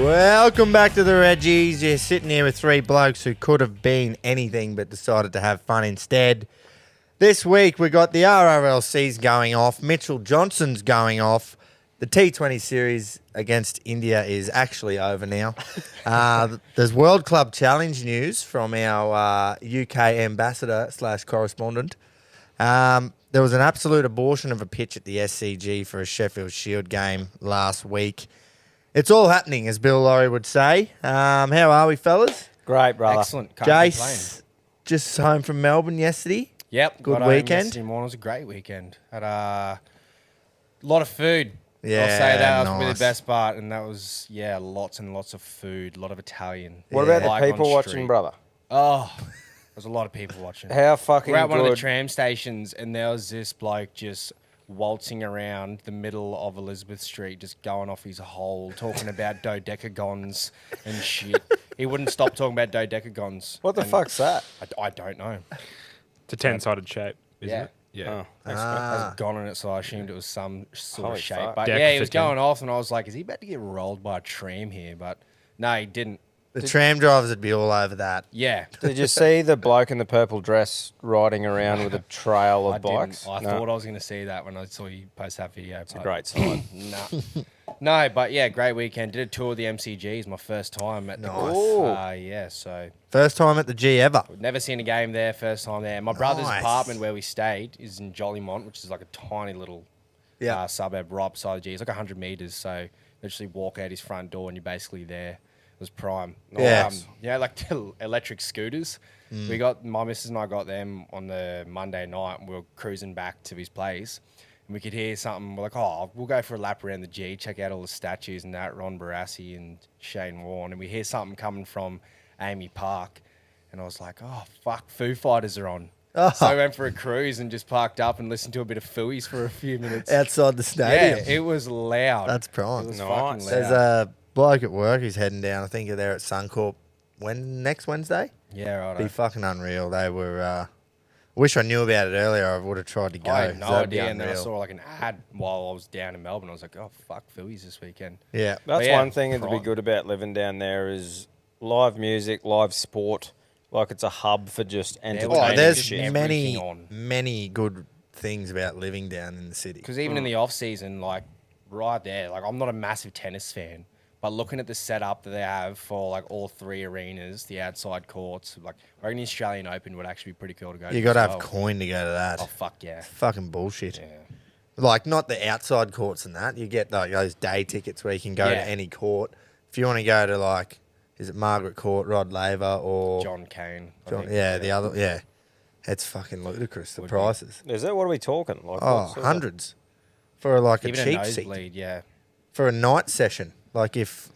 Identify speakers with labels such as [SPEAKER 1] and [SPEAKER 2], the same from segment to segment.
[SPEAKER 1] Welcome back to the Reggies. You're sitting here with three blokes who could have been anything but decided to have fun instead. This week we got the RRLCs going off. Mitchell Johnson's going off. The T20 series against India is actually over now. There's World Club Challenge news from our UK ambassador / correspondent. There was an absolute abortion of a pitch at the SCG for a Sheffield Shield game last week. It's all happening, as Bill Laurie would say. How are we, fellas?
[SPEAKER 2] Great, brother.
[SPEAKER 3] Excellent. Can't complain.
[SPEAKER 1] Jace, just home from Melbourne yesterday.
[SPEAKER 3] Yep.
[SPEAKER 1] Good
[SPEAKER 3] got
[SPEAKER 1] weekend.
[SPEAKER 3] Home yesterday morning. It was a great weekend. Had a lot of food.
[SPEAKER 1] Yeah,
[SPEAKER 3] I'll say that was probably
[SPEAKER 1] nice.
[SPEAKER 3] the best part, and that was lots and lots of food. A lot of Italian.
[SPEAKER 2] What about
[SPEAKER 3] Like
[SPEAKER 2] the
[SPEAKER 3] on
[SPEAKER 2] people watching,
[SPEAKER 3] street.
[SPEAKER 2] brother?
[SPEAKER 3] Oh, there's a lot of people watching.
[SPEAKER 2] How fucking
[SPEAKER 3] We're at
[SPEAKER 2] good.
[SPEAKER 3] one of the tram stations, and there was this bloke just waltzing around the middle of Elizabeth Street, just going off his hole, talking about dodecagons and shit. He wouldn't stop talking about dodecagons.
[SPEAKER 2] What the
[SPEAKER 3] and
[SPEAKER 2] fuck's that?
[SPEAKER 3] I don't know.
[SPEAKER 4] It's a 10-sided shape, isn't
[SPEAKER 3] Yeah.
[SPEAKER 4] it? Yeah.
[SPEAKER 2] Oh,
[SPEAKER 3] It has gone in it, so I assumed it was some sort
[SPEAKER 2] Holy
[SPEAKER 3] of shape.
[SPEAKER 2] fuck.
[SPEAKER 3] But
[SPEAKER 4] Deck
[SPEAKER 3] yeah, he was
[SPEAKER 4] 15.
[SPEAKER 3] going off, and I was like, is he about to get rolled by a tram here? But no, he didn't.
[SPEAKER 1] The tram drivers would be all over that.
[SPEAKER 3] Yeah.
[SPEAKER 2] Did you see the bloke in the purple dress riding around with a trail
[SPEAKER 3] I
[SPEAKER 2] of bikes?
[SPEAKER 3] didn't. I thought I was going to see that when I saw you post that video.
[SPEAKER 2] It's a great sign.
[SPEAKER 3] No, but yeah, great weekend. Did a tour of the MCGs, my first time at the
[SPEAKER 1] Nice.
[SPEAKER 3] golf. Yeah, so
[SPEAKER 1] First time at the G ever.
[SPEAKER 3] never seen a game there, first time there. My brother's
[SPEAKER 1] Nice.
[SPEAKER 3] apartment where we stayed is in Jollymont, which is like a tiny little suburb right beside the G. It's like 100 metres, so literally walk out his front door and you're basically there. It was prime.
[SPEAKER 1] Yes.
[SPEAKER 3] Like the electric scooters. We got, my missus and I got them on the Monday night, and we were cruising back to his place. And we could hear something. We're like, oh, we'll go for a lap around the G, check out all the statues and that, Ron Barassi and Shane Warne. And we hear something coming from Amy Park. And I was like, oh, fuck, Foo Fighters are on.
[SPEAKER 1] Oh.
[SPEAKER 3] So I went for a cruise and just parked up and listened to a bit of Fooey's for a few minutes.
[SPEAKER 1] Outside the stadium.
[SPEAKER 3] Yeah, it was loud.
[SPEAKER 1] That's prime.
[SPEAKER 3] It was
[SPEAKER 2] Nice.
[SPEAKER 3] fucking
[SPEAKER 1] There's
[SPEAKER 3] loud.
[SPEAKER 1] a bloke at work who's heading down. I think they're at Suncorp next Wednesday.
[SPEAKER 3] Yeah, right.
[SPEAKER 1] Be fucking unreal. They were. Wish I knew about it earlier. I would have tried to go.
[SPEAKER 3] I had no
[SPEAKER 1] 'cause that'd be
[SPEAKER 3] idea, and then I
[SPEAKER 1] unreal.
[SPEAKER 3] saw like an ad while I was down in Melbourne. I was like, "Oh fuck, Phillies this weekend."
[SPEAKER 1] Yeah.
[SPEAKER 2] That's
[SPEAKER 3] yeah,
[SPEAKER 2] one thing that'd be
[SPEAKER 3] prime.
[SPEAKER 2] good about living down there is live music, live sport. Like it's a hub for just entertainment.
[SPEAKER 1] Oh, there's
[SPEAKER 2] shit.
[SPEAKER 1] many,
[SPEAKER 3] everything on.
[SPEAKER 1] many good things about living down in the city.
[SPEAKER 3] Because even in the off season, like right there, like I'm not a massive tennis fan, but looking at the setup that they have for like all three arenas, the outside courts, like I reckon the Australian Open would actually be pretty cool to go to.
[SPEAKER 1] You got to
[SPEAKER 3] as
[SPEAKER 1] have
[SPEAKER 3] well.
[SPEAKER 1] coin to go to that.
[SPEAKER 3] Oh fuck yeah,
[SPEAKER 1] Fucking bullshit.
[SPEAKER 3] yeah.
[SPEAKER 1] Like, not the outside courts and that. You get like those day tickets where you can go
[SPEAKER 3] Yeah.
[SPEAKER 1] to any court. If you want to go to, like, is it Margaret Court, Rod Laver, or
[SPEAKER 3] John Cain. I
[SPEAKER 1] John?
[SPEAKER 3] think.
[SPEAKER 1] Yeah, the other. Yeah, it's fucking ludicrous, the
[SPEAKER 3] Would be.
[SPEAKER 1] prices.
[SPEAKER 2] Is that what are we talking? Like,
[SPEAKER 1] Oh,
[SPEAKER 2] what sort of-
[SPEAKER 1] hundreds for like a
[SPEAKER 3] Even a
[SPEAKER 1] cheap seat
[SPEAKER 3] nosebleed, yeah.
[SPEAKER 1] for a night session. Like if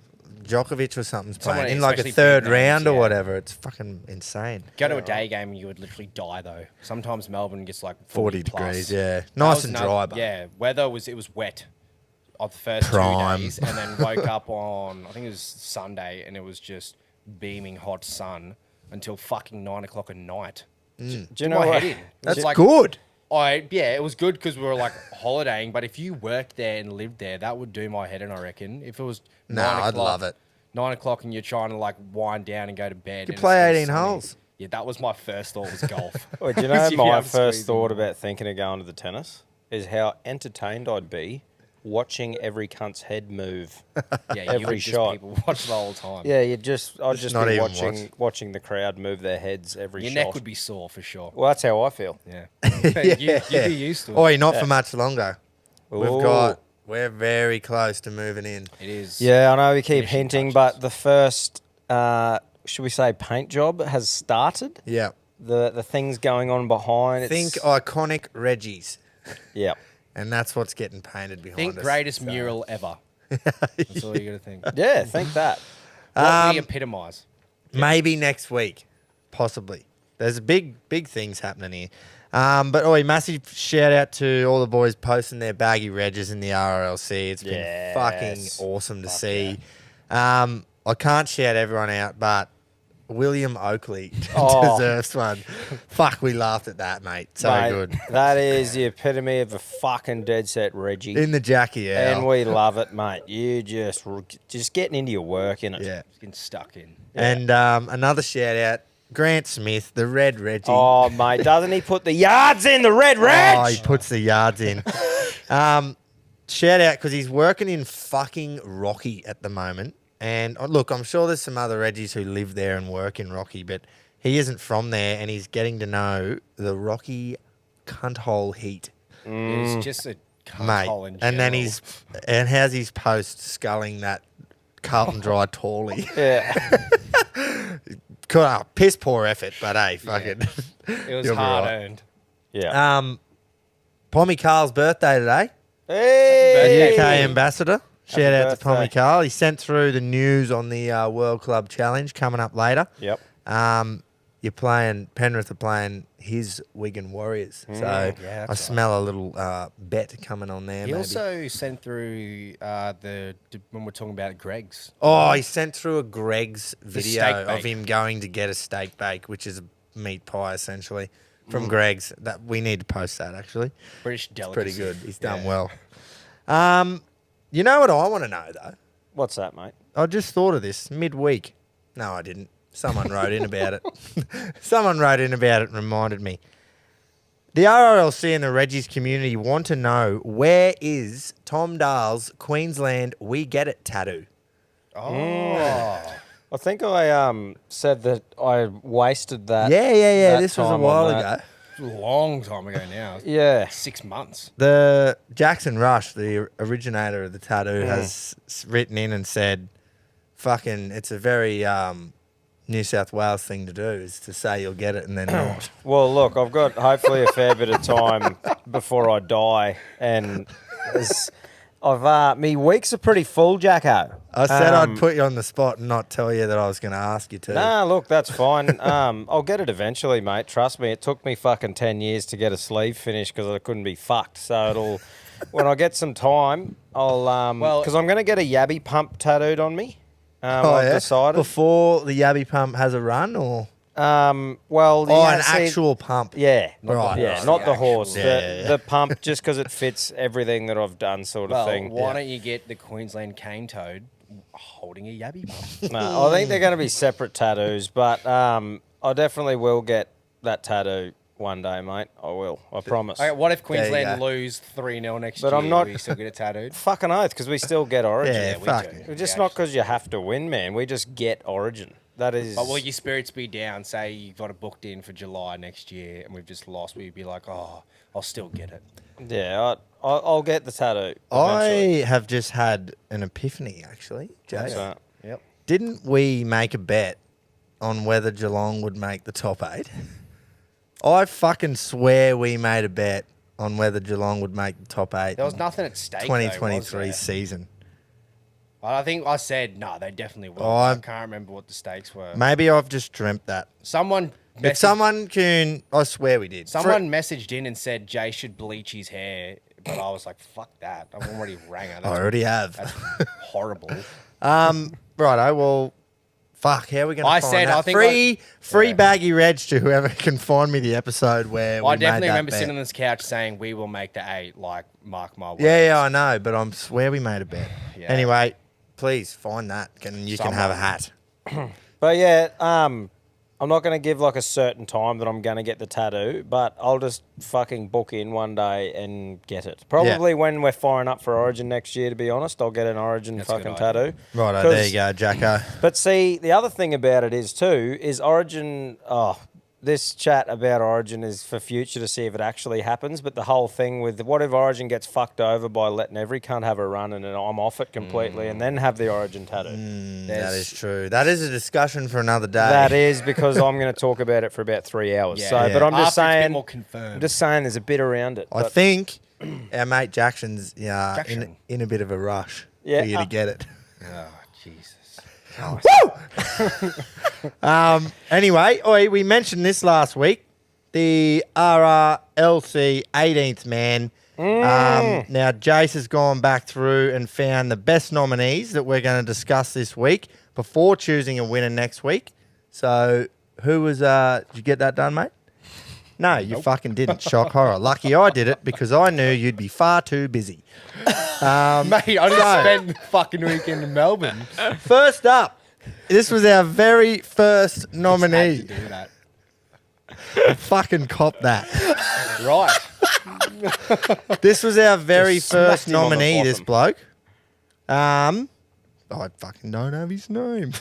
[SPEAKER 1] Djokovic or something's
[SPEAKER 3] Someone
[SPEAKER 1] playing in like a
[SPEAKER 3] especially
[SPEAKER 1] third
[SPEAKER 3] big names,
[SPEAKER 1] round or
[SPEAKER 3] yeah.
[SPEAKER 1] whatever, it's fucking insane.
[SPEAKER 3] Go to a day game and you would literally die though. Sometimes Melbourne gets like
[SPEAKER 1] 40
[SPEAKER 3] plus.
[SPEAKER 1] degrees, yeah,
[SPEAKER 3] That
[SPEAKER 1] nice
[SPEAKER 3] was
[SPEAKER 1] and
[SPEAKER 3] another-
[SPEAKER 1] dry, but
[SPEAKER 3] Yeah, it was wet of the first
[SPEAKER 1] Prime.
[SPEAKER 3] 2 days, and then woke up on I think it was Sunday, and it was just beaming hot sun until fucking 9 o'clock at night.
[SPEAKER 2] Do you
[SPEAKER 3] Did
[SPEAKER 2] know
[SPEAKER 3] my
[SPEAKER 2] what?
[SPEAKER 3] head in.
[SPEAKER 1] that's
[SPEAKER 3] It's like,
[SPEAKER 1] good.
[SPEAKER 3] it was good because we were like holidaying. But if you worked there and lived there, that would do my head in. I reckon if it was
[SPEAKER 1] No,
[SPEAKER 3] 9
[SPEAKER 1] I'd
[SPEAKER 3] o'clock,
[SPEAKER 1] love it.
[SPEAKER 3] 9 o'clock and you're trying to like wind down and go to bed.
[SPEAKER 1] You
[SPEAKER 3] and
[SPEAKER 1] play
[SPEAKER 3] it's
[SPEAKER 1] 18
[SPEAKER 3] still sunny.
[SPEAKER 1] holes.
[SPEAKER 3] Yeah, that was my first thought was golf.
[SPEAKER 2] Wait, do you know
[SPEAKER 3] If you
[SPEAKER 2] my
[SPEAKER 3] have to
[SPEAKER 2] first
[SPEAKER 3] squeeze
[SPEAKER 2] thought
[SPEAKER 3] in.
[SPEAKER 2] about thinking of going to the tennis is how entertained I'd be watching every cunt's head move.
[SPEAKER 3] Yeah, you
[SPEAKER 2] Every
[SPEAKER 3] would just
[SPEAKER 2] shot.
[SPEAKER 3] people watch the whole time.
[SPEAKER 2] Yeah, I'd just
[SPEAKER 1] not
[SPEAKER 2] be
[SPEAKER 1] even
[SPEAKER 2] watching the crowd move their heads every
[SPEAKER 3] Your
[SPEAKER 2] shot.
[SPEAKER 3] neck would be sore for sure.
[SPEAKER 2] Well, that's how I feel.
[SPEAKER 3] Yeah.
[SPEAKER 1] Yeah.
[SPEAKER 3] You'd be used to it.
[SPEAKER 1] Oi, not for much longer.
[SPEAKER 2] Ooh.
[SPEAKER 1] We're very close to moving in.
[SPEAKER 3] It is.
[SPEAKER 2] Yeah, I know we keep
[SPEAKER 3] Finishing
[SPEAKER 2] hinting,
[SPEAKER 3] touches.
[SPEAKER 2] but the first, should we say, paint job has started.
[SPEAKER 1] Yeah.
[SPEAKER 2] The things going on behind.
[SPEAKER 1] Think iconic Reggies.
[SPEAKER 2] Yeah.
[SPEAKER 1] And that's what's getting painted behind
[SPEAKER 3] Think
[SPEAKER 1] us.
[SPEAKER 3] greatest
[SPEAKER 1] So-
[SPEAKER 3] mural ever. That's all you got to think.
[SPEAKER 2] Yeah, think that.
[SPEAKER 3] What would we epitomise?
[SPEAKER 1] Maybe next week. Possibly. There's big things happening here. But massive shout out to all the boys posting their baggy Reggies in the RLC. It's been
[SPEAKER 2] Yes.
[SPEAKER 1] fucking awesome to see. I can't shout everyone out, but William Oakley
[SPEAKER 2] Oh.
[SPEAKER 1] deserves one. Fuck, we laughed at that, mate. So
[SPEAKER 2] Mate,
[SPEAKER 1] good.
[SPEAKER 2] That is the epitome of a fucking dead set Reggie.
[SPEAKER 1] In the Jackie, yeah.
[SPEAKER 2] And we love it, mate. You just getting into your work in it.
[SPEAKER 1] Yeah.
[SPEAKER 3] Getting stuck in.
[SPEAKER 1] And another shout out, Grant Smith, the Red Reggie.
[SPEAKER 2] Oh, mate, doesn't he put the yards in the red reg?
[SPEAKER 1] Oh, he puts the yards in. Shout out because he's working in fucking Rocky at the moment. And look, I'm sure there's some other Reggies who live there and work in Rocky, but he isn't from there, and he's getting to know the Rocky cunt hole heat,
[SPEAKER 3] It's just a
[SPEAKER 1] mate.
[SPEAKER 3] hole in
[SPEAKER 1] And then
[SPEAKER 3] general.
[SPEAKER 1] how's his post sculling that Carlton Dry Tawley?
[SPEAKER 2] Yeah.
[SPEAKER 1] Piss poor effort, but hey, fucking.
[SPEAKER 3] It was
[SPEAKER 1] you'll be
[SPEAKER 3] hard
[SPEAKER 1] right.
[SPEAKER 3] earned.
[SPEAKER 2] Yeah.
[SPEAKER 1] Pommy Carl's birthday today.
[SPEAKER 2] Hey!
[SPEAKER 1] UK ambassador. Shout out to
[SPEAKER 2] birthday.
[SPEAKER 1] Pommy Carl. He sent through the news on the World Club Challenge coming up later.
[SPEAKER 2] Yep.
[SPEAKER 1] Penrith are playing his Wigan Warriors. So
[SPEAKER 3] yeah,
[SPEAKER 1] I
[SPEAKER 3] that's right.
[SPEAKER 1] smell a little bet coming on there.
[SPEAKER 3] He
[SPEAKER 1] maybe.
[SPEAKER 3] also sent through when we're talking about Greg's.
[SPEAKER 1] Oh, he sent through a Greg's video
[SPEAKER 3] steak
[SPEAKER 1] of
[SPEAKER 3] bake.
[SPEAKER 1] him going to get a steak bake, which is a meat pie essentially from Greg's. That we need to post that actually.
[SPEAKER 3] British
[SPEAKER 1] It's
[SPEAKER 3] delicacy.
[SPEAKER 1] pretty good. He's done
[SPEAKER 3] Yeah.
[SPEAKER 1] well. You know what I want to know though?
[SPEAKER 2] What's that, mate?
[SPEAKER 1] I just thought of this midweek. No, I didn't. Someone wrote in about it. Someone wrote in about it and reminded me. The RRLC and the Reggies community want to know, where is Tom Dahl's Queensland We Get It tattoo?
[SPEAKER 3] Oh.
[SPEAKER 2] I think I said that I wasted that.
[SPEAKER 1] Yeah.
[SPEAKER 2] that
[SPEAKER 1] This was a
[SPEAKER 2] time
[SPEAKER 1] while
[SPEAKER 2] on
[SPEAKER 1] ago.
[SPEAKER 2] that.
[SPEAKER 3] A long time ago now.
[SPEAKER 2] Yeah.
[SPEAKER 3] 6 months.
[SPEAKER 1] The Jackson Rush, the originator of the tattoo, has written in and said, fucking, it's a very New South Wales thing to do, is to say you'll get it and then not.
[SPEAKER 2] Well, look, I've got hopefully a fair bit of time before I die, and me weeks are pretty full, Jacko.
[SPEAKER 1] I said I'd put you on the spot and not tell you that I was going to ask you to.
[SPEAKER 2] Nah, look, that's fine. I'll get it eventually, mate. Trust me. It took me fucking 10 years to get a sleeve finished because I couldn't be fucked. So when I get some time, I'll because I'm going to get a yabby pump tattooed on me. I've decided.
[SPEAKER 1] Before the yabby pump has a run, or
[SPEAKER 2] An
[SPEAKER 1] actual pump.
[SPEAKER 2] Yeah,
[SPEAKER 1] Right.
[SPEAKER 2] Yeah,
[SPEAKER 3] horse,
[SPEAKER 2] not
[SPEAKER 3] the
[SPEAKER 2] the
[SPEAKER 3] actual-
[SPEAKER 2] horse.
[SPEAKER 1] Yeah.
[SPEAKER 2] The pump, just because it fits everything that I've done, sort of
[SPEAKER 3] Well,
[SPEAKER 2] thing.
[SPEAKER 3] why don't you get the Queensland cane toad holding a yabby pump?
[SPEAKER 2] No, I think they're going to be separate tattoos, but I definitely will get that tattoo one day, mate. I will. I promise.
[SPEAKER 3] Okay, what if
[SPEAKER 1] There you
[SPEAKER 3] Queensland
[SPEAKER 1] go.
[SPEAKER 3] lose 3-0 next
[SPEAKER 2] But
[SPEAKER 3] year?
[SPEAKER 2] I'm not-
[SPEAKER 3] Will you still get it tattooed?
[SPEAKER 2] Fucking oath, because we still get Origin.
[SPEAKER 1] Yeah,
[SPEAKER 3] we
[SPEAKER 1] fuck
[SPEAKER 3] do.
[SPEAKER 1] it.
[SPEAKER 2] We're just
[SPEAKER 3] We
[SPEAKER 2] not
[SPEAKER 3] actually-
[SPEAKER 2] because you have to win, man. We just get Origin. That is.
[SPEAKER 3] But will your spirits be down? Say you've got it booked in for July next year and we've just lost. Will you be like, oh, I'll still get it?
[SPEAKER 2] Yeah, I'll get the tattoo.
[SPEAKER 1] I
[SPEAKER 2] eventually.
[SPEAKER 1] have just had an epiphany, actually, Jay.
[SPEAKER 2] So,
[SPEAKER 3] Yep.
[SPEAKER 1] Didn't we make a bet on whether Geelong would make the top 8? I fucking swear we made a bet on whether Geelong would make the top 8.
[SPEAKER 3] There was nothing at stake. though, was
[SPEAKER 1] 2023
[SPEAKER 3] there?
[SPEAKER 1] season.
[SPEAKER 3] I think I said no. They definitely will.
[SPEAKER 1] Oh,
[SPEAKER 3] I
[SPEAKER 1] I'm-
[SPEAKER 3] can't remember what the stakes were.
[SPEAKER 1] Maybe I've just dreamt that.
[SPEAKER 3] Someone,
[SPEAKER 1] If someone can, I swear we did.
[SPEAKER 3] someone messaged in and said Jay should bleach his hair, but I was like, fuck that. I've already rang her.
[SPEAKER 1] I already have.
[SPEAKER 3] That's horrible.
[SPEAKER 1] Righto, well, fuck, how are we going to
[SPEAKER 3] I
[SPEAKER 1] find
[SPEAKER 3] said,
[SPEAKER 1] that?
[SPEAKER 3] I think
[SPEAKER 1] free
[SPEAKER 3] yeah.
[SPEAKER 1] baggy reg to whoever can find me the episode where
[SPEAKER 3] I
[SPEAKER 1] we
[SPEAKER 3] definitely
[SPEAKER 1] made that
[SPEAKER 3] remember
[SPEAKER 1] bet.
[SPEAKER 3] sitting on this couch saying we will make the 8. Like, mark my words.
[SPEAKER 1] Yeah, I know, but I swear we made a bet.
[SPEAKER 3] Yeah.
[SPEAKER 1] Anyway, please find that, and you can have a hat.
[SPEAKER 2] but yeah, I'm not going to give like a certain time that I'm going to get the tattoo, but I'll just fucking book in one day and get it. Probably when we're firing up for Origin next year, to be honest, I'll get an Origin
[SPEAKER 3] That's a good
[SPEAKER 2] fucking
[SPEAKER 3] idea.
[SPEAKER 2] tattoo.
[SPEAKER 1] Righto, there you go, Jacko.
[SPEAKER 2] But see, the other thing about it is too, is Origin, this chat about Origin is for future to see if it actually happens, but the whole thing with what if Origin gets fucked over by letting every cunt have a run and then I'm off it completely and then have the Origin tattoo.
[SPEAKER 1] That is true. That is a discussion for another day.
[SPEAKER 2] That is because I'm going to talk about it for about 3 hours.
[SPEAKER 3] Yeah.
[SPEAKER 2] So,
[SPEAKER 3] Yeah.
[SPEAKER 2] but I'm just
[SPEAKER 3] After it's a bit
[SPEAKER 2] saying,
[SPEAKER 3] more confirmed.
[SPEAKER 2] I'm just saying there's a bit around it.
[SPEAKER 1] I
[SPEAKER 2] but-
[SPEAKER 1] think our mate Jackson's
[SPEAKER 3] Jackson.
[SPEAKER 1] in a bit of a rush
[SPEAKER 2] Yeah.
[SPEAKER 1] for you to get it.
[SPEAKER 3] Oh, Jesus.
[SPEAKER 1] Anyway, we mentioned this last week. The RRLC 18th man. Now, Jace has gone back through and found the best nominees that we're going to discuss this week before choosing a winner next week. So who was? Did you get that done, mate? No, you fucking didn't. Shock horror. Lucky I did it because I knew you'd be far too busy.
[SPEAKER 3] Mate, I just spent the fucking weekend in Melbourne.
[SPEAKER 1] First up, this was our very first
[SPEAKER 3] Had to
[SPEAKER 1] nominee.
[SPEAKER 3] do that.
[SPEAKER 1] Fucking cop that.
[SPEAKER 3] Right.
[SPEAKER 1] This was our very
[SPEAKER 2] Just
[SPEAKER 1] first
[SPEAKER 2] smacked him on the
[SPEAKER 1] nominee, this
[SPEAKER 2] bottom.
[SPEAKER 1] bloke. I fucking don't have his name.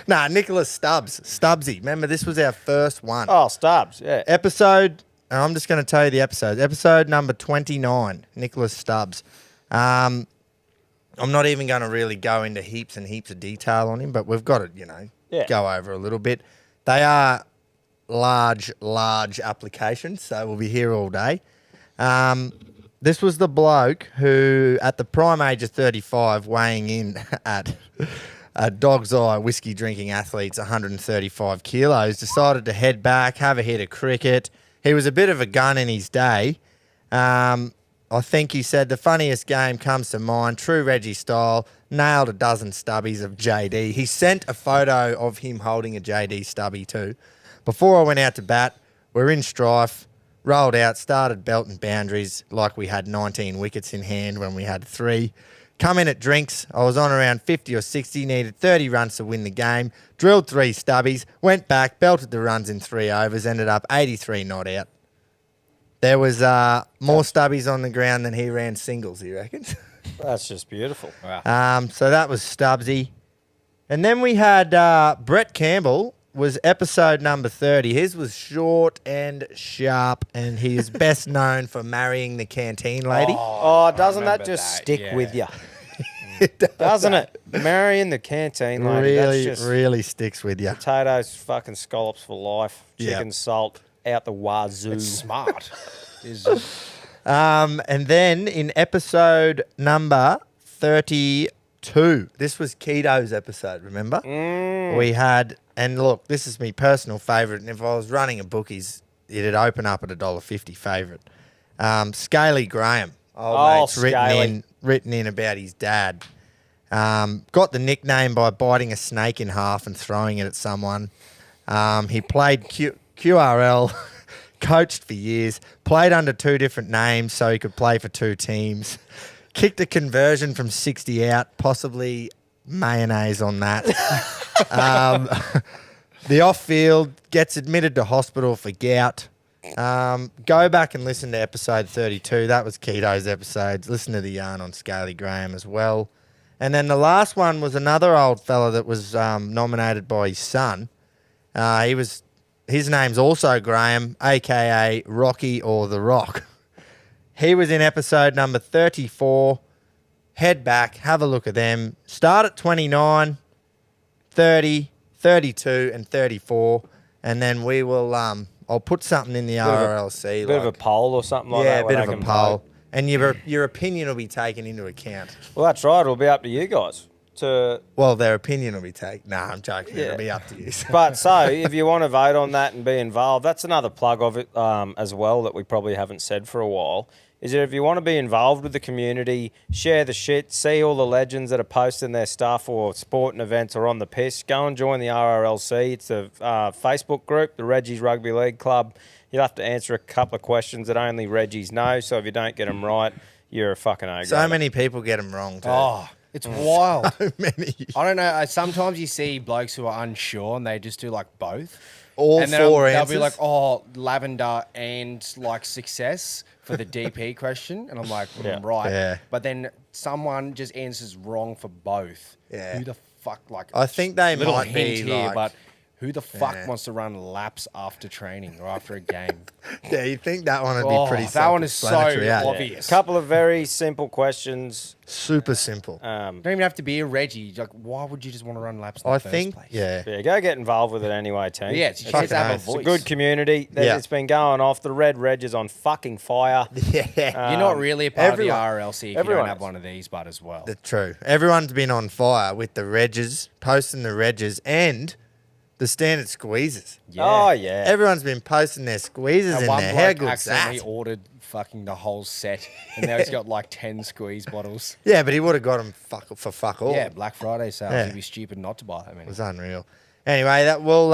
[SPEAKER 1] Nah, Nicholas Stubbs. Stubbsy. Remember, this was our first one.
[SPEAKER 2] Oh, Stubbs, yeah.
[SPEAKER 1] Episode, and I'm just going to tell you the episodes. Episode number 29, Nicholas Stubbs. I'm not even going to really go into heaps and heaps of detail on him, but we've got to,
[SPEAKER 2] Yeah.
[SPEAKER 1] go over a little bit. They are large applications, so we'll be here all day. This was the bloke who, at the prime age of 35, weighing in at a dog's eye whiskey drinking athlete's 135 kilos, decided to head back, have a hit of cricket. He was a bit of a gun in his day. I think he said the funniest game comes to mind, true Reggie style, nailed a dozen stubbies of JD. He sent a photo of him holding a JD stubby too. Before I went out to bat, we're in strife, rolled out, started belting boundaries like we had 19 wickets in hand when we had 3. Come in at drinks, I was on around 50 or 60, needed 30 runs to win the game, drilled 3 stubbies, went back, belted the runs in 3 overs, ended up 83 not out. There was more stubbies on the ground than he ran singles, he reckons.
[SPEAKER 2] That's just beautiful.
[SPEAKER 3] Wow.
[SPEAKER 1] So that was Stubbsy. And then we had Brett Campbell, was episode number 30. His was short and sharp, and he is best known for marrying the canteen lady.
[SPEAKER 2] Oh, doesn't that
[SPEAKER 3] remember
[SPEAKER 2] just
[SPEAKER 3] that,
[SPEAKER 2] stick
[SPEAKER 3] yeah.
[SPEAKER 2] with you? Doesn't it? Marrying the canteen lady,
[SPEAKER 1] really,
[SPEAKER 2] that's just
[SPEAKER 1] really sticks with you.
[SPEAKER 2] potatoes, fucking scallops for life,
[SPEAKER 1] Yeah.
[SPEAKER 2] chicken salt out the wazoo.
[SPEAKER 3] It's smart.
[SPEAKER 1] And then in episode number 32, this was Keto's episode, remember? We had, and look, this is my personal favourite, and if I was running a bookies, it'd open up at $1.50 favourite. Scaly Graham, old
[SPEAKER 2] Oh,
[SPEAKER 1] mate's
[SPEAKER 2] Scaly.
[SPEAKER 1] written in about his dad. Got the nickname by biting a snake in half and throwing it at someone. He played QRL, coached for years, played under 2 different names so he could play for 2 teams, kicked a conversion from 60 out, possibly mayonnaise on that. The off-field, gets admitted to hospital for gout. Go back and listen to episode 32. That was Keto's episodes. Listen to the yarn on Scaly Graham as well. And then the last one was another old fella that was nominated by his son. His name's also Graham, a.k.a. Rocky or The Rock. He was in episode number 34. Head back, have a look at them. Start at 29, 30, 32 and 34. And then we will, I'll put something in the RLC.
[SPEAKER 2] Bit of a poll or something like that.
[SPEAKER 1] yeah, a
[SPEAKER 2] where
[SPEAKER 1] bit
[SPEAKER 2] they
[SPEAKER 1] of a
[SPEAKER 2] can
[SPEAKER 1] poll.
[SPEAKER 2] vote.
[SPEAKER 1] And your opinion will be taken into account.
[SPEAKER 2] Well, that's right. It'll be up to you guys to.
[SPEAKER 1] Well, their opinion will be taken. Nah, I'm joking.
[SPEAKER 2] Yeah.
[SPEAKER 1] It'll be up to you.
[SPEAKER 2] But so, if you want to vote on that and be involved, that's another plug of it as well that we probably haven't said for a while. Is that if you want to be involved with the community, share the shit, see all the legends that are posting their stuff or sporting events or on the piss, go and join the RRLC. It's a Facebook group, the Reggies Rugby League Club. You'll have to answer a couple of questions that only Reggies know. So if you don't get them right, you're a fucking O.
[SPEAKER 1] So many people get them wrong, too.
[SPEAKER 3] Oh, it's wild.
[SPEAKER 1] So many.
[SPEAKER 3] I don't know. Sometimes you see blokes who are unsure and they just do like both.
[SPEAKER 1] All
[SPEAKER 3] and then
[SPEAKER 1] 4
[SPEAKER 3] they'll
[SPEAKER 1] answers.
[SPEAKER 3] be like, oh, lavender and like success for the DP question. And I'm like, right.
[SPEAKER 1] Yeah.
[SPEAKER 3] But then someone just answers wrong for both.
[SPEAKER 1] Yeah.
[SPEAKER 3] Who the fuck, like,
[SPEAKER 1] I think they
[SPEAKER 3] little
[SPEAKER 1] might
[SPEAKER 3] hint
[SPEAKER 1] be
[SPEAKER 3] here,
[SPEAKER 1] like-
[SPEAKER 3] but who the fuck
[SPEAKER 1] Yeah.
[SPEAKER 3] wants to run laps after training or after a game?
[SPEAKER 1] Yeah, you think that one would be
[SPEAKER 3] Oh,
[SPEAKER 1] pretty
[SPEAKER 3] that one is so
[SPEAKER 1] self-explanatory, eh?
[SPEAKER 3] obvious.
[SPEAKER 2] Couple of very simple questions.
[SPEAKER 1] Super simple.
[SPEAKER 3] You don't even have to be a Reggie. Like, why would you just want to run laps in
[SPEAKER 1] I
[SPEAKER 3] the first
[SPEAKER 1] think,
[SPEAKER 3] place?
[SPEAKER 1] yeah.
[SPEAKER 2] Yeah, go get involved with it anyway, team.
[SPEAKER 3] Yeah, it's, you
[SPEAKER 1] Fucking
[SPEAKER 3] guys have a
[SPEAKER 1] oath.
[SPEAKER 3] voice.
[SPEAKER 2] It's a good community.
[SPEAKER 1] Yeah.
[SPEAKER 2] It's been going off. The Red Reg is on fucking fire.
[SPEAKER 1] Yeah.
[SPEAKER 3] You're not really a part
[SPEAKER 1] everyone-
[SPEAKER 3] of the RLC if you
[SPEAKER 2] everyone
[SPEAKER 3] don't have
[SPEAKER 2] is.
[SPEAKER 3] one of these, but as well.
[SPEAKER 1] That's true. Everyone's been on fire with the Reggies, posting the Reggies, and the standard squeezes.
[SPEAKER 2] Oh, yeah.
[SPEAKER 1] Everyone's been posting their squeezes
[SPEAKER 3] And
[SPEAKER 1] in
[SPEAKER 3] one
[SPEAKER 1] there. How
[SPEAKER 3] bloke
[SPEAKER 1] good's
[SPEAKER 3] accidentally
[SPEAKER 1] that?
[SPEAKER 3] ordered fucking the whole set, and now he's got like 10 squeeze bottles.
[SPEAKER 1] Yeah, but he would have got them for fuck all.
[SPEAKER 3] Yeah, Black Friday sales.
[SPEAKER 1] Yeah.
[SPEAKER 3] He'd be stupid not to buy them.
[SPEAKER 1] It was unreal. Anyway, that will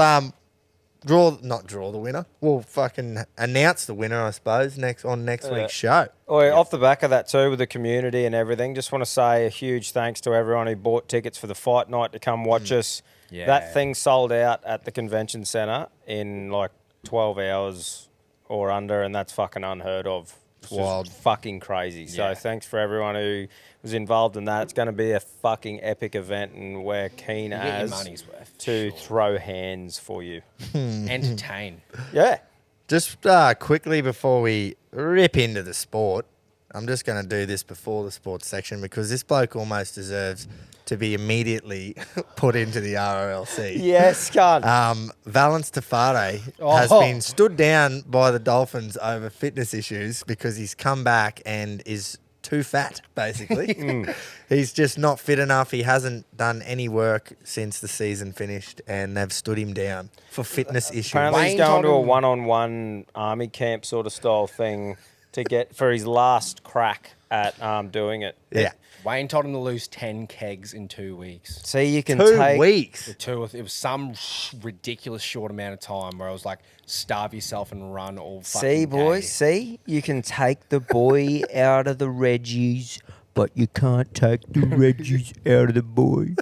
[SPEAKER 1] not draw the winner. We'll fucking announce the winner, I suppose, next week's show.
[SPEAKER 2] Off the back of that too, with the community and everything, just want to say a huge thanks to everyone who bought tickets for the fight night to come watch us.
[SPEAKER 3] Yeah.
[SPEAKER 2] That thing sold out at the convention centre in like 12 hours or under, and that's fucking unheard of. It's
[SPEAKER 1] wild.
[SPEAKER 2] just fucking crazy. So
[SPEAKER 3] Yeah.
[SPEAKER 2] thanks for everyone who was involved in that. It's going to be a fucking epic event, and we're keen
[SPEAKER 3] You get your
[SPEAKER 2] as
[SPEAKER 3] money's worth.
[SPEAKER 2] to throw hands for you.
[SPEAKER 3] Entertain.
[SPEAKER 2] Yeah.
[SPEAKER 1] Just quickly before we rip into the sport, I'm just going to do this before the sports section because this bloke almost deserves to be immediately put into the RLC.
[SPEAKER 2] Yes, cunt.
[SPEAKER 1] Valence Tafare has been stood down by the Dolphins over fitness issues because he's come back and is too fat, basically. He's just not fit enough. He hasn't done any work since the season finished, and they've stood him down for fitness issues.
[SPEAKER 2] Apparently he's
[SPEAKER 3] Wayne
[SPEAKER 2] going to a
[SPEAKER 3] told him-
[SPEAKER 2] one-on-one army camp sort of style thing to get for his last crack at doing it.
[SPEAKER 1] Yeah.
[SPEAKER 3] Wayne told him to lose 10 kegs in 2 weeks.
[SPEAKER 2] See, you can
[SPEAKER 1] 2
[SPEAKER 2] take
[SPEAKER 1] weeks.
[SPEAKER 3] It was some ridiculous short amount of time where I was like, starve yourself and run all fucking
[SPEAKER 2] See, boys,
[SPEAKER 3] day.
[SPEAKER 2] see, you can take the boy out of the Reggies, but you can't take the Reggies out of the boy.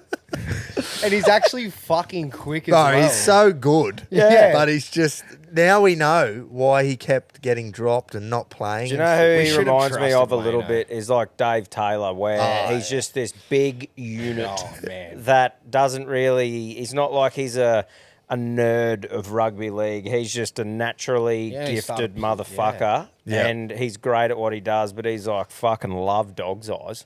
[SPEAKER 3] And he's actually fucking quick as
[SPEAKER 1] No,
[SPEAKER 3] well.
[SPEAKER 1] he's so good.
[SPEAKER 3] Yeah.
[SPEAKER 1] But he's just, now we know why he kept getting dropped and not playing.
[SPEAKER 2] Do you
[SPEAKER 1] and
[SPEAKER 2] know
[SPEAKER 1] shit.
[SPEAKER 2] who
[SPEAKER 3] We
[SPEAKER 2] he
[SPEAKER 3] should have
[SPEAKER 2] reminds me of a
[SPEAKER 3] trusted
[SPEAKER 2] little
[SPEAKER 3] Wayno.
[SPEAKER 2] bit is like Dave Taylor, where
[SPEAKER 1] Oh,
[SPEAKER 2] he's just this big unit
[SPEAKER 3] Oh, man.
[SPEAKER 2] that doesn't really. He's not like he's a nerd of rugby league. He's just a naturally
[SPEAKER 3] Yeah, he's
[SPEAKER 2] gifted
[SPEAKER 3] some-
[SPEAKER 2] motherfucker,
[SPEAKER 1] Yeah.
[SPEAKER 2] and he's great at what he does. But he's like fucking love dog's eyes,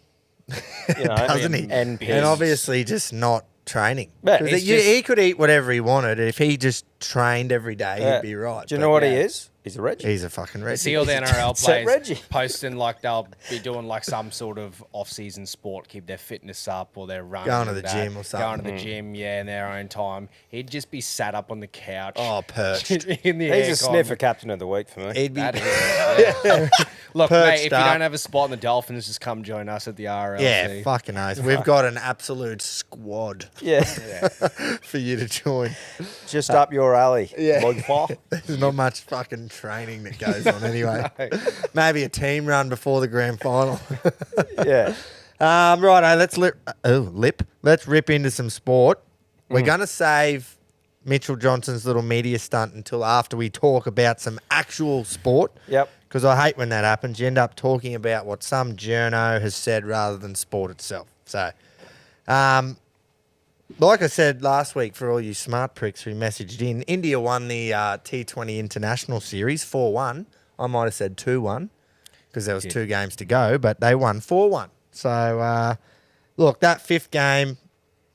[SPEAKER 2] you know,
[SPEAKER 1] Doesn't he?
[SPEAKER 2] And,
[SPEAKER 1] And obviously just not training.
[SPEAKER 2] Yeah,
[SPEAKER 1] 'Cause
[SPEAKER 2] it's
[SPEAKER 1] he could eat whatever he wanted. If he just trained every day,
[SPEAKER 2] Yeah.
[SPEAKER 1] he'd be right.
[SPEAKER 2] Do you
[SPEAKER 1] But
[SPEAKER 2] know what he
[SPEAKER 3] yeah.
[SPEAKER 2] is? He's a Reggie.
[SPEAKER 1] He's a fucking Reggie.
[SPEAKER 3] See all the NRL
[SPEAKER 2] Set
[SPEAKER 3] players
[SPEAKER 2] Reggie.
[SPEAKER 3] posting like they'll be doing like some sort of off-season sport, keep their fitness up, or they're running,
[SPEAKER 1] Going to
[SPEAKER 3] and
[SPEAKER 1] the
[SPEAKER 3] that,
[SPEAKER 1] gym or
[SPEAKER 3] going
[SPEAKER 1] something.
[SPEAKER 3] to the gym, yeah, in their own time. He'd just be sat up on the couch,
[SPEAKER 1] Oh, perched.
[SPEAKER 3] in the
[SPEAKER 2] He's a
[SPEAKER 3] aircon.
[SPEAKER 2] sniffer captain of the week for me.
[SPEAKER 1] He'd be,
[SPEAKER 3] That is, yeah. Look, mate,
[SPEAKER 1] Perched
[SPEAKER 3] if you
[SPEAKER 1] up.
[SPEAKER 3] don't have a spot in the Dolphins, just come join us at the RLC.
[SPEAKER 1] yeah, fucking oath. We've got an absolute squad
[SPEAKER 2] Yeah,
[SPEAKER 1] for you to join.
[SPEAKER 2] just up your alley.
[SPEAKER 1] Yeah.
[SPEAKER 2] Mugfa.
[SPEAKER 1] There's not much fucking training that goes on anyway. Maybe a team run before the grand final.
[SPEAKER 2] Yeah.
[SPEAKER 1] Righto, let's rip into some sport. We're going to save Mitchell Johnson's little media stunt until after we talk about some actual sport.
[SPEAKER 2] Yep.
[SPEAKER 1] Because I hate when that happens. You end up talking about what some journo has said rather than sport itself. So, like I said last week, for all you smart pricks who messaged in, India won the T20 International Series 4-1. I might have said 2-1 because there was 2 games to go, but they won 4-1. So, look, that 5th game,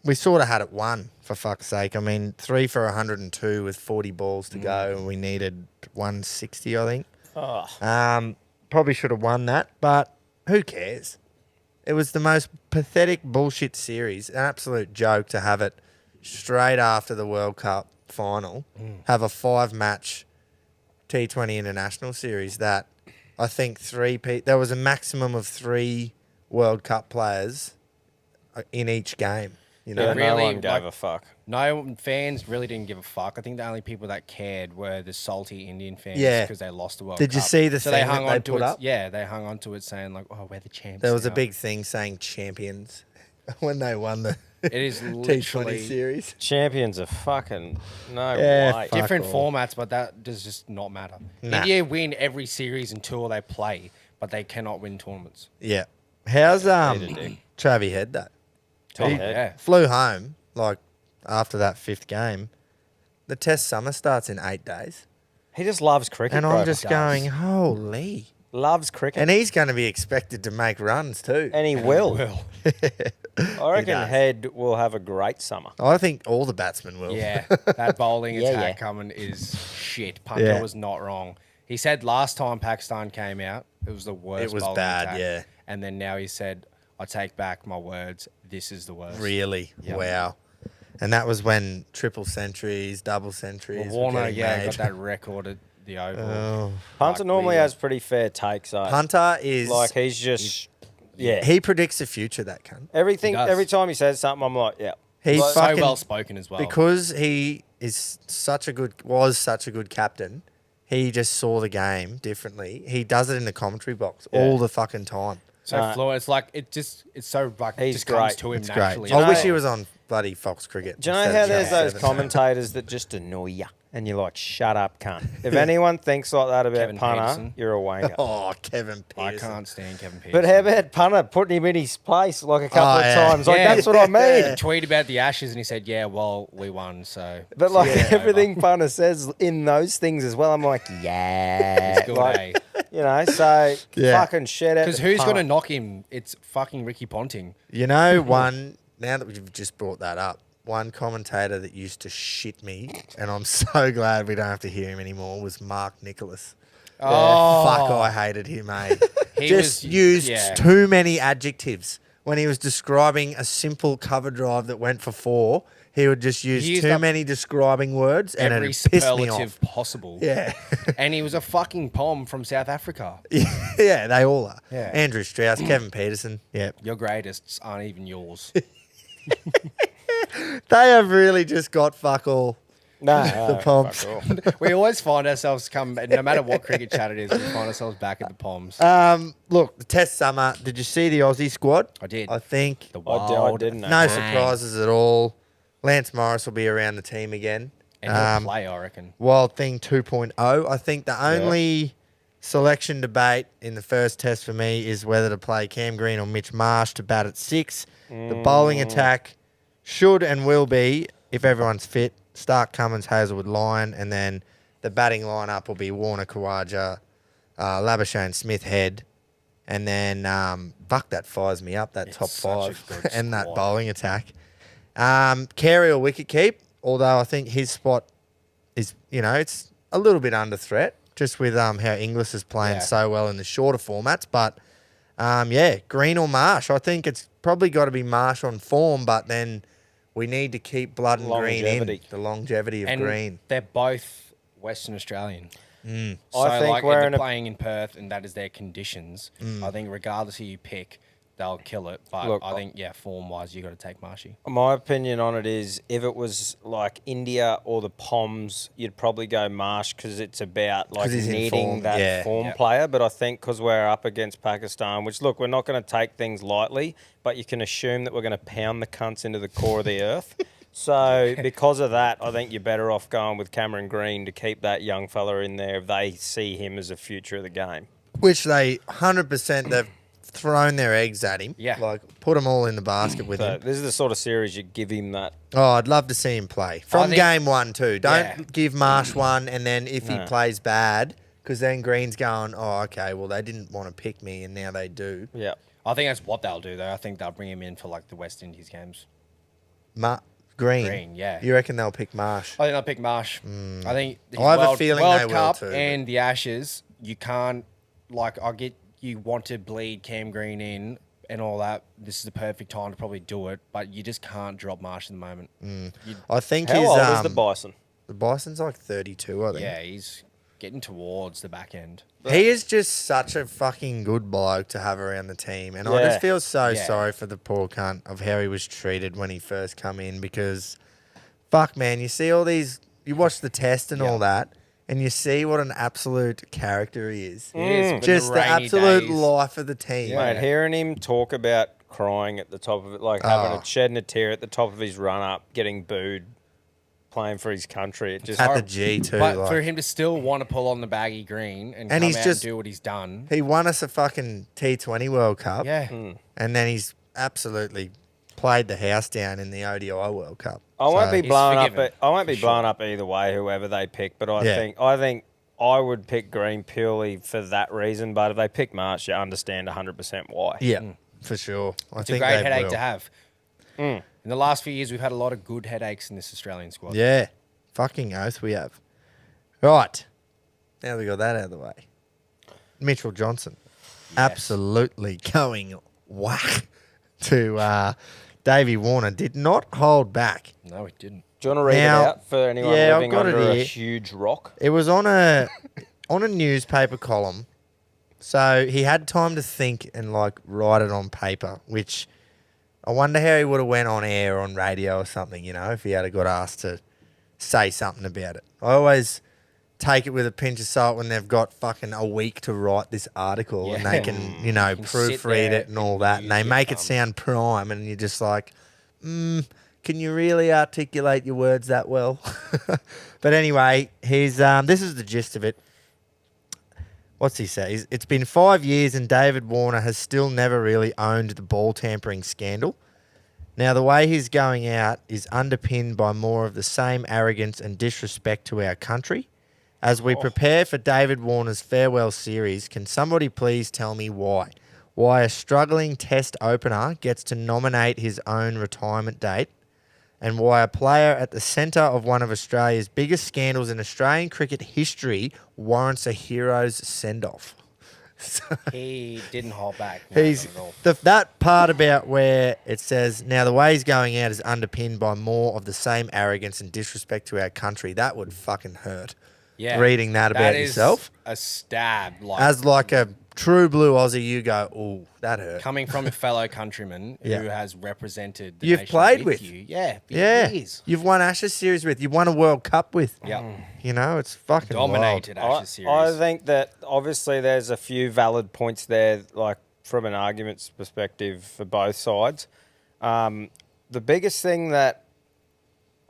[SPEAKER 1] we sort of had it won, for fuck's sake. I mean, 3 for 102 with 40 balls to go, and we needed 160, I think.
[SPEAKER 2] Oh.
[SPEAKER 1] Probably should have won that, but who cares? It was the most pathetic bullshit series. An absolute joke to have it straight after the World Cup final, have a 5-match T20 International Series that I think there was a maximum of 3 World Cup players in each game. You know,
[SPEAKER 2] Yeah, no
[SPEAKER 3] really,
[SPEAKER 2] one gave
[SPEAKER 3] like-
[SPEAKER 2] a fuck.
[SPEAKER 3] No, fans really didn't give a fuck. I think the only people that cared were the salty Indian fans
[SPEAKER 1] Yeah.
[SPEAKER 3] because they lost the World
[SPEAKER 1] Did you
[SPEAKER 3] Cup.
[SPEAKER 1] see the
[SPEAKER 3] so
[SPEAKER 1] thing
[SPEAKER 3] they hung
[SPEAKER 1] that they
[SPEAKER 3] on to
[SPEAKER 1] put
[SPEAKER 3] it,
[SPEAKER 1] up?
[SPEAKER 3] Yeah, they hung on to it saying like, "Oh, we're the champs."
[SPEAKER 1] there was a
[SPEAKER 3] now."
[SPEAKER 1] big thing saying champions when they won the
[SPEAKER 3] It is
[SPEAKER 1] T20
[SPEAKER 3] literally
[SPEAKER 1] series.
[SPEAKER 2] Champions are fucking no
[SPEAKER 1] Yeah,
[SPEAKER 2] way.
[SPEAKER 1] fuck.
[SPEAKER 3] different
[SPEAKER 1] all.
[SPEAKER 3] formats, but that does just not matter.
[SPEAKER 1] Nah.
[SPEAKER 3] India win every series until they play, but they cannot win tournaments.
[SPEAKER 1] Yeah. How's
[SPEAKER 2] Need a dick.
[SPEAKER 1] Travie Head though?
[SPEAKER 2] Tom
[SPEAKER 1] He
[SPEAKER 2] Head.
[SPEAKER 3] Yeah.
[SPEAKER 1] flew home like after that 5th game. The Test summer starts in 8 days,
[SPEAKER 2] He just loves cricket,
[SPEAKER 1] and
[SPEAKER 2] bro.
[SPEAKER 1] I'm just
[SPEAKER 3] does.
[SPEAKER 1] going, holy!
[SPEAKER 2] loves cricket,
[SPEAKER 1] And he's going to be expected to make runs too.
[SPEAKER 2] and he will. I reckon
[SPEAKER 1] does.
[SPEAKER 2] Head will have a great summer.
[SPEAKER 1] I think all the batsmen will.
[SPEAKER 3] Yeah, that bowling
[SPEAKER 2] Yeah,
[SPEAKER 3] attack
[SPEAKER 2] yeah.
[SPEAKER 3] coming is shit. Punter
[SPEAKER 1] Yeah.
[SPEAKER 3] was not wrong. He said last time Pakistan came out, it was the worst.
[SPEAKER 1] It was
[SPEAKER 3] bowling
[SPEAKER 1] bad,
[SPEAKER 3] attack.
[SPEAKER 1] yeah.
[SPEAKER 3] And then now he said, "I take back my words. This is the worst."
[SPEAKER 1] Really?
[SPEAKER 3] Yep.
[SPEAKER 1] Wow. And that was when triple centuries, double centuries.
[SPEAKER 3] Well,
[SPEAKER 1] were
[SPEAKER 3] Warner,
[SPEAKER 1] getting
[SPEAKER 3] yeah,
[SPEAKER 1] made.
[SPEAKER 3] got that record at the Oval.
[SPEAKER 1] Oh.
[SPEAKER 2] Punter
[SPEAKER 3] Like,
[SPEAKER 2] normally
[SPEAKER 3] weird.
[SPEAKER 2] has pretty fair takes, though.
[SPEAKER 1] Punter is
[SPEAKER 2] Like he's just, yeah.
[SPEAKER 1] he predicts the future. That cunt.
[SPEAKER 2] Everything,
[SPEAKER 3] He does.
[SPEAKER 2] every time he says something, I'm like, yeah.
[SPEAKER 1] He
[SPEAKER 2] Like-
[SPEAKER 3] So
[SPEAKER 1] fucking
[SPEAKER 3] well spoken as well.
[SPEAKER 1] because he was such a good captain. He just saw the game differently. He does it in the commentary box all the fucking time.
[SPEAKER 3] so fluent. It's like it's so like
[SPEAKER 2] He's
[SPEAKER 3] just comes
[SPEAKER 2] great.
[SPEAKER 3] to him
[SPEAKER 1] It's
[SPEAKER 3] naturally.
[SPEAKER 1] great. I wish
[SPEAKER 2] know-
[SPEAKER 1] he was on bloody Fox Cricket.
[SPEAKER 2] Do you know
[SPEAKER 1] instead
[SPEAKER 2] how
[SPEAKER 1] of
[SPEAKER 2] there's
[SPEAKER 1] Channel
[SPEAKER 2] those
[SPEAKER 1] 7.
[SPEAKER 2] commentators that just annoy you? And you're like, shut up, cunt. If anyone thinks like that about
[SPEAKER 3] Kevin
[SPEAKER 2] Punter,
[SPEAKER 3] Peterson.
[SPEAKER 2] you're a wanker.
[SPEAKER 1] Oh, Kevin
[SPEAKER 3] I
[SPEAKER 1] Peterson.
[SPEAKER 3] can't stand Kevin Peterson.
[SPEAKER 2] But how about Punter putting him in his place like a couple
[SPEAKER 1] Oh,
[SPEAKER 2] of
[SPEAKER 1] yeah.
[SPEAKER 2] times? Like,
[SPEAKER 3] Yeah.
[SPEAKER 2] that's what I mean.
[SPEAKER 3] He tweeted about the Ashes and he said, "Yeah, well, we won." So,
[SPEAKER 2] But like
[SPEAKER 3] it's
[SPEAKER 2] everything Punter says in those things as well, I'm like, yeah.
[SPEAKER 3] good,
[SPEAKER 2] Like, you know, so
[SPEAKER 1] Yeah.
[SPEAKER 2] fucking shout out
[SPEAKER 3] because
[SPEAKER 2] to
[SPEAKER 3] who's
[SPEAKER 2] Punter.
[SPEAKER 3] going to knock him? It's fucking Ricky Ponting.
[SPEAKER 1] You know, one, now that we've just brought that up, one commentator that used to shit me, and I'm so glad we don't have to hear him anymore, was Mark Nicholas.
[SPEAKER 3] Oh,
[SPEAKER 1] Fuck, I hated him, mate.
[SPEAKER 3] He
[SPEAKER 1] Just
[SPEAKER 3] was-
[SPEAKER 1] used
[SPEAKER 3] yeah.
[SPEAKER 1] too many adjectives. When he was describing a simple cover drive that went for 4, he would just use
[SPEAKER 3] He used
[SPEAKER 1] too
[SPEAKER 3] up
[SPEAKER 1] many describing words, and
[SPEAKER 3] every
[SPEAKER 1] it pissed me
[SPEAKER 3] superlative
[SPEAKER 1] off.
[SPEAKER 3] possible.
[SPEAKER 1] Yeah.
[SPEAKER 3] And he was a fucking pom from South Africa.
[SPEAKER 1] Yeah, they all are.
[SPEAKER 3] Yeah.
[SPEAKER 1] Andrew Strauss, Kevin Peterson. Yeah.
[SPEAKER 3] Your greatest aren't even yours.
[SPEAKER 1] They have really just got fuck all.
[SPEAKER 2] No,
[SPEAKER 1] Poms.
[SPEAKER 2] fuck all.
[SPEAKER 3] We always find ourselves no matter what cricket chat it is, we find ourselves back at the Poms.
[SPEAKER 1] Look, the Test summer. Did you see the Aussie squad?
[SPEAKER 3] I did.
[SPEAKER 1] I think
[SPEAKER 3] The
[SPEAKER 2] I
[SPEAKER 3] wild.
[SPEAKER 2] didn't know.
[SPEAKER 1] no
[SPEAKER 2] Bang.
[SPEAKER 1] surprises at all. Lance Morris will be around the team again.
[SPEAKER 3] And he'll play, I reckon.
[SPEAKER 1] Wild Thing 2.0. I think the only selection debate in the first test for me is whether to play Cam Green or Mitch Marsh to bat at 6. The bowling attack should and will be, if everyone's fit, Stark, Cummins, Hazelwood, Lyon, and then the batting lineup will be Warner, Khawaja, Labuschagne, Smith, Head, and then fuck, that fires me up, that
[SPEAKER 3] It's
[SPEAKER 1] top
[SPEAKER 3] such a
[SPEAKER 1] 5
[SPEAKER 3] good
[SPEAKER 1] and that
[SPEAKER 3] squad.
[SPEAKER 1] bowling attack. Carey or wicket keep, although I think his spot is, it's a little bit under threat, just with how Inglis is playing
[SPEAKER 3] Yeah.
[SPEAKER 1] so well in the shorter formats. But Green or Marsh. I think it's probably got to be Marsh on form, but then we need to keep Blood and Green in.
[SPEAKER 2] Longevity.
[SPEAKER 1] The longevity of
[SPEAKER 3] And
[SPEAKER 1] Green.
[SPEAKER 3] they're both Western Australian. So
[SPEAKER 2] I think
[SPEAKER 3] like,
[SPEAKER 2] we're
[SPEAKER 3] if
[SPEAKER 2] in
[SPEAKER 3] they're
[SPEAKER 2] a-
[SPEAKER 3] playing in Perth and that is their conditions, I think regardless who you pick, they'll kill it. But
[SPEAKER 2] Look,
[SPEAKER 3] I think, form-wise, you got to take Marshy.
[SPEAKER 2] My opinion on it is if it was like India or the Poms, you'd probably go Marsh because it's about like
[SPEAKER 1] 'Cause he's in
[SPEAKER 2] needing
[SPEAKER 1] form,
[SPEAKER 2] that
[SPEAKER 1] yeah.
[SPEAKER 2] form
[SPEAKER 3] Yep.
[SPEAKER 2] player. But I think because we're up against Pakistan, which look, we're not going to take things lightly, but you can assume that we're going to pound the cunts into the core of the earth. So because of that, I think you're better off going with Cameron Green to keep that young fella in there if they see him as a future of the game.
[SPEAKER 1] Which they 100% they've thrown their eggs at him.
[SPEAKER 3] Yeah.
[SPEAKER 1] Like, put them all in the basket with
[SPEAKER 2] So
[SPEAKER 1] him.
[SPEAKER 2] this is the sort of series you give him that.
[SPEAKER 1] Oh, I'd love to see him play. From
[SPEAKER 3] think-
[SPEAKER 1] game 1 too. Don't
[SPEAKER 3] Yeah.
[SPEAKER 1] give Marsh one, and then if he
[SPEAKER 2] No.
[SPEAKER 1] plays bad, because then Green's going, oh, okay, well, they didn't want to pick me, and now they do.
[SPEAKER 2] Yeah.
[SPEAKER 3] I think that's what they'll do, though. I think they'll bring him in for, like, the West Indies games.
[SPEAKER 1] Green.
[SPEAKER 3] Green, yeah.
[SPEAKER 1] You reckon they'll pick Marsh?
[SPEAKER 3] I think they'll pick Marsh. I think the
[SPEAKER 1] I have a
[SPEAKER 3] World,
[SPEAKER 1] feeling
[SPEAKER 3] World
[SPEAKER 1] they will
[SPEAKER 3] Cup
[SPEAKER 1] too, but-
[SPEAKER 3] and the Ashes, you can't, like, I get you want to bleed Cam Green in and all that. This is the perfect time to probably do it, but you just can't drop Marsh at the moment.
[SPEAKER 1] I think
[SPEAKER 2] How
[SPEAKER 1] his,
[SPEAKER 2] old is the Bison?
[SPEAKER 1] the Bison's like 32, I think.
[SPEAKER 3] Yeah, he's getting towards the back end.
[SPEAKER 1] He is just such a fucking good bloke to have around the team. And I
[SPEAKER 2] Yeah.
[SPEAKER 1] just feel so
[SPEAKER 3] Yeah.
[SPEAKER 1] sorry for the poor cunt of how he was treated when he first come in because, fuck, man, you see all these, you watch the test and all that, and you see what an absolute character he is.
[SPEAKER 3] It is, with
[SPEAKER 1] Just the
[SPEAKER 3] rainy
[SPEAKER 1] absolute
[SPEAKER 3] days.
[SPEAKER 1] life of the team.
[SPEAKER 3] Yeah.
[SPEAKER 2] Mate, hearing him talk about crying at the top of it, like having
[SPEAKER 1] Oh.
[SPEAKER 2] shedding a tear at the top of his run up, getting booed, playing for his country. It just
[SPEAKER 1] At the G too.
[SPEAKER 3] But
[SPEAKER 1] like,
[SPEAKER 3] for him to still want to pull on the baggy green and come
[SPEAKER 1] he's
[SPEAKER 3] out
[SPEAKER 1] just-
[SPEAKER 3] and do what he's done.
[SPEAKER 1] he won us a fucking T20 World Cup.
[SPEAKER 3] Yeah.
[SPEAKER 1] And then he's absolutely played the house down in the ODI World Cup.
[SPEAKER 2] I won't
[SPEAKER 1] So-
[SPEAKER 2] be
[SPEAKER 3] He's
[SPEAKER 2] blown up.
[SPEAKER 3] forgiven,
[SPEAKER 2] I won't be
[SPEAKER 3] for
[SPEAKER 2] blown
[SPEAKER 3] sure.
[SPEAKER 2] up either way, whoever they pick. But I
[SPEAKER 1] Yeah.
[SPEAKER 2] think I would pick Green purely for that reason. But if they pick Marsh, you understand 100% why.
[SPEAKER 1] Yeah, for sure. I
[SPEAKER 3] It's a
[SPEAKER 1] think
[SPEAKER 3] great
[SPEAKER 1] they
[SPEAKER 3] headache
[SPEAKER 1] will.
[SPEAKER 3] to have. In the last few years, we've had a lot of good headaches in this Australian squad.
[SPEAKER 1] Yeah, fucking oath we have. Right, now we got that out of the way. Mitchell Johnson, absolutely going whack to Davey Warner. Did not hold back.
[SPEAKER 3] No, it didn't.
[SPEAKER 2] Do you want to read
[SPEAKER 1] Now-
[SPEAKER 2] it out for anyone
[SPEAKER 1] yeah, I've
[SPEAKER 2] living
[SPEAKER 1] got it
[SPEAKER 2] under a
[SPEAKER 1] here.
[SPEAKER 2] huge rock?
[SPEAKER 1] It was on a newspaper column, so he had time to think and like write it on paper, which I wonder how he would have went on air or on radio or something, you know, if he had got asked to say something about it. I always take it with a pinch of salt when they've got fucking a week to write this article and they can, you know,
[SPEAKER 3] can sit
[SPEAKER 1] proofread
[SPEAKER 3] there
[SPEAKER 1] it and all
[SPEAKER 3] and
[SPEAKER 1] that, and they
[SPEAKER 3] use your
[SPEAKER 1] make it
[SPEAKER 3] thumbs.
[SPEAKER 1] sound prime, and you're just like, can you really articulate your words that well? But anyway, he's this is the gist of it. What's he say? It's been 5 years and David Warner has still never really owned the ball tampering scandal. Now, the way he's going out is underpinned by more of the same arrogance and disrespect to our country. As we prepare for David Warner's farewell series, can somebody please tell me why? Why a struggling test opener gets to nominate his own retirement date, and why a player at the centre of one of Australia's biggest scandals in Australian cricket history warrants a hero's send-off.
[SPEAKER 3] He didn't hold back. No,
[SPEAKER 1] He's
[SPEAKER 3] not at all.
[SPEAKER 1] that part about where it says, now the way he's going out is underpinned by more of the same arrogance and disrespect to our country. That would fucking hurt.
[SPEAKER 3] Yeah.
[SPEAKER 1] Reading that about
[SPEAKER 3] is
[SPEAKER 1] yourself.
[SPEAKER 3] a stab. Like,
[SPEAKER 1] As like a true blue Aussie, you go, ooh, that hurt.
[SPEAKER 3] coming from a fellow countryman
[SPEAKER 1] Yeah.
[SPEAKER 3] who has represented the
[SPEAKER 1] You've
[SPEAKER 3] nation
[SPEAKER 1] played with.
[SPEAKER 3] you. Yeah. for
[SPEAKER 1] Yeah.
[SPEAKER 3] years.
[SPEAKER 1] You've won Ashes series with. You've won a World Cup with.
[SPEAKER 3] Yep.
[SPEAKER 1] You know, it's fucking
[SPEAKER 3] Dominated
[SPEAKER 1] wild.
[SPEAKER 3] Ashes series.
[SPEAKER 2] I think that obviously there's a few valid points there, like from an arguments perspective for both sides. The biggest thing that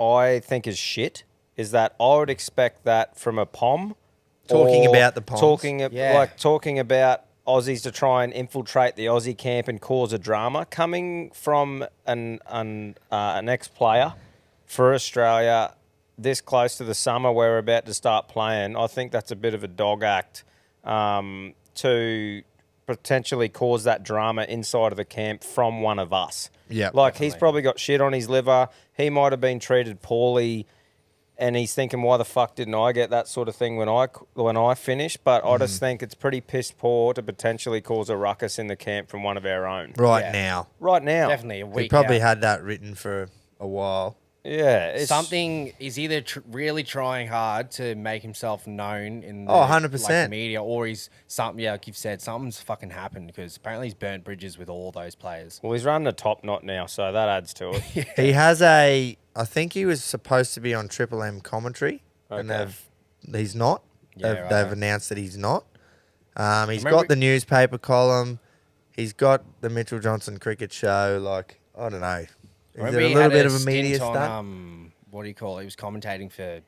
[SPEAKER 2] I think is shit is that I would expect that from a POM.
[SPEAKER 1] Talking
[SPEAKER 2] or
[SPEAKER 1] about the Poms.
[SPEAKER 2] Talking about Aussies to try and infiltrate the Aussie camp and cause a drama. Coming from an ex-player for Australia this close to the summer where we're about to start playing, I think that's a bit of a dog act to potentially cause that drama inside of the camp from one of us.
[SPEAKER 1] Yeah,
[SPEAKER 2] like he's probably got shit on his liver. He might have been treated poorly. And he's thinking, why the fuck didn't I get that sort of thing when I finish? But I just think it's pretty piss poor to potentially cause a ruckus in the camp from one of our own.
[SPEAKER 1] Right
[SPEAKER 3] Yeah.
[SPEAKER 1] now.
[SPEAKER 2] Right now.
[SPEAKER 3] Definitely a
[SPEAKER 1] We
[SPEAKER 3] week
[SPEAKER 1] probably
[SPEAKER 3] out.
[SPEAKER 1] had that written for a while.
[SPEAKER 2] Yeah. It's,
[SPEAKER 3] Something is either really trying hard to make himself known in the
[SPEAKER 1] 100%.
[SPEAKER 3] like, media, or he's something. Yeah, like you've said, something's fucking happened because apparently he's burnt bridges with all those players.
[SPEAKER 2] Well, he's running a top knot now, so that adds to it.
[SPEAKER 1] He has I think he was supposed to be on Triple M commentary, and
[SPEAKER 2] Okay.
[SPEAKER 1] he's not.
[SPEAKER 3] Yeah,
[SPEAKER 1] They've
[SPEAKER 3] righto.
[SPEAKER 1] announced that he's not. He's
[SPEAKER 3] Remember-
[SPEAKER 1] got the newspaper column. He's got the Mitchell Johnson cricket show. Like, I don't know. Is
[SPEAKER 3] Remember
[SPEAKER 1] it a
[SPEAKER 3] he
[SPEAKER 1] little
[SPEAKER 3] had
[SPEAKER 1] bit of a
[SPEAKER 3] stint
[SPEAKER 1] media
[SPEAKER 3] on,
[SPEAKER 1] stunt?
[SPEAKER 3] what do you call it? He was commentating for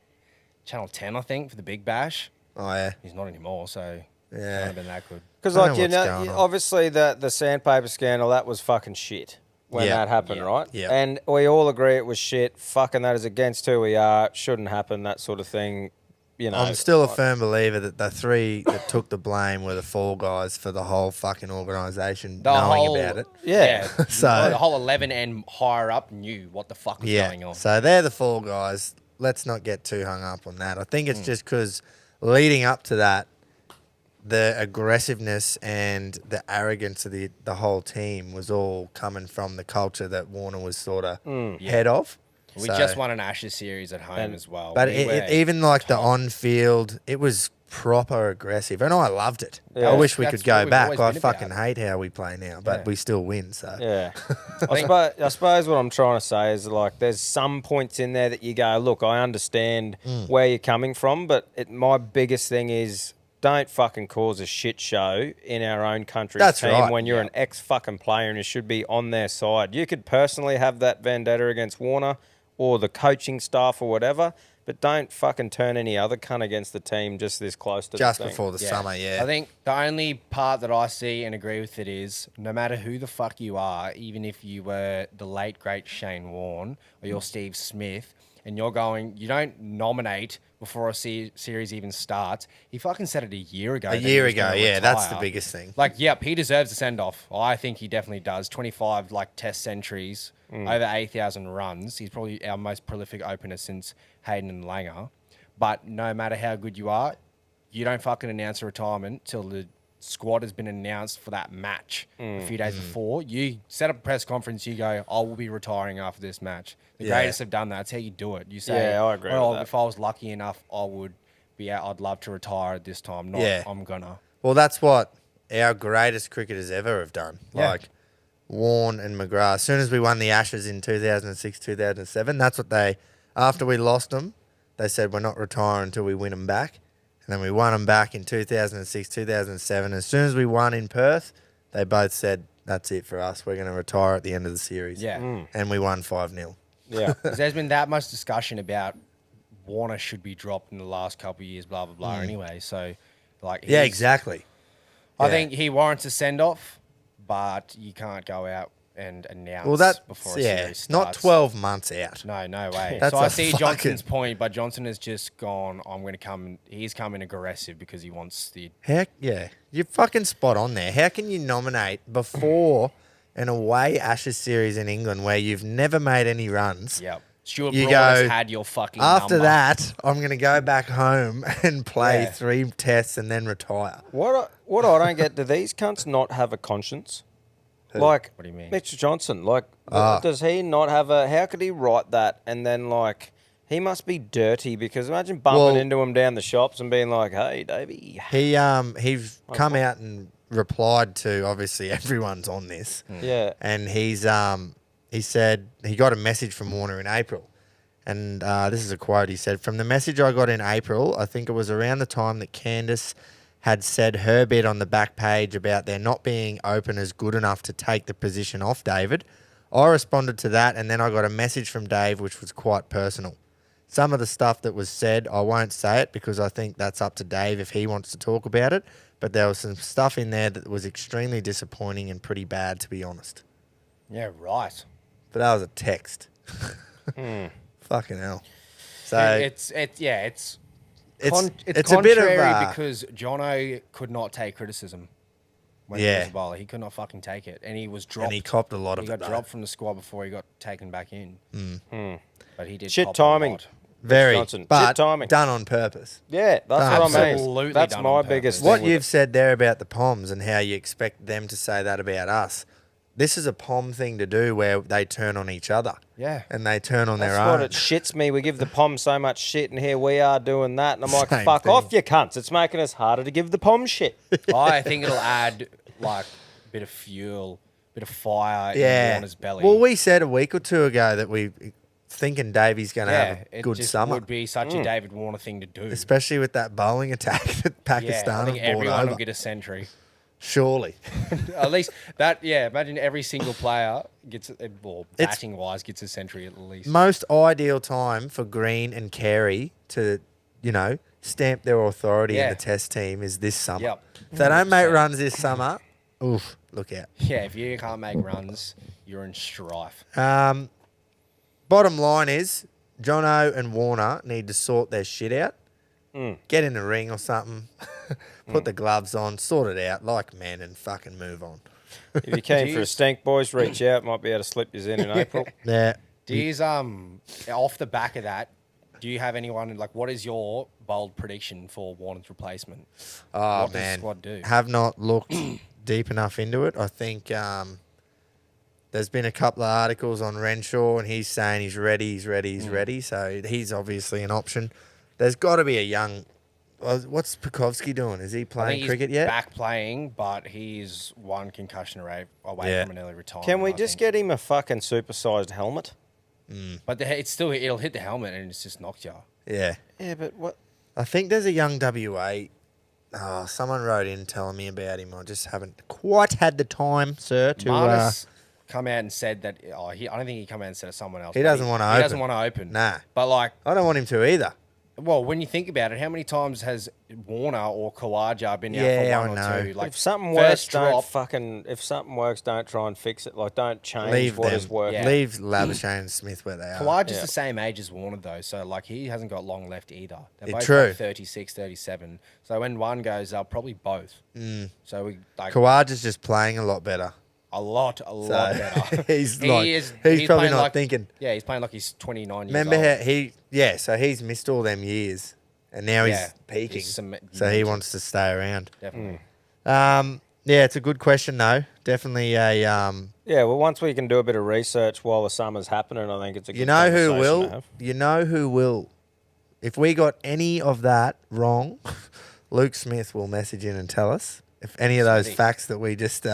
[SPEAKER 3] Channel 10, I think, for the Big Bash.
[SPEAKER 1] Oh, yeah.
[SPEAKER 3] He's not anymore, so
[SPEAKER 1] Yeah.
[SPEAKER 3] can't have been that good.
[SPEAKER 2] Because,
[SPEAKER 1] I know
[SPEAKER 2] like, you
[SPEAKER 1] what's
[SPEAKER 2] know,
[SPEAKER 1] going on.
[SPEAKER 2] obviously the sandpaper scandal, that was fucking shit when
[SPEAKER 1] Yeah.
[SPEAKER 2] that happened,
[SPEAKER 3] Yeah.
[SPEAKER 2] right?
[SPEAKER 1] Yeah.
[SPEAKER 2] And we all agree it was shit. Fucking that is against who we are. Shouldn't happen, that sort of thing. You know,
[SPEAKER 1] I'm still a firm believer that the three that took the blame were the fall guys for the whole fucking organisation
[SPEAKER 3] The
[SPEAKER 1] knowing
[SPEAKER 3] whole-
[SPEAKER 1] about it.
[SPEAKER 2] Yeah.
[SPEAKER 1] So-
[SPEAKER 3] the whole 11 and higher up knew what the fuck was going on.
[SPEAKER 1] So they're the fall guys. Let's not get too hung up on that. I think
[SPEAKER 3] Hmm.
[SPEAKER 1] it's just because leading up to that, the aggressiveness and the arrogance of the whole team was all coming from the culture that Warner was sort of head of.
[SPEAKER 3] We
[SPEAKER 1] So-
[SPEAKER 3] just won an Ashes series at home
[SPEAKER 2] And-
[SPEAKER 3] as well.
[SPEAKER 1] But
[SPEAKER 3] We were
[SPEAKER 1] even like the
[SPEAKER 3] top.
[SPEAKER 1] on-field, it was proper aggressive, and I loved it.
[SPEAKER 2] Yeah.
[SPEAKER 1] I wish we
[SPEAKER 3] That's
[SPEAKER 1] could go
[SPEAKER 3] what we've
[SPEAKER 1] back.
[SPEAKER 3] always
[SPEAKER 1] I
[SPEAKER 3] been
[SPEAKER 1] fucking
[SPEAKER 3] about.
[SPEAKER 1] hate how we play now, but
[SPEAKER 3] Yeah.
[SPEAKER 1] we still win. So
[SPEAKER 2] Yeah. I suppose what I'm trying to say is like there's some points in there that you go, look, I understand
[SPEAKER 1] Mm.
[SPEAKER 2] where you're coming from, but my biggest thing is don't fucking cause a shit show in our own country's
[SPEAKER 1] That's
[SPEAKER 2] team
[SPEAKER 1] right.
[SPEAKER 2] when you're
[SPEAKER 3] Yeah.
[SPEAKER 2] an ex-fucking player and you should be on their side. You could personally have that vendetta against Warner or the coaching staff or whatever, but don't fucking turn any other cunt against the team just this close to
[SPEAKER 1] just
[SPEAKER 2] the thing.
[SPEAKER 1] before the summer, yeah.
[SPEAKER 3] I think the only part that I see and agree with it is no matter who the fuck you are, even if you were the late great Shane Warne or you're Steve Smith, and you're going, you don't nominate before a series even starts. He fucking said it a year ago.
[SPEAKER 1] A
[SPEAKER 3] that he
[SPEAKER 1] year
[SPEAKER 3] was
[SPEAKER 1] ago,
[SPEAKER 3] gonna
[SPEAKER 1] yeah, that's the
[SPEAKER 3] retire.
[SPEAKER 1] biggest thing.
[SPEAKER 3] Like, yep, he deserves a send off. I think he definitely does. 25 like test centuries, over 8,000 runs. He's probably our most prolific opener since Hayden and Langer. But no matter how good you are, you don't fucking announce a retirement till the squad has been announced for that match a few days before. You set up a press conference, you go, I will be retiring after this match. The
[SPEAKER 1] Yeah.
[SPEAKER 3] greatest have done that. That's how you do it. You say,
[SPEAKER 2] Yeah, I agree
[SPEAKER 3] "Oh,
[SPEAKER 2] with that.
[SPEAKER 3] if I was lucky enough, I would be out. I'd love to retire at this time. Not,
[SPEAKER 1] Yeah.
[SPEAKER 3] I'm gonna.
[SPEAKER 1] Well, that's what our greatest cricketers ever have done.
[SPEAKER 3] Yeah.
[SPEAKER 1] Like, Warne and McGrath. As soon as we won the Ashes in 2006, 2007, that's what they, after we lost them, they said we're not retiring until we win them back. And then we won them back in 2006, 2007. As soon as we won in Perth, they both said, that's it for us. We're going to retire at the end of the series.
[SPEAKER 3] Yeah.
[SPEAKER 1] And we won 5-0.
[SPEAKER 2] Yeah.
[SPEAKER 3] 'Cause there's been that much discussion about Warner should be dropped in the last couple of years, blah, blah, blah, anyway. So, like...
[SPEAKER 1] Yeah,
[SPEAKER 3] he's-
[SPEAKER 1] exactly.
[SPEAKER 3] I
[SPEAKER 1] Yeah.
[SPEAKER 3] think he warrants a send-off, but you can't go out and announce
[SPEAKER 1] Well, that,
[SPEAKER 3] before a
[SPEAKER 1] yeah,
[SPEAKER 3] series starts.
[SPEAKER 1] not 12 months out.
[SPEAKER 3] No, no way.
[SPEAKER 1] That's
[SPEAKER 3] so I
[SPEAKER 1] a
[SPEAKER 3] see
[SPEAKER 1] fucking-
[SPEAKER 3] Johnson's point, but Johnson has just gone, I'm going to come... He's coming aggressive because he wants the...
[SPEAKER 1] Heck, yeah. You're fucking spot on there. How can you nominate before an away Ashes series in England where you've never made any runs?
[SPEAKER 3] Yep. Stuart
[SPEAKER 1] You
[SPEAKER 3] Broad has
[SPEAKER 1] go,
[SPEAKER 3] had your fucking
[SPEAKER 1] After
[SPEAKER 3] number.
[SPEAKER 1] that, I'm going to go back home and play
[SPEAKER 3] Yeah.
[SPEAKER 1] 3 tests and then retire.
[SPEAKER 2] What I don't get, do these cunts not have a conscience? Like,
[SPEAKER 3] What do you mean?
[SPEAKER 2] Mitch Johnson, like,
[SPEAKER 1] Ah.
[SPEAKER 2] does he not have a... How could he write that and then, like... He must be dirty because imagine bumping
[SPEAKER 1] Well-
[SPEAKER 2] into him down the shops and being like, hey, Davey.
[SPEAKER 1] He's come out and replied to, obviously everyone's on this.
[SPEAKER 2] Yeah.
[SPEAKER 1] And he said he got a message from Warner in April. And this is a quote. He said, "From the message I got in April, I think it was around the time that Candice had said her bit on the back page about there not being openers good enough to take the position off David. I responded to that, and then I got a message from Dave which was quite personal. Some of the stuff that was said, I won't say it because I think that's up to Dave if he wants to talk about it. But there was some stuff in there that was extremely disappointing and pretty bad, to be honest."
[SPEAKER 3] Yeah, right.
[SPEAKER 1] But that was a text. Fucking hell. So
[SPEAKER 3] it's
[SPEAKER 1] it's
[SPEAKER 3] it's
[SPEAKER 1] a bit of
[SPEAKER 3] contrary because Jono could not take criticism when he
[SPEAKER 1] Yeah.
[SPEAKER 3] was a bowler. He could not fucking take it, and he was dropped.
[SPEAKER 1] and he copped a lot
[SPEAKER 3] He
[SPEAKER 1] of
[SPEAKER 3] got
[SPEAKER 1] it. though.
[SPEAKER 3] dropped from the squad before he got taken back in. But he did
[SPEAKER 2] Shit
[SPEAKER 3] cop a
[SPEAKER 2] timing.
[SPEAKER 3] lot.
[SPEAKER 1] Very,
[SPEAKER 2] Johnson.
[SPEAKER 1] but
[SPEAKER 2] Shit timing.
[SPEAKER 1] done on purpose.
[SPEAKER 2] Yeah, that's what I mean.
[SPEAKER 3] Absolutely
[SPEAKER 2] That's
[SPEAKER 3] done
[SPEAKER 2] my
[SPEAKER 3] on
[SPEAKER 2] biggest
[SPEAKER 3] purpose.
[SPEAKER 2] thing
[SPEAKER 1] What
[SPEAKER 2] with
[SPEAKER 1] you've
[SPEAKER 2] it.
[SPEAKER 1] said there about the Poms and how you expect them to say that about us, this is a Pom thing to do where they turn on each other.
[SPEAKER 3] Yeah.
[SPEAKER 1] And they turn on
[SPEAKER 2] That's
[SPEAKER 1] their
[SPEAKER 2] what
[SPEAKER 1] own.
[SPEAKER 2] it shits me. We give the POM so much shit, and here we are doing that. And I'm like,
[SPEAKER 1] Same
[SPEAKER 2] fuck
[SPEAKER 1] thing.
[SPEAKER 2] off, you cunts. It's making us harder to give the POM shit.
[SPEAKER 3] I think it'll add like a bit of fuel, bit of fire in
[SPEAKER 1] Yeah.
[SPEAKER 3] Warner's belly.
[SPEAKER 1] Well, we said a week or two ago that we thinking Davey's going to have a
[SPEAKER 3] it
[SPEAKER 1] good
[SPEAKER 3] just
[SPEAKER 1] summer,
[SPEAKER 3] would be such a David Warner thing to do.
[SPEAKER 1] especially with that bowling attack that
[SPEAKER 3] Yeah,
[SPEAKER 1] Pakistan
[SPEAKER 3] I think
[SPEAKER 1] have brought
[SPEAKER 3] everyone
[SPEAKER 1] over.
[SPEAKER 3] will get a century.
[SPEAKER 1] Surely.
[SPEAKER 3] At least that, yeah. Imagine every single player gets, well,
[SPEAKER 1] It's-
[SPEAKER 3] batting wise, gets a century at least.
[SPEAKER 1] Most ideal time for Green and Carey to, stamp their authority in
[SPEAKER 3] Yeah.
[SPEAKER 1] the Test team is this summer.
[SPEAKER 3] Yep.
[SPEAKER 1] If they don't make
[SPEAKER 3] 100%.
[SPEAKER 1] runs this summer, oof, look out.
[SPEAKER 3] Yeah, if you can't make runs, you're in strife.
[SPEAKER 1] Bottom line is, Jono and Warner need to sort their shit out. Get in the ring or something. Put the gloves on, sort it out like men, and fucking move on.
[SPEAKER 2] If you keen for a
[SPEAKER 3] Jeez.
[SPEAKER 2] stink, boys, reach out. Might be able to slip you in April.
[SPEAKER 1] Yeah.
[SPEAKER 3] Do you, off the back of that, do you have anyone, like, what is your bold prediction for Warner's replacement?
[SPEAKER 1] Oh,
[SPEAKER 3] What does the
[SPEAKER 1] man.
[SPEAKER 3] squad do?
[SPEAKER 1] Have not looked deep enough into it. I think there's been a couple of articles on Renshaw, and he's saying he's ready. So he's obviously an option. There's got to be a young... What's Pukovsky doing? Is he
[SPEAKER 3] I
[SPEAKER 1] playing
[SPEAKER 3] think he's
[SPEAKER 1] cricket yet?
[SPEAKER 3] back playing, but he's one concussion away
[SPEAKER 1] Yeah.
[SPEAKER 3] from an early retirement.
[SPEAKER 2] Can we
[SPEAKER 3] I
[SPEAKER 2] just
[SPEAKER 3] think.
[SPEAKER 2] get him a fucking supersized helmet?
[SPEAKER 3] But it's still, it'll hit the helmet and it's just knocked you.
[SPEAKER 1] Yeah.
[SPEAKER 2] Yeah, but what?
[SPEAKER 1] I think there's a young WA. Oh, someone wrote in telling me about him. I just haven't quite had the time, sir, to...
[SPEAKER 3] Marnus come out and said that, I don't think he come out and said it to someone else.
[SPEAKER 1] He
[SPEAKER 3] but
[SPEAKER 1] doesn't wanna
[SPEAKER 3] He doesn't
[SPEAKER 1] open.
[SPEAKER 3] want to open.
[SPEAKER 1] Nah.
[SPEAKER 3] But like,
[SPEAKER 1] I don't want him to either.
[SPEAKER 3] well, when you think about it, how many times has Warner or Kawaja been out
[SPEAKER 1] Yeah,
[SPEAKER 3] for one
[SPEAKER 1] I
[SPEAKER 3] or
[SPEAKER 1] know.
[SPEAKER 3] two? Like,
[SPEAKER 2] If something
[SPEAKER 3] first
[SPEAKER 2] works,
[SPEAKER 3] drop,
[SPEAKER 2] if something works, don't try and fix it. Like, don't change
[SPEAKER 1] Leave
[SPEAKER 2] what
[SPEAKER 1] them.
[SPEAKER 2] is working.
[SPEAKER 3] Yeah.
[SPEAKER 1] Leave Labuschagne and Smith where they are.
[SPEAKER 3] Kawaja's
[SPEAKER 2] Yeah.
[SPEAKER 3] the same age as Warner, though. So, like, he hasn't got long left either. They're
[SPEAKER 1] Yeah,
[SPEAKER 3] both
[SPEAKER 1] true.
[SPEAKER 3] like 36, 37. So, when one goes, they'll probably both. So, we like
[SPEAKER 1] Kawaja's just playing a lot better.
[SPEAKER 3] a lot
[SPEAKER 1] So
[SPEAKER 3] better.
[SPEAKER 1] he's
[SPEAKER 3] He
[SPEAKER 1] like,
[SPEAKER 3] is-
[SPEAKER 1] he's probably
[SPEAKER 3] playing
[SPEAKER 1] not
[SPEAKER 3] like-
[SPEAKER 1] thinking.
[SPEAKER 3] Yeah, he's playing like he's 29 years
[SPEAKER 1] Remember
[SPEAKER 3] old.
[SPEAKER 1] how so he's missed all them years, and now
[SPEAKER 3] Yeah,
[SPEAKER 1] he's peaking.
[SPEAKER 3] he's some
[SPEAKER 1] So he
[SPEAKER 3] magic.
[SPEAKER 1] wants to stay around.
[SPEAKER 3] Definitely.
[SPEAKER 1] Yeah, it's a good question though. Definitely a
[SPEAKER 2] Yeah, well, once we can do a bit of research while the summer's happening, I think it's a good
[SPEAKER 1] you know who
[SPEAKER 2] conversation to
[SPEAKER 1] will?
[SPEAKER 2] have.
[SPEAKER 1] You know who will? If we got any of that wrong, Luke Smith will message in and tell us. if any of those
[SPEAKER 3] Sweet.
[SPEAKER 1] facts that we just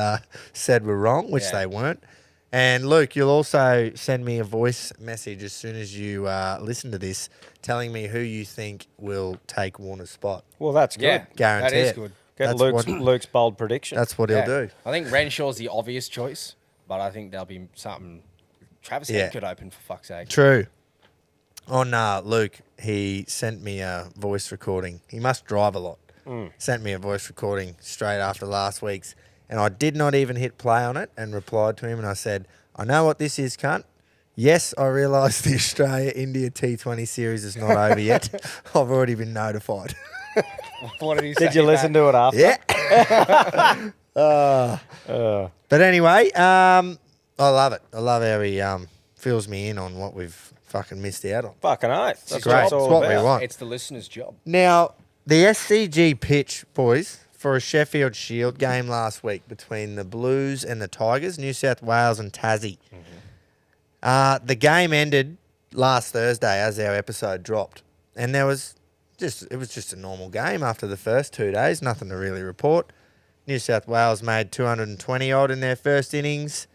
[SPEAKER 1] said were wrong, which
[SPEAKER 3] Yeah.
[SPEAKER 1] they weren't. And Luke, you'll also send me a voice message as soon as you listen to this, telling me who you think will take Warner's spot.
[SPEAKER 2] Well, that's good.
[SPEAKER 3] Yeah,
[SPEAKER 1] Guarantee
[SPEAKER 3] that is
[SPEAKER 1] it.
[SPEAKER 3] good.
[SPEAKER 2] Get
[SPEAKER 1] That's
[SPEAKER 2] Luke's bold prediction.
[SPEAKER 1] That's what
[SPEAKER 3] Yeah.
[SPEAKER 1] he'll do.
[SPEAKER 3] I think Renshaw's the obvious choice, but I think there'll be something. Travis
[SPEAKER 1] Yeah.
[SPEAKER 3] Head could open for fuck's sake.
[SPEAKER 1] True. On Luke, he sent me a voice recording. He must drive a lot. Sent me a voice recording straight after last week's, and I did not even hit play on it and replied to him, and I said, I know what this is, cunt. Yes, I realise the Australia-India T20 series is not over yet. I've already been notified.
[SPEAKER 3] What did he say?
[SPEAKER 2] Did you listen to it after?
[SPEAKER 1] Yeah. But anyway, I love it. I love how he fills me in on what we've fucking missed out on.
[SPEAKER 2] Fucking oath. That's
[SPEAKER 1] great.
[SPEAKER 2] what it's
[SPEAKER 1] It's
[SPEAKER 2] all
[SPEAKER 1] what we
[SPEAKER 2] about.
[SPEAKER 1] want.
[SPEAKER 3] It's the listener's job.
[SPEAKER 1] Now, the SCG pitch, boys, for a Sheffield Shield game last week between the Blues and the Tigers, New South Wales and Tassie. The game ended last Thursday as our episode dropped, and it was just a normal game after the first 2 days, nothing to really report. New South Wales made 220 odd in their first innings.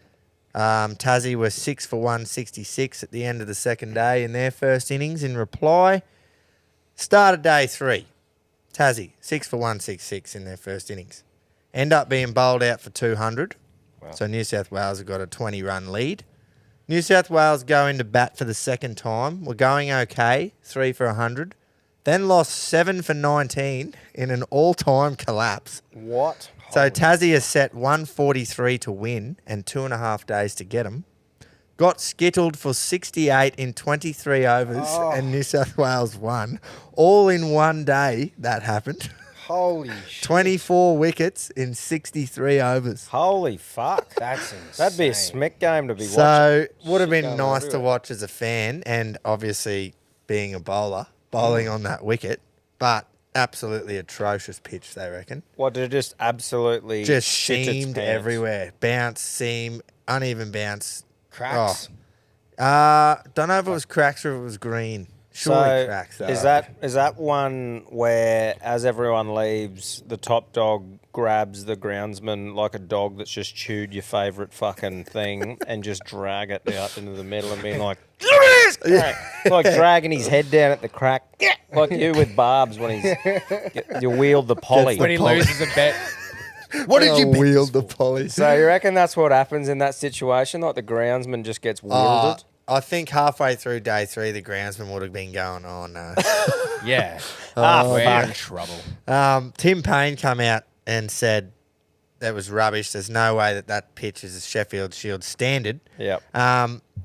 [SPEAKER 1] Tassie were 6 for 166 at the end of the second day in their first innings. In reply, started day 3. Tassie, 6 for 166 in their first innings. End up being bowled out for 200.
[SPEAKER 3] Wow.
[SPEAKER 1] So New South Wales have got a 20-run lead. New South Wales go into bat for the second time. We're going okay, 3 for 100. Then lost 7 for 19 in an all-time collapse.
[SPEAKER 2] What?
[SPEAKER 1] So Tassie has set 143 to win and 2.5 days to get them. Got skittled for 68 in 23 overs and New South Wales won. All in one day that happened.
[SPEAKER 3] Holy shit.
[SPEAKER 1] 24 wickets in 63 overs.
[SPEAKER 2] Holy fuck.
[SPEAKER 3] That's insane.
[SPEAKER 2] That'd be a smick game to be watching.
[SPEAKER 1] So would have
[SPEAKER 2] Shit
[SPEAKER 1] been
[SPEAKER 2] going on
[SPEAKER 1] nice to
[SPEAKER 2] everywhere.
[SPEAKER 1] watch as a fan and obviously being a bowler, bowling on that wicket. But absolutely atrocious pitch, they reckon.
[SPEAKER 2] What, did it just absolutely
[SPEAKER 1] Just
[SPEAKER 2] shit its
[SPEAKER 1] seamed
[SPEAKER 2] pants?
[SPEAKER 1] everywhere. Bounce, seam, uneven bounce.
[SPEAKER 3] Cracks.
[SPEAKER 1] Don't know if it was cracks or if it was green. Surely cracks. Though.
[SPEAKER 2] Is that one where, as everyone leaves, the top dog grabs the groundsman like a dog that's just chewed your favourite fucking thing and just drag it out into the middle and being like, like dragging his head down at the crack, like you with Barb's when you wield the polly.
[SPEAKER 3] When he loses a bet.
[SPEAKER 1] What did you wield the police?
[SPEAKER 2] So you reckon that's what happens in that situation? Like the groundsman just gets wielded?
[SPEAKER 1] I think halfway through day 3, the groundsman would have been going, oh no.
[SPEAKER 3] Yeah. We're in trouble.
[SPEAKER 1] Tim Payne come out and said that was rubbish. There's no way that pitch is a Sheffield Shield standard.
[SPEAKER 2] Yep.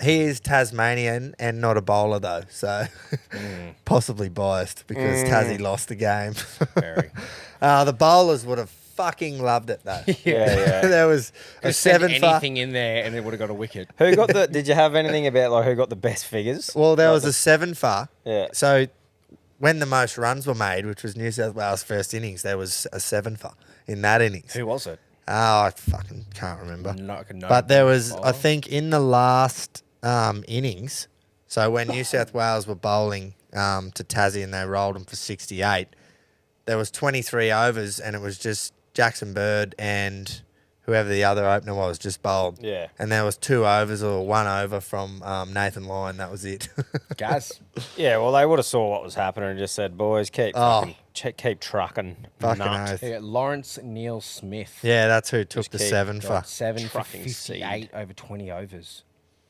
[SPEAKER 1] He is Tasmanian and not a bowler though, so possibly biased because Tassie lost the game.
[SPEAKER 3] Very.
[SPEAKER 1] The bowlers would have fucking loved it though.
[SPEAKER 2] Yeah.
[SPEAKER 1] There was a
[SPEAKER 3] Just send
[SPEAKER 1] 7 for.
[SPEAKER 3] anything in there and it would have got a wicket.
[SPEAKER 2] Who got the? Did you have anything about like who got the best figures?
[SPEAKER 1] Well, there
[SPEAKER 2] Like
[SPEAKER 1] was a 7 for.
[SPEAKER 2] Yeah.
[SPEAKER 1] So when the most runs were made, which was New South Wales' first innings, there was a 7 for in that innings.
[SPEAKER 3] Who was it?
[SPEAKER 1] Oh, I fucking can't remember.
[SPEAKER 3] No,
[SPEAKER 1] But there was, I think, in the last innings, so when New South Wales were bowling to Tassie and they rolled them for 68, there was 23 overs and it was just Jackson Bird and whoever the other opener was just bowled.
[SPEAKER 2] Yeah.
[SPEAKER 1] And there was 2 overs or 1 over from Nathan Lyon. That was it.
[SPEAKER 3] Gaz.
[SPEAKER 2] Yeah, well, they would have saw what was happening and just said, "Boys, keep keep trucking."
[SPEAKER 1] Fucking
[SPEAKER 2] nut."
[SPEAKER 1] oath.
[SPEAKER 3] They got Lawrence Neil Smith.
[SPEAKER 1] Yeah, that's who took
[SPEAKER 2] Just
[SPEAKER 1] the
[SPEAKER 2] keep
[SPEAKER 1] 7 for.
[SPEAKER 3] Got 7 for
[SPEAKER 2] Trucking
[SPEAKER 3] 58 over 20 overs.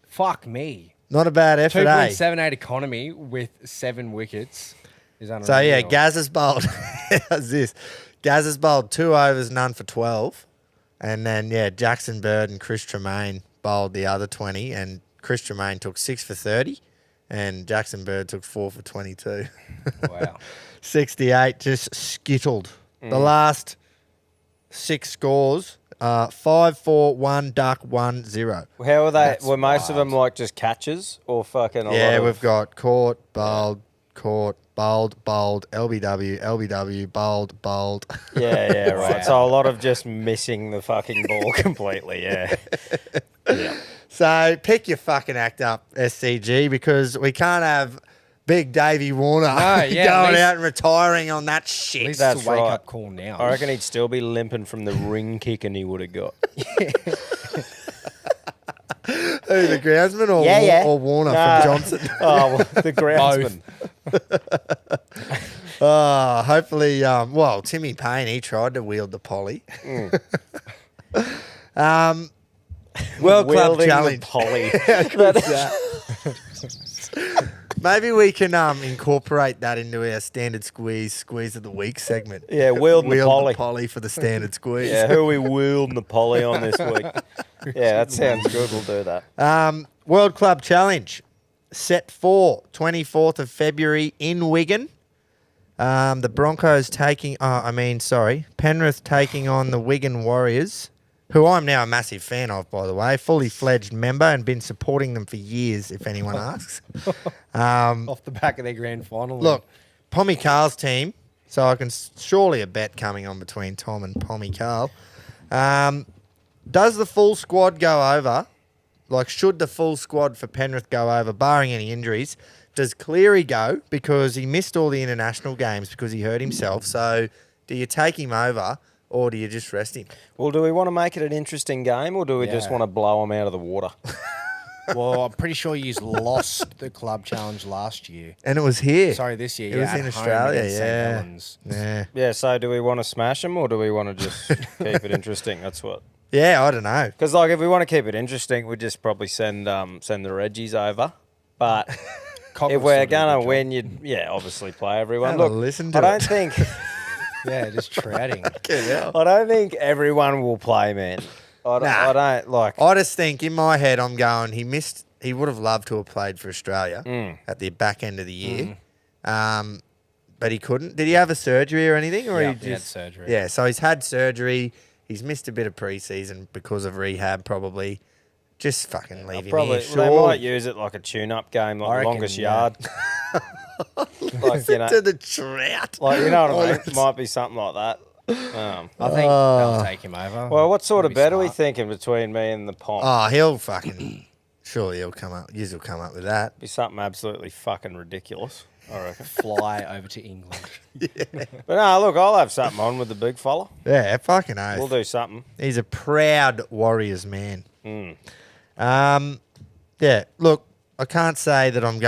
[SPEAKER 3] Fuck me.
[SPEAKER 1] Not a bad effort, eh?
[SPEAKER 3] 2.78 economy with 7 wickets is unreal.
[SPEAKER 1] So, yeah, Gaz has bowled. How's this? Gaz has bowled 2 overs, none for 12. And then, yeah, Jackson Bird and Chris Tremaine bowled the other 20. And Chris Tremaine took 6 for 30. And Jackson Bird took 4 for 22.
[SPEAKER 3] Wow.
[SPEAKER 1] 68, just skittled. The last 6 scores, 5, 4, 1, duck, 1, 0.
[SPEAKER 2] How were they?
[SPEAKER 3] That's
[SPEAKER 2] Were most of
[SPEAKER 3] wild.
[SPEAKER 2] them like just catches or fucking?
[SPEAKER 1] Yeah, we've got caught, bowled, LBW, LBW, bowled.
[SPEAKER 2] Yeah, right.
[SPEAKER 3] Wow.
[SPEAKER 2] So a lot of just missing the fucking ball completely. Yeah. Yeah.
[SPEAKER 1] So pick your fucking act up, SCG, because we can't have Big Davey Warner
[SPEAKER 3] yeah, at
[SPEAKER 1] going
[SPEAKER 3] least-
[SPEAKER 1] out and retiring on that
[SPEAKER 3] At
[SPEAKER 1] shit.
[SPEAKER 3] least
[SPEAKER 2] That's
[SPEAKER 3] it's a wake
[SPEAKER 2] right.
[SPEAKER 3] up call now.
[SPEAKER 2] I reckon he'd still be limping from the ring kicking he would have got.
[SPEAKER 1] Who, the groundsman or Warner
[SPEAKER 2] Nah.
[SPEAKER 1] from Johnson?
[SPEAKER 2] Oh, well, the groundsman.
[SPEAKER 1] Hopefully, well, Timmy Payne, he tried to wield the poly. World Club
[SPEAKER 2] Wielding
[SPEAKER 1] Challenge.
[SPEAKER 2] the poly.
[SPEAKER 1] Maybe we can incorporate that into our standard squeeze of the week segment.
[SPEAKER 2] Yeah, wielding the
[SPEAKER 1] Wield
[SPEAKER 2] poly.
[SPEAKER 1] the poly for the standard squeeze.
[SPEAKER 2] Yeah, who are we wielding the poly on this week? Yeah, that sounds good. We'll do that.
[SPEAKER 1] World Club Challenge set for 24th of February in Wigan. The Broncos Penrith taking on the Wigan Warriors, who I'm now a massive fan of, by the way, fully fledged member and been supporting them for years, if anyone asks.
[SPEAKER 3] Off the back of their grand final.
[SPEAKER 1] Look, Pommy Carl's team, so I can surely a bet coming on between Tom and Pommy Carl. Does the full squad go over? Like, should the full squad for Penrith go over, barring any injuries? Does Cleary go? Because he missed all the international games because he hurt himself. So do you take him over or do you just rest him?
[SPEAKER 2] Well, do we want to make it an interesting game or do we just
[SPEAKER 3] Yeah.
[SPEAKER 2] want to blow them out of the water?
[SPEAKER 3] Well, I'm pretty sure you lost the club challenge last year.
[SPEAKER 1] And it was here.
[SPEAKER 3] Sorry, this year.
[SPEAKER 1] It was
[SPEAKER 3] at
[SPEAKER 1] in
[SPEAKER 3] home
[SPEAKER 1] Australia,
[SPEAKER 3] against St.
[SPEAKER 1] yeah.
[SPEAKER 3] Helens.
[SPEAKER 1] Yeah.
[SPEAKER 2] Yeah, so do we want to smash them or do we want to just keep it interesting? That's what.
[SPEAKER 1] Yeah, I don't know.
[SPEAKER 2] Because, like, if we want to keep it interesting, we'd just probably send the Reggies over. But if we're going to win, you'd, obviously play everyone.
[SPEAKER 1] Have a
[SPEAKER 2] Look,
[SPEAKER 1] listen to
[SPEAKER 2] I don't
[SPEAKER 1] it.
[SPEAKER 2] think...
[SPEAKER 3] Yeah, just trouting.
[SPEAKER 2] I don't think everyone will play, man. I don't like.
[SPEAKER 1] I just think in my head I'm going, he would have loved to have played for Australia at the back end of the year. But he couldn't. Did he have a surgery or anything? Or
[SPEAKER 3] Yeah,
[SPEAKER 1] he
[SPEAKER 3] he had
[SPEAKER 1] just
[SPEAKER 3] surgery.
[SPEAKER 1] Yeah, so he's had surgery. He's missed a bit of preseason because of rehab probably. Just fucking leave him
[SPEAKER 2] Probably
[SPEAKER 1] here.
[SPEAKER 2] they
[SPEAKER 1] Surely.
[SPEAKER 2] might use it like a tune-up game,
[SPEAKER 3] I
[SPEAKER 2] like
[SPEAKER 3] reckon,
[SPEAKER 2] longest
[SPEAKER 3] yeah.
[SPEAKER 2] yard. Like you know,
[SPEAKER 1] to the trout.
[SPEAKER 2] like you know what I mean.
[SPEAKER 1] Honest.
[SPEAKER 2] Might be something like that.
[SPEAKER 3] I think they'll take him over.
[SPEAKER 2] Well, what sort of
[SPEAKER 3] Be
[SPEAKER 2] bet are we
[SPEAKER 3] smart.
[SPEAKER 2] thinking between me and the Pom?
[SPEAKER 1] Oh, he'll fucking surely he'll come up. Yous will come up with that.
[SPEAKER 2] Be something absolutely fucking ridiculous, I reckon.
[SPEAKER 3] Fly over to England.
[SPEAKER 2] But no, look, I'll have something on with the big fella.
[SPEAKER 1] Yeah, fucking oath.
[SPEAKER 2] We'll do something.
[SPEAKER 1] He's a proud Warriors man. Yeah, look, I can't say that I'm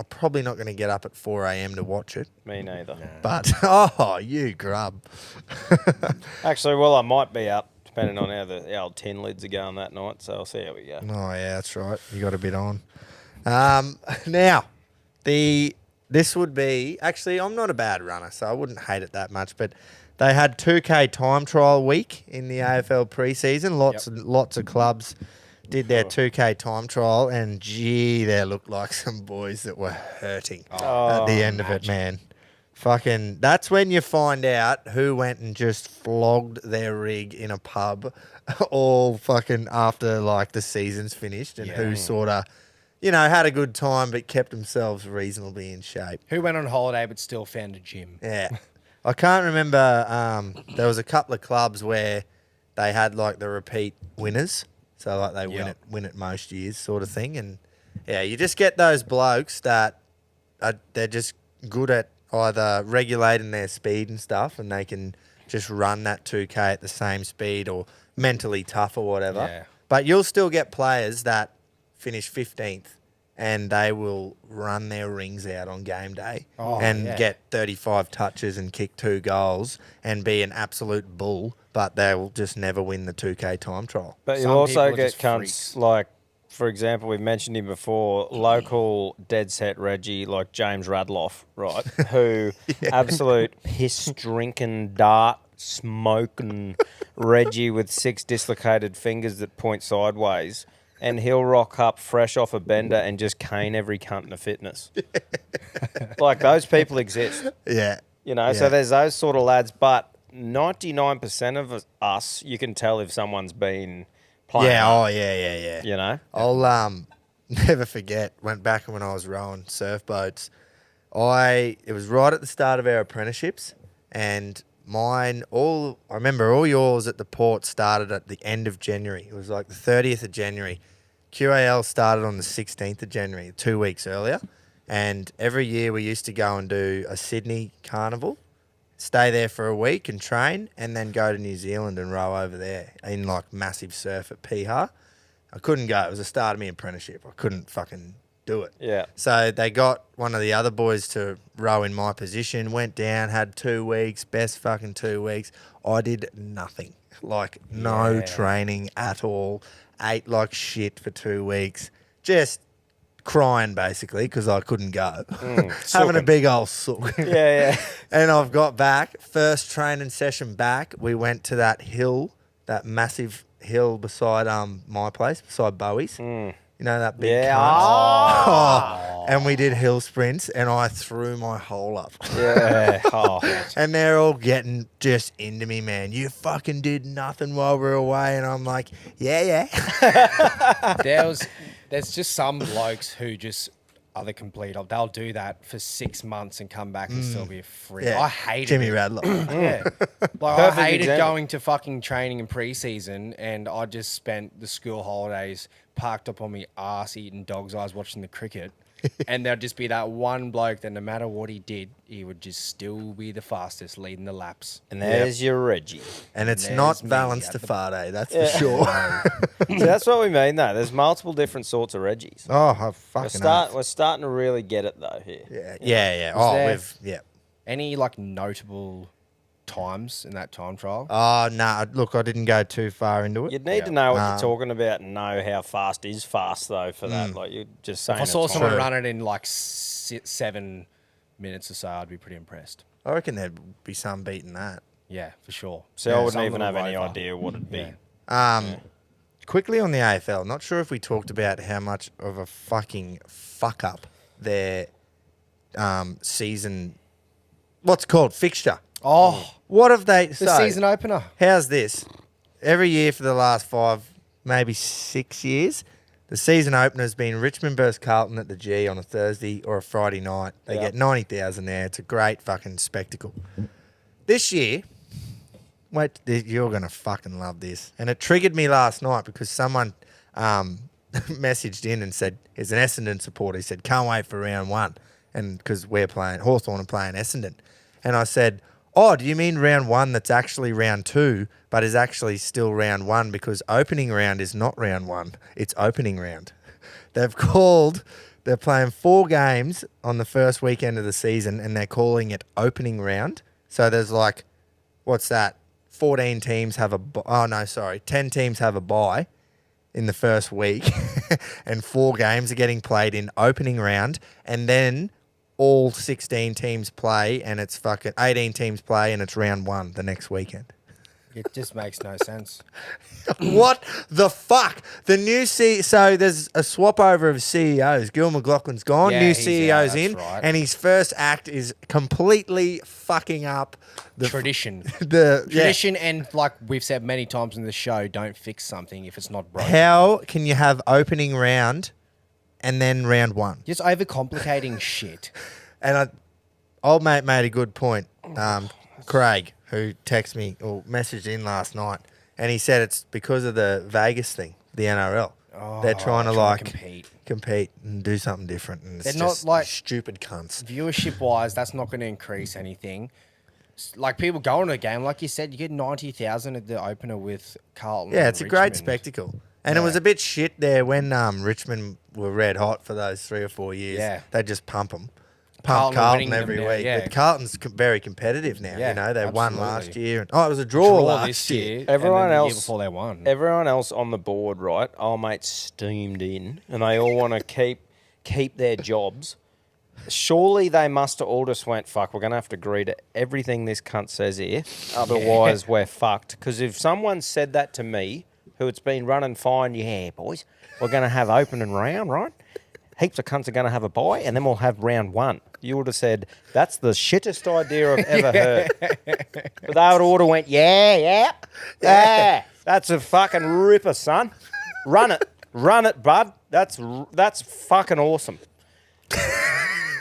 [SPEAKER 1] probably not gonna get up at 4 a.m. to watch it.
[SPEAKER 2] Me neither.
[SPEAKER 1] But you grub.
[SPEAKER 2] Actually, well, I might be up depending on how the old tin lids are going that night. So I'll see how we go.
[SPEAKER 1] Oh yeah, that's right. You got a bit on. Now, this would be actually I'm not a bad runner, so I wouldn't hate it that much. But they had 2K time trial week in the AFL preseason. Lots of clubs did their 2K time trial, and gee, there looked like some boys that were hurting at the end of it, man. Fucking, that's when you find out who went and just flogged their rig in a pub all fucking after like the season's finished, and who sort of, had a good time but kept themselves reasonably in shape.
[SPEAKER 3] Who went on holiday but still found a gym?
[SPEAKER 1] Yeah. I can't remember, there was a couple of clubs where they had like the repeat winners. So like they win it most years sort of thing. And yeah, you just get those blokes that they're just good at either regulating their speed and stuff, and they can just run that 2K at the same speed, or mentally tough or whatever.
[SPEAKER 3] Yeah.
[SPEAKER 1] But you'll still get players that finish 15th and they will run their rings out on game day and get 35 touches and kick 2 goals and be an absolute bull, but they will just never win the 2K time trial.
[SPEAKER 2] But you
[SPEAKER 3] Some
[SPEAKER 2] also
[SPEAKER 3] people are
[SPEAKER 2] get
[SPEAKER 3] just
[SPEAKER 2] cunts
[SPEAKER 3] freaks.
[SPEAKER 2] like, for example, we've mentioned him before, local dead set Reggie like James Radloff, right? Who absolute piss drinking, dart smoking Reggie with 6 dislocated fingers that point sideways. And he'll rock up fresh off a bender and just cane every cunt in the fitness. Like, those people exist.
[SPEAKER 1] Yeah.
[SPEAKER 2] So there's those sort of lads. But 99% of us, you can tell if someone's been playing.
[SPEAKER 1] Yeah, yeah.
[SPEAKER 2] You know?
[SPEAKER 1] I'll never forget, went back when I was rowing surfboats. It was right at the start of our apprenticeships, and I remember all yours at the port started at the end of January. It was like the 30th of January. QAL started on the 16th of January, 2 weeks earlier. And every year we used to go and do a Sydney carnival, stay there for a week and train, and then go to New Zealand and row over there in like massive surf at Piha. I couldn't go. It was the start of my apprenticeship. I couldn't fucking do it.
[SPEAKER 2] Yeah.
[SPEAKER 1] So they got one of the other boys to row in my position, went down, had 2 weeks, best fucking 2 weeks. I did nothing. Like no training at all. Ate like shit for 2 weeks. Just crying basically because I couldn't go. Having a big old sook.
[SPEAKER 2] Yeah.
[SPEAKER 1] And I've got back, first training session back, we went to that hill, that massive hill beside my place, beside Bowie's. You know, that big cunt? Oh. And we did hill sprints and I threw my hole up.
[SPEAKER 2] Yeah.
[SPEAKER 1] And they're all getting just into me, man. You fucking did nothing while we were away. And I'm like, yeah.
[SPEAKER 3] There's just some blokes who just are the complete. They'll do that for 6 months and come back and still be a freak.
[SPEAKER 1] Yeah.
[SPEAKER 3] I hated
[SPEAKER 1] Jimmy
[SPEAKER 3] it.
[SPEAKER 1] Radler.
[SPEAKER 3] Yeah. Like
[SPEAKER 2] Perfect
[SPEAKER 3] I hated
[SPEAKER 2] example.
[SPEAKER 3] going to fucking training in pre-season and I just spent the school holidays parked up on me ass eating dog's eyes watching the cricket. And there'd just be that one bloke that no matter what he did, he would just still be the fastest leading the laps.
[SPEAKER 2] And there's your Reggie.
[SPEAKER 1] And it's
[SPEAKER 3] There's
[SPEAKER 1] not
[SPEAKER 3] me
[SPEAKER 1] Valence
[SPEAKER 3] at
[SPEAKER 1] to
[SPEAKER 3] the-
[SPEAKER 1] Fade, that's for sure.
[SPEAKER 2] So that's what we mean, though. There's multiple different sorts of Reggies.
[SPEAKER 1] Oh, I fucking
[SPEAKER 2] We're starting to really get it, though, here.
[SPEAKER 1] Yeah.
[SPEAKER 3] Was there-
[SPEAKER 1] Yeah.
[SPEAKER 3] Any like notable times in that time trial?
[SPEAKER 1] Oh, no. Look, I didn't go too far into it.
[SPEAKER 2] You'd need to know what you're talking about and know how fast is fast, though, for that. Like, you're just saying
[SPEAKER 3] If I saw
[SPEAKER 2] a time.
[SPEAKER 3] someone run it in like 7 minutes or so, I'd be pretty impressed.
[SPEAKER 1] I reckon there'd be some beating that.
[SPEAKER 3] Yeah, for sure.
[SPEAKER 2] So I wouldn't
[SPEAKER 3] Some
[SPEAKER 2] even have
[SPEAKER 3] little
[SPEAKER 2] any
[SPEAKER 3] rover.
[SPEAKER 2] idea what it'd be.
[SPEAKER 3] Yeah.
[SPEAKER 1] Quickly on the AFL, not sure if we talked about how much of a fucking fuck up their season, what's called fixture.
[SPEAKER 3] Oh,
[SPEAKER 1] What have they?
[SPEAKER 3] the season opener.
[SPEAKER 1] How's this? Every year for the last 5, maybe 6 years, the season opener's been Richmond versus Carlton at the G on a Thursday or a Friday night. They get 90,000 there. It's a great fucking spectacle. This year, wait, you're going to fucking love this. And it triggered me last night because someone messaged in and said, he's an Essendon supporter. He said, can't wait for round 1. And because we're playing, Hawthorn are playing Essendon. And I said, oh, do you mean round 1 that's actually round 2, but is actually still round 1 because opening round is not round 1, it's opening round. They're playing 4 games on the first weekend of the season and they're calling it opening round. So there's like, what's that? 10 teams have a bye in the first week and 4 games are getting played in opening round and then all 16 teams play and it's fucking 18 teams play and it's round 1 the next weekend.
[SPEAKER 3] It just makes no sense.
[SPEAKER 1] What the fuck? The new so there's a swap over of CEOs. Gil McLaughlin's gone,
[SPEAKER 3] Yeah,
[SPEAKER 1] new
[SPEAKER 3] he's
[SPEAKER 1] CEO's
[SPEAKER 3] out,
[SPEAKER 1] in,
[SPEAKER 3] that's right.
[SPEAKER 1] and his first act is completely fucking up the
[SPEAKER 3] Tradition.
[SPEAKER 1] Tradition.
[SPEAKER 3] And like we've said many times in the show, don't fix something if it's not broken.
[SPEAKER 1] How can you have opening round and then round 1?
[SPEAKER 3] Just overcomplicating shit.
[SPEAKER 1] And old mate made a good point. Craig, who texted me or messaged in last night, and he said it's because of the Vegas thing, the NRL. They're trying to compete and do something different, and it's
[SPEAKER 3] They're
[SPEAKER 1] just
[SPEAKER 3] not like-
[SPEAKER 1] stupid cunts.
[SPEAKER 3] Viewership wise, that's not going to increase anything. Like people going to a game, like you said, you get 90,000 at the opener with Carlton.
[SPEAKER 1] Yeah,
[SPEAKER 3] and
[SPEAKER 1] it's a great
[SPEAKER 3] Richmond.
[SPEAKER 1] spectacle. And it was a bit shit there when Richmond were red hot for those 3 or 4 years.
[SPEAKER 3] Yeah.
[SPEAKER 1] They just pump them.
[SPEAKER 3] Carlton
[SPEAKER 1] Pump
[SPEAKER 3] are winning
[SPEAKER 1] Carlton
[SPEAKER 3] them
[SPEAKER 1] every
[SPEAKER 3] now,
[SPEAKER 1] week.
[SPEAKER 3] yeah.
[SPEAKER 1] But Carlton's very competitive now.
[SPEAKER 3] Yeah,
[SPEAKER 1] you know, they won
[SPEAKER 3] absolutely.
[SPEAKER 1] last year. And, it was a draw last
[SPEAKER 3] this
[SPEAKER 1] year.
[SPEAKER 3] year.
[SPEAKER 2] Everyone
[SPEAKER 3] and then the year
[SPEAKER 2] else-
[SPEAKER 3] before they won.
[SPEAKER 2] Everyone else on the board, right? Old mate steamed in, and they all want to keep their jobs. Surely they must have all just went, fuck, we're going to have to agree to everything this cunt says here. Otherwise, we're fucked. Because if someone said that to me, who it's been running fine, yeah, boys, we're going to have opening round, right? Heaps of cunts are going to have a bye, and then we'll have round 1. You would have said, that's the shittest idea I've ever heard. But they would have went, yeah. That's a fucking ripper, son. Run it, bud. That's fucking awesome.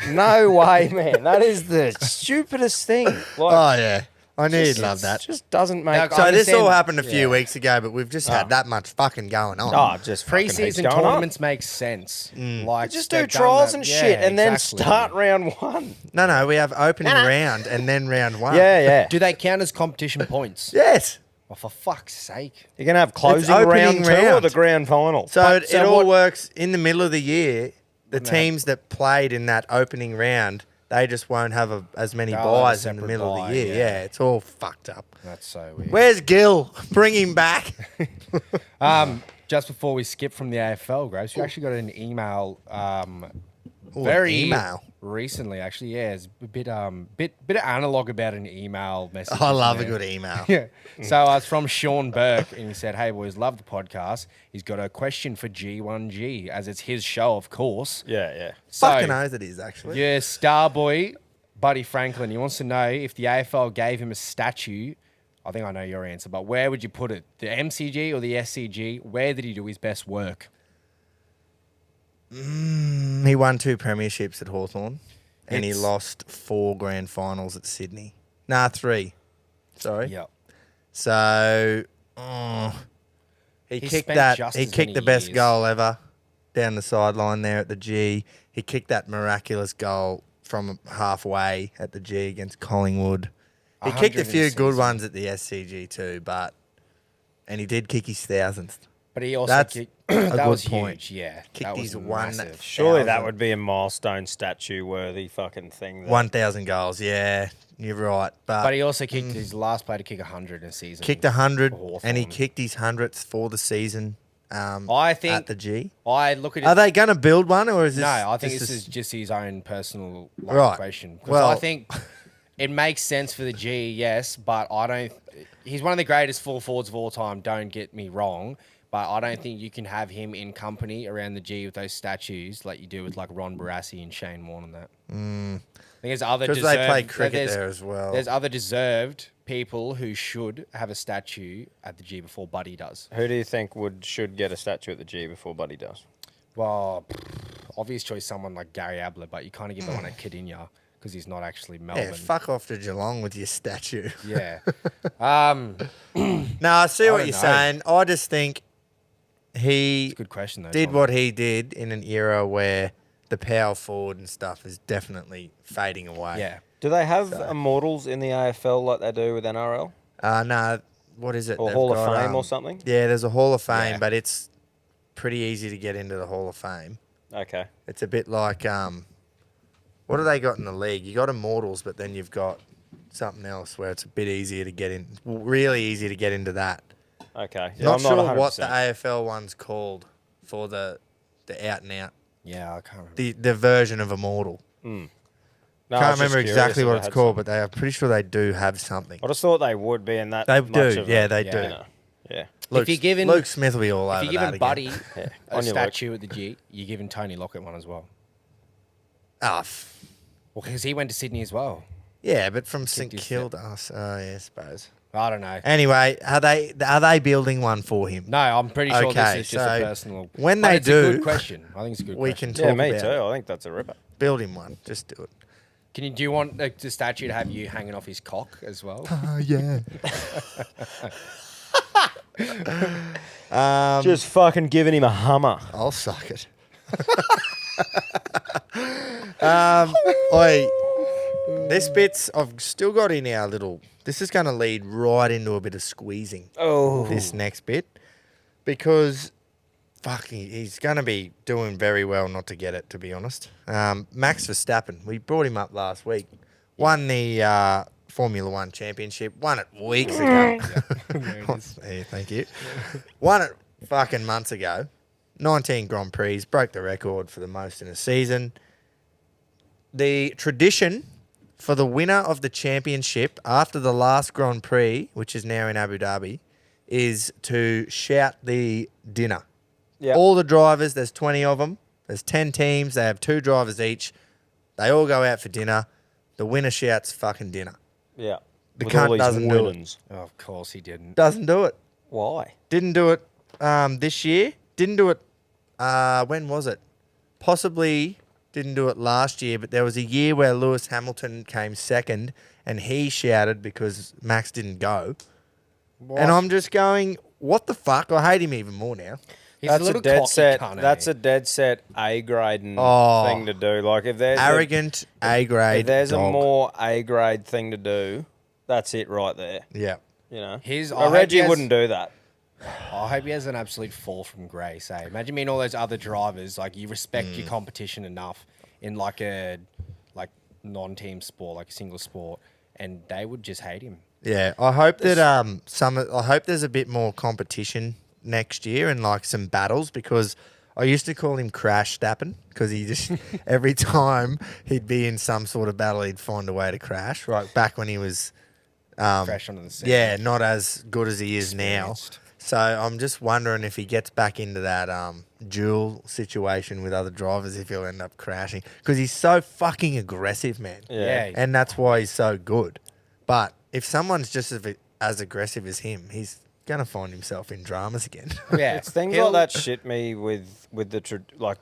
[SPEAKER 2] No way, man. That is the stupidest thing. Like,
[SPEAKER 1] Oh, yeah. I knew you'd love that.
[SPEAKER 2] Just doesn't make.
[SPEAKER 3] Like,
[SPEAKER 1] So this
[SPEAKER 3] understand-
[SPEAKER 1] all happened a few
[SPEAKER 3] yeah.
[SPEAKER 1] weeks ago, but we've just had that much fucking going on.
[SPEAKER 2] Oh, just fucking heaps
[SPEAKER 3] Preseason
[SPEAKER 2] going on.
[SPEAKER 3] tournaments make sense. Like
[SPEAKER 2] Just do
[SPEAKER 3] they've done
[SPEAKER 2] trials
[SPEAKER 3] that-
[SPEAKER 2] and
[SPEAKER 3] yeah,
[SPEAKER 2] shit, and then
[SPEAKER 3] exactly.
[SPEAKER 2] start round one.
[SPEAKER 1] No, we have opening round and then round one.
[SPEAKER 2] Yeah.
[SPEAKER 3] Do they count as competition points?
[SPEAKER 1] Yes.
[SPEAKER 3] Oh, for fuck's sake!
[SPEAKER 2] You're gonna have closing
[SPEAKER 1] opening
[SPEAKER 2] round 2 or
[SPEAKER 1] round.
[SPEAKER 2] the grand final.
[SPEAKER 1] So
[SPEAKER 3] But-
[SPEAKER 1] it
[SPEAKER 3] so
[SPEAKER 1] all
[SPEAKER 3] what-
[SPEAKER 1] works in the middle of the year. The
[SPEAKER 3] Wouldn't they
[SPEAKER 1] teams that played in that opening round, they just won't have as many
[SPEAKER 3] They'll have a
[SPEAKER 1] buys in the
[SPEAKER 3] separate
[SPEAKER 1] middle of
[SPEAKER 3] bye,
[SPEAKER 1] the year.
[SPEAKER 3] yeah.
[SPEAKER 1] Yeah, it's all fucked up.
[SPEAKER 3] That's so weird.
[SPEAKER 1] Where's Gil? Bring him back.
[SPEAKER 3] Just before we skip from the AFL, Grace, we actually got an email.
[SPEAKER 1] Ooh,
[SPEAKER 3] Very
[SPEAKER 1] an email.
[SPEAKER 3] recently, actually. Yeah, it's a bit of analog about an email message.
[SPEAKER 1] I love a
[SPEAKER 3] isn't
[SPEAKER 1] good
[SPEAKER 3] there?
[SPEAKER 1] email.
[SPEAKER 3] Yeah. So it's from Sean Burke, and he said, "Hey boys, love the podcast. He's got a question for G1G, as it's his show, of course."
[SPEAKER 2] Yeah.
[SPEAKER 3] So,
[SPEAKER 1] Fucking oath it is, actually.
[SPEAKER 3] yeah, Starboy, Buddy Franklin. He wants to know if the AFL gave him a statue. I think I know your answer, but where would you put it? The MCG or the SCG? Where did he do his best work?
[SPEAKER 1] He won 2 premierships at Hawthorn, and he
[SPEAKER 3] It's-
[SPEAKER 1] lost 4 grand finals at Sydney. Nah, 3. Sorry.
[SPEAKER 3] Yep.
[SPEAKER 1] So he kicked
[SPEAKER 3] spent
[SPEAKER 1] that.
[SPEAKER 3] just
[SPEAKER 1] He
[SPEAKER 3] as
[SPEAKER 1] kicked
[SPEAKER 3] many
[SPEAKER 1] the best
[SPEAKER 3] years.
[SPEAKER 1] goal ever down the sideline there at the G. He kicked that miraculous goal from halfway at the G against Collingwood. He kicked
[SPEAKER 3] 100
[SPEAKER 1] a
[SPEAKER 3] in
[SPEAKER 1] few
[SPEAKER 3] a
[SPEAKER 1] good
[SPEAKER 3] season.
[SPEAKER 1] ones at the SCG too, and he did kick his 1,000th.
[SPEAKER 3] But he also
[SPEAKER 1] That's
[SPEAKER 3] kicked.
[SPEAKER 1] a
[SPEAKER 3] that
[SPEAKER 1] good
[SPEAKER 3] was
[SPEAKER 1] point.
[SPEAKER 3] huge. Yeah.
[SPEAKER 1] Kicked
[SPEAKER 3] that was
[SPEAKER 1] his one-
[SPEAKER 3] massive.
[SPEAKER 2] Surely that
[SPEAKER 1] 1,000.
[SPEAKER 2] would be a milestone statue worthy fucking thing.
[SPEAKER 1] 1,000 goals. Yeah, you're right.
[SPEAKER 3] But he also kicked his last player to kick 100 in a season.
[SPEAKER 1] kicked 100,
[SPEAKER 3] for
[SPEAKER 1] and he
[SPEAKER 3] Hawthorn.
[SPEAKER 1] kicked his 100th for the season.
[SPEAKER 3] I think
[SPEAKER 1] at the G.
[SPEAKER 3] I look at it.
[SPEAKER 1] Are they going to build one, or is this?
[SPEAKER 3] No, I think
[SPEAKER 1] this
[SPEAKER 3] this is just his own personal
[SPEAKER 1] Right.
[SPEAKER 3] question. Because
[SPEAKER 1] Well-
[SPEAKER 3] I think it makes sense for the G, yes, but I don't. He's one of the greatest full forwards of all time. Don't get me wrong, but I don't think you can have him in company around the G with those statues like you do with like Ron Barassi and Shane Warne and that. I think there's other
[SPEAKER 1] because they play
[SPEAKER 3] deserved-
[SPEAKER 1] cricket
[SPEAKER 3] there's-
[SPEAKER 1] there as well.
[SPEAKER 3] There's other deserved people who should have a statue at the G before Buddy does.
[SPEAKER 2] Who do you think should get a statue at the G before Buddy does?
[SPEAKER 3] Well, obvious choice, someone like Gary Ablett, but you kind of give the one at Cadinia because he's not actually Melbourne.
[SPEAKER 1] Yeah, fuck off to Geelong with your statue.
[SPEAKER 3] Yeah.
[SPEAKER 1] No, I see
[SPEAKER 3] I
[SPEAKER 1] what
[SPEAKER 3] don't
[SPEAKER 1] you're
[SPEAKER 3] know.
[SPEAKER 1] saying. I just think he
[SPEAKER 3] Good question though.
[SPEAKER 1] did
[SPEAKER 3] Tom.
[SPEAKER 1] what he did in an era where the power forward and stuff is definitely fading away.
[SPEAKER 3] Yeah.
[SPEAKER 2] Do they have immortals in the AFL like they do with NRL?
[SPEAKER 1] No, what is it?
[SPEAKER 2] Or
[SPEAKER 1] They've
[SPEAKER 2] Hall of
[SPEAKER 1] got,
[SPEAKER 2] Fame or something?
[SPEAKER 1] Yeah, there's a Hall of Fame,
[SPEAKER 3] Yeah.
[SPEAKER 1] but it's pretty easy to get into the Hall of Fame.
[SPEAKER 2] Okay.
[SPEAKER 1] It's a bit like what have they got in the league? You got Immortals, but then you've got something else where it's a bit easier to get in. Really easy to get into that.
[SPEAKER 2] Okay. Yeah,
[SPEAKER 1] Not
[SPEAKER 2] I'm
[SPEAKER 1] sure
[SPEAKER 2] not
[SPEAKER 1] what the
[SPEAKER 2] 100%.
[SPEAKER 1] AFL one's called for the out and out.
[SPEAKER 3] Yeah, I can't remember.
[SPEAKER 1] The version of Immortal.
[SPEAKER 2] No, I
[SPEAKER 1] Can't
[SPEAKER 2] was just
[SPEAKER 1] remember
[SPEAKER 2] curious
[SPEAKER 1] exactly
[SPEAKER 2] if
[SPEAKER 1] what
[SPEAKER 2] they
[SPEAKER 1] it's
[SPEAKER 2] had
[SPEAKER 1] called, but I'm pretty sure they do have something.
[SPEAKER 2] I just thought they would be in that.
[SPEAKER 1] They
[SPEAKER 2] much
[SPEAKER 1] do,
[SPEAKER 2] of
[SPEAKER 1] yeah,
[SPEAKER 2] a-
[SPEAKER 1] they
[SPEAKER 3] Yeah.
[SPEAKER 1] do.
[SPEAKER 2] You know, yeah.
[SPEAKER 1] Luke,
[SPEAKER 3] you're giving-
[SPEAKER 1] Luke Smith will be all over
[SPEAKER 3] If you're
[SPEAKER 1] that
[SPEAKER 3] giving Buddy
[SPEAKER 2] Yeah.
[SPEAKER 3] a
[SPEAKER 2] On your Luke.
[SPEAKER 3] statue at the G, you're giving Tony Lockett one as well.
[SPEAKER 1] Oh,
[SPEAKER 3] Well, because he went to Sydney as well.
[SPEAKER 1] yeah, but from St
[SPEAKER 3] his
[SPEAKER 1] Kilda. Oh, yeah, I suppose.
[SPEAKER 3] I don't know.
[SPEAKER 1] Anyway, are they building one for him?
[SPEAKER 3] No, I'm pretty sure
[SPEAKER 1] Okay,
[SPEAKER 3] this is just a
[SPEAKER 1] so
[SPEAKER 3] personal.
[SPEAKER 1] when
[SPEAKER 3] but
[SPEAKER 1] they
[SPEAKER 3] it's a good
[SPEAKER 1] do,
[SPEAKER 3] question. I think it's a good
[SPEAKER 1] we
[SPEAKER 3] question.
[SPEAKER 1] can talk
[SPEAKER 2] Yeah, me
[SPEAKER 1] about
[SPEAKER 2] too.
[SPEAKER 1] it.
[SPEAKER 2] I think that's a ripper.
[SPEAKER 1] Build him one. Just do it.
[SPEAKER 3] Do you want the statue to have you hanging off his cock as well?
[SPEAKER 1] Oh, yeah.
[SPEAKER 2] Just fucking giving him a Hummer.
[SPEAKER 1] I'll suck it. Oi, this bit's I've still got in our little. This is going to lead right into a bit of squeezing.
[SPEAKER 2] Oh.
[SPEAKER 1] This next bit, because he's going to be doing very well not to get it. To be honest, Max Verstappen. We brought him up last week. Won the Formula One championship. Won it weeks ago.
[SPEAKER 3] There it is.
[SPEAKER 1] Yeah, thank you. Won it fucking months ago. 19 Grand Prix, broke the record for the most in a season. The tradition for the winner of the championship after the last Grand Prix, which is now in Abu Dhabi, is to shout the dinner.
[SPEAKER 2] Yeah.
[SPEAKER 1] All the drivers, there's 20 of them. There's 10 teams. They have 2 drivers each. They all go out for dinner. The winner shouts fucking dinner.
[SPEAKER 2] Yeah.
[SPEAKER 1] The
[SPEAKER 2] With all
[SPEAKER 1] cunt
[SPEAKER 2] these
[SPEAKER 1] doesn't do it.
[SPEAKER 2] winnings.
[SPEAKER 3] Oh, of course he didn't.
[SPEAKER 1] Doesn't do it.
[SPEAKER 2] Why?
[SPEAKER 1] Didn't do it this year. Didn't do it. When was it? Possibly didn't do it last year, but there was a year where Lewis Hamilton came second and he shouted because Max didn't go. And I'm just going, what the fuck? I hate him even more now.
[SPEAKER 3] He's
[SPEAKER 2] That's
[SPEAKER 3] a little
[SPEAKER 2] dead
[SPEAKER 3] cocky
[SPEAKER 2] set.
[SPEAKER 3] cunt,
[SPEAKER 2] That's
[SPEAKER 3] eh?
[SPEAKER 2] a dead set A grade
[SPEAKER 1] Oh.
[SPEAKER 2] thing to do. Like if there's
[SPEAKER 1] Arrogant A grade.
[SPEAKER 2] if there's
[SPEAKER 1] dog.
[SPEAKER 2] a more A grade thing to do, that's it right there.
[SPEAKER 1] Yeah.
[SPEAKER 2] You know,
[SPEAKER 3] His- I
[SPEAKER 2] a
[SPEAKER 3] hope
[SPEAKER 2] Reggie
[SPEAKER 3] he has-
[SPEAKER 2] wouldn't do that.
[SPEAKER 3] I hope he has an absolute fall from grace. Eh? Imagine being all those other drivers. Like you respect
[SPEAKER 1] Mm.
[SPEAKER 3] your competition enough in like a non-team sport, like a single sport, and they would just hate him.
[SPEAKER 1] Yeah. I hope that I hope there's a bit more competition next year and like some battles because I used to call him Crash Stappen because he just every time he'd be in some sort of battle he'd find a way to crash. Right back when he was
[SPEAKER 3] Fresh onto the scene.
[SPEAKER 1] yeah, not as good as he is now.
[SPEAKER 3] Experienced.
[SPEAKER 1] So I'm just wondering if he gets back into that duel situation with other drivers, if he'll end up crashing because he's so fucking aggressive, man.
[SPEAKER 3] Yeah.
[SPEAKER 1] And that's why he's so good. But if someone's just as aggressive as him, he's gonna find himself in dramas again.
[SPEAKER 3] Yeah.
[SPEAKER 2] It's things
[SPEAKER 3] He'll-
[SPEAKER 2] like that shit me with the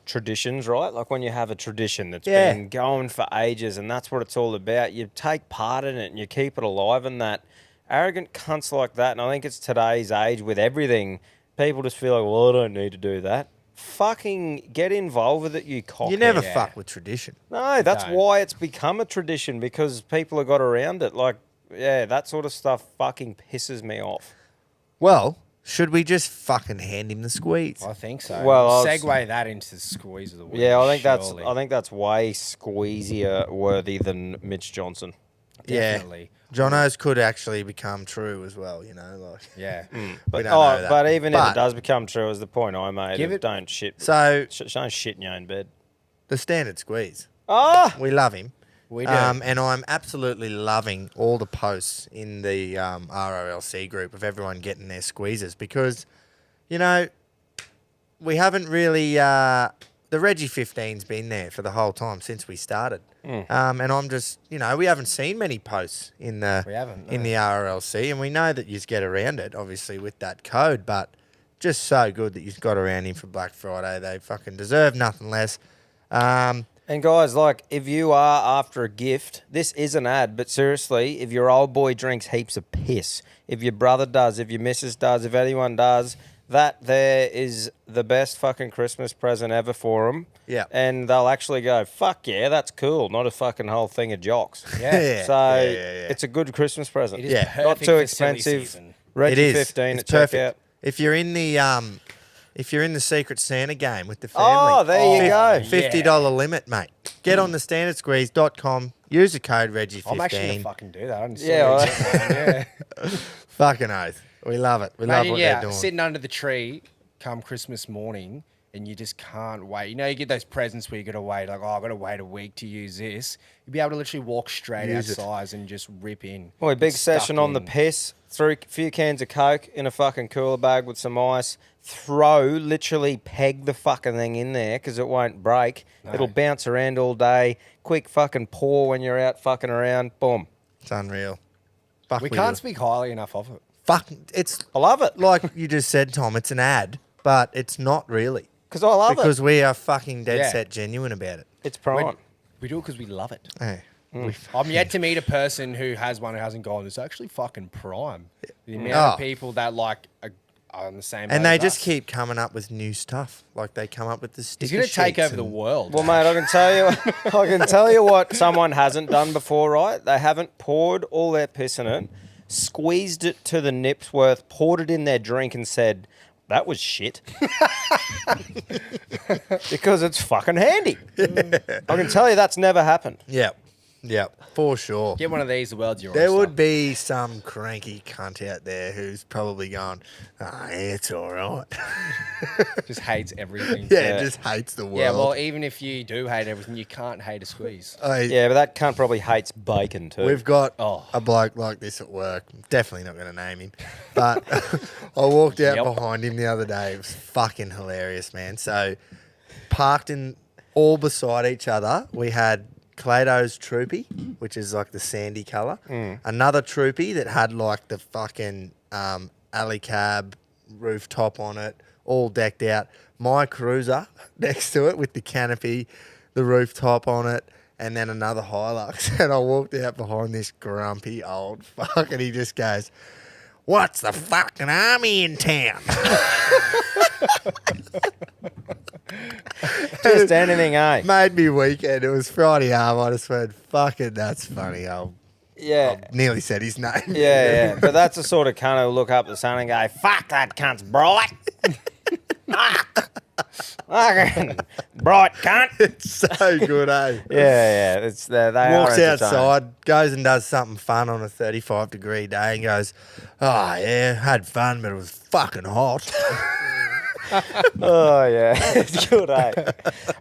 [SPEAKER 2] traditions, right? Like when you have a tradition that's
[SPEAKER 1] Yeah.
[SPEAKER 2] been going for ages, and that's what it's all about. You take part in it and you keep it alive. And that arrogant cunts like that, and I think it's today's age with everything. People just feel like, well, I don't need to do that. Fucking get involved with it, you cockhead.
[SPEAKER 1] You never
[SPEAKER 3] Yeah.
[SPEAKER 1] fuck with tradition.
[SPEAKER 2] No, that's
[SPEAKER 3] No.
[SPEAKER 2] why it's become a tradition because people have got around it. Like, yeah, that sort of stuff fucking pisses me off.
[SPEAKER 1] Well, should we just fucking hand him the squeeze?
[SPEAKER 3] I think so.
[SPEAKER 2] Well, I was-
[SPEAKER 3] segue that into the squeeze of the week.
[SPEAKER 2] Yeah, I
[SPEAKER 3] surely.
[SPEAKER 2] think that's way squeezier worthy than Mitch Johnson.
[SPEAKER 3] Definitely.
[SPEAKER 1] Jono's could actually become true as well, you know. Like,
[SPEAKER 3] Yeah.
[SPEAKER 2] But
[SPEAKER 1] don't know that.
[SPEAKER 2] but even if
[SPEAKER 1] But-
[SPEAKER 2] it does become true, is the point I made.
[SPEAKER 3] Give
[SPEAKER 2] of
[SPEAKER 3] it-
[SPEAKER 2] don't shit.
[SPEAKER 1] so
[SPEAKER 2] Don't shit in your own bed.
[SPEAKER 1] the standard squeeze,
[SPEAKER 2] Ah,
[SPEAKER 1] we love him.
[SPEAKER 3] We do.
[SPEAKER 1] And I'm absolutely loving all the posts in the ROLC group of everyone getting their squeezes because, you know, we haven't really. The Reggie 15's been there for the whole time since we started. And I'm just, you know, we haven't seen many posts in the
[SPEAKER 3] We haven't,
[SPEAKER 1] in
[SPEAKER 3] no.
[SPEAKER 1] the RLC, and we know that you get around it, obviously, with that code, but just so good that you've got around him for Black Friday. They fucking deserve nothing less.
[SPEAKER 2] and guys, like, if you are after a gift, this is an ad, but seriously, if your old boy drinks heaps of piss, if your brother does, if your missus does, if anyone does, that there is the best fucking Christmas present ever for them.
[SPEAKER 1] Yeah.
[SPEAKER 2] And they'll actually go, fuck yeah, that's cool. Not a fucking whole thing of jocks.
[SPEAKER 3] Yeah.
[SPEAKER 2] So
[SPEAKER 1] yeah.
[SPEAKER 2] it's a good Christmas present.
[SPEAKER 3] It is
[SPEAKER 1] Yeah.
[SPEAKER 3] perfect
[SPEAKER 2] Not too
[SPEAKER 3] for silly
[SPEAKER 2] expensive.
[SPEAKER 3] season.
[SPEAKER 2] Reggie
[SPEAKER 1] It is.
[SPEAKER 2] 15
[SPEAKER 1] It's
[SPEAKER 2] at
[SPEAKER 1] perfect.
[SPEAKER 2] checkout.
[SPEAKER 1] If you're in the Secret Santa game with the family,
[SPEAKER 2] Oh, there you go.
[SPEAKER 1] $50 limit, mate. Get on the standardsqueeze.com. Use the code Reggie15.
[SPEAKER 3] I'm actually gonna fucking do that. I'm
[SPEAKER 2] Yeah, well-
[SPEAKER 3] yeah.
[SPEAKER 1] Fucking oath. We love it. We love
[SPEAKER 3] Imagine,
[SPEAKER 1] what
[SPEAKER 3] yeah,
[SPEAKER 1] they're doing.
[SPEAKER 3] sitting under the tree come Christmas morning and you just can't wait. You know, you get those presents where you got to wait, like, oh, I've got to wait a week to use this. You'd be able to literally walk straight
[SPEAKER 1] Use it.
[SPEAKER 3] outside and just rip in.
[SPEAKER 2] Boy, big
[SPEAKER 3] Get stuck
[SPEAKER 2] session on the
[SPEAKER 3] in.
[SPEAKER 2] piss. Threw a few cans of Coke in a fucking cooler bag with some ice. Literally peg the fucking thing in there because it won't break.
[SPEAKER 3] No.
[SPEAKER 2] It'll bounce around all day. Quick fucking pour when you're out fucking around. Boom.
[SPEAKER 1] It's unreal. Fuck,
[SPEAKER 3] We
[SPEAKER 1] do.
[SPEAKER 3] can't speak highly enough of it.
[SPEAKER 1] Fuck, it's
[SPEAKER 2] I love it
[SPEAKER 1] like you just said, Tom, it's an ad, but it's not really.
[SPEAKER 2] because I love
[SPEAKER 1] Because
[SPEAKER 2] it.
[SPEAKER 1] we are fucking dead
[SPEAKER 3] Yeah.
[SPEAKER 1] set genuine about it.
[SPEAKER 2] It's prime.
[SPEAKER 3] We do it because we love it.
[SPEAKER 1] Hey.
[SPEAKER 3] I'm yet to meet a person who has one who hasn't gone. It's actually fucking prime. The amount
[SPEAKER 1] Oh.
[SPEAKER 3] of people that like are on the same.
[SPEAKER 1] And
[SPEAKER 3] boat
[SPEAKER 1] they
[SPEAKER 3] as
[SPEAKER 1] just
[SPEAKER 3] us.
[SPEAKER 1] keep coming up with new stuff. Like they come up with the sticker
[SPEAKER 3] He's gonna take
[SPEAKER 1] sheets
[SPEAKER 3] over the
[SPEAKER 1] and-
[SPEAKER 3] world.
[SPEAKER 2] Well, mate, I can tell you, what someone hasn't done before, right? They haven't poured all their piss in it, squeezed it to the nip's worth, poured it in their drink, and said, "That was shit," because it's fucking handy. I can tell you that's never happened.
[SPEAKER 1] Yep. Yep. For sure.
[SPEAKER 3] Get one of these. The world's your
[SPEAKER 1] There
[SPEAKER 3] oyster.
[SPEAKER 1] would be some cranky cunt out there who's probably going, it's all right.
[SPEAKER 3] just hates everything.
[SPEAKER 1] Yeah, just hates the world.
[SPEAKER 3] Yeah, well, even if you do hate everything, you can't hate a squeeze.
[SPEAKER 2] Yeah, but that cunt probably hates bacon too.
[SPEAKER 1] We've got
[SPEAKER 3] Oh.
[SPEAKER 1] a bloke like this at work. Definitely not going to name him. But I walked out
[SPEAKER 3] Yep.
[SPEAKER 1] behind him the other day. It was fucking hilarious, man. So, parked in all beside each other, we had Clayto's Troopy, which is like the sandy colour. Another Troopy that had like the fucking alley cab rooftop on it, all decked out. My Cruiser next to it with the canopy, the rooftop on it, and then another Hilux. And I walked out behind this grumpy old fuck, and he just goes, "What's the fucking army in town?"
[SPEAKER 2] Just anything, eh?
[SPEAKER 1] Made me weekend. It was Friday arm. I just went, "Fucking, that's funny."
[SPEAKER 2] Yeah.
[SPEAKER 1] Nearly said his name.
[SPEAKER 2] Yeah. But that's the sort of cunt who'll look up at the sun and go, "Fuck, that cunt's bright." Fucking bright cunt.
[SPEAKER 1] It's so good, eh?
[SPEAKER 2] Yeah. It's they are
[SPEAKER 1] Walks
[SPEAKER 2] entertaining.
[SPEAKER 1] outside, goes and does something fun on a 35-degree day and goes, "Oh, yeah, had fun, but it was fucking hot."
[SPEAKER 2] Oh, yeah. It's good, eh?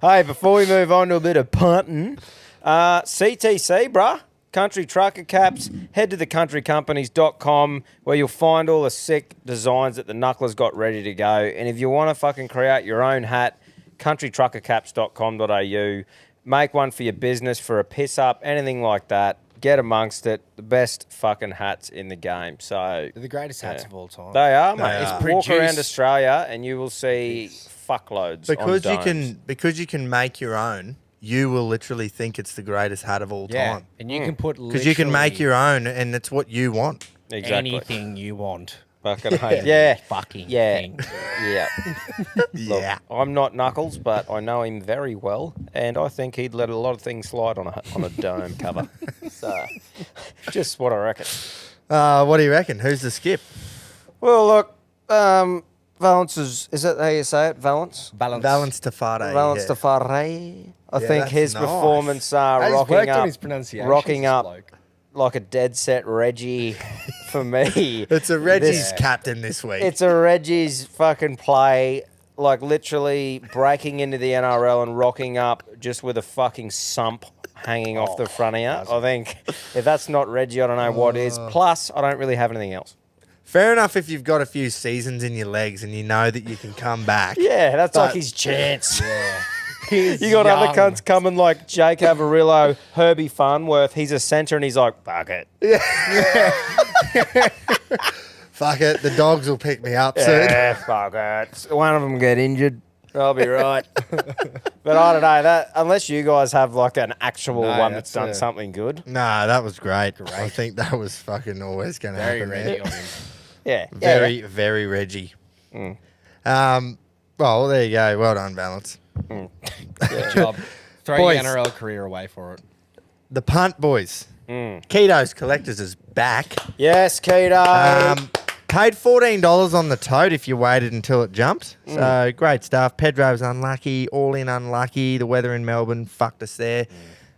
[SPEAKER 2] Hey, before we move on to a bit of punting, CTC, bruh. Country Trucker Caps. Head to thecountrycompanies.com where you'll find all the sick designs that the Knuckler's got ready to go. And if you want to fucking create your own hat, countrytruckercaps.com.au. Make one for your business, for a piss up, anything like that. Get amongst it. The best fucking hats in the game. So
[SPEAKER 3] They're the greatest hats of all time.
[SPEAKER 2] they are, mate.
[SPEAKER 1] They
[SPEAKER 2] It's
[SPEAKER 1] are.
[SPEAKER 2] walk around
[SPEAKER 3] Produced-
[SPEAKER 2] Australia and you will see fuckloads.
[SPEAKER 1] Because you can make your own, you will literally think it's the greatest hat of all
[SPEAKER 3] Yeah,
[SPEAKER 1] time.
[SPEAKER 3] and you can put
[SPEAKER 1] Because you can make
[SPEAKER 3] literally
[SPEAKER 1] your own, and it's what you want.
[SPEAKER 2] Exactly.
[SPEAKER 3] anything you want.
[SPEAKER 2] Fucking hate. Yeah.
[SPEAKER 3] Fucking
[SPEAKER 2] Yeah.
[SPEAKER 3] thing.
[SPEAKER 2] Yeah. Look,
[SPEAKER 1] Yeah.
[SPEAKER 2] I'm not Knuckles, but I know him very well, and I think he'd let a lot of things slide on a dome cover. So, just what I reckon.
[SPEAKER 1] What do you reckon? Who's the skip?
[SPEAKER 2] Well, look, Valence is that how you say it? Valence?
[SPEAKER 1] Valence Tafade.
[SPEAKER 2] Valence
[SPEAKER 1] yeah.
[SPEAKER 2] Tafare. I
[SPEAKER 1] Yeah,
[SPEAKER 2] think
[SPEAKER 1] that's
[SPEAKER 2] his
[SPEAKER 1] nice.
[SPEAKER 2] performance
[SPEAKER 3] I just
[SPEAKER 2] rocking
[SPEAKER 3] worked on
[SPEAKER 2] up,
[SPEAKER 3] his pronunciation.
[SPEAKER 2] rocking
[SPEAKER 3] this
[SPEAKER 2] up
[SPEAKER 3] bloke.
[SPEAKER 2] like a dead set Reggie for me.
[SPEAKER 1] It's a Reggie's
[SPEAKER 2] This-
[SPEAKER 1] captain this week.
[SPEAKER 2] It's a Reggie's fucking play, like literally breaking into the NRL and rocking up just with a fucking sump hanging off the front of you. I think if that's not Reggie, I don't know what is. Plus, I don't really have anything else.
[SPEAKER 1] Fair enough if you've got a few seasons in your legs and you know that you can come back.
[SPEAKER 2] Yeah, that's
[SPEAKER 1] But-
[SPEAKER 2] like his chance.
[SPEAKER 3] He's
[SPEAKER 2] You got other
[SPEAKER 3] young.
[SPEAKER 2] cunts coming like Jake Avarillo, Herbie Farnworth. He's a centre and he's like, fuck it.
[SPEAKER 1] Fuck it, the dogs will pick me up soon.
[SPEAKER 2] Yeah, fuck it. One of them get injured. I'll be right. But I don't know that unless you guys have like an actual
[SPEAKER 3] No,
[SPEAKER 2] one that's done
[SPEAKER 3] that's
[SPEAKER 2] something good.
[SPEAKER 1] Nah, that was great. I think that was fucking always going to
[SPEAKER 3] Very
[SPEAKER 1] happen.
[SPEAKER 3] ready
[SPEAKER 1] there.
[SPEAKER 3] of him.
[SPEAKER 2] Yeah.
[SPEAKER 1] Very, very Reggie. Well, there you go. Well done, Balance.
[SPEAKER 3] Good job. Throw
[SPEAKER 1] Boys.
[SPEAKER 3] your NRL career away for it.
[SPEAKER 1] The punt boys. Keto's Collectors is back.
[SPEAKER 2] Yes, Keto.
[SPEAKER 1] Paid $14 on the tote if you waited until it jumped. So great stuff. Pedro's unlucky. All in unlucky. The weather in Melbourne fucked us there.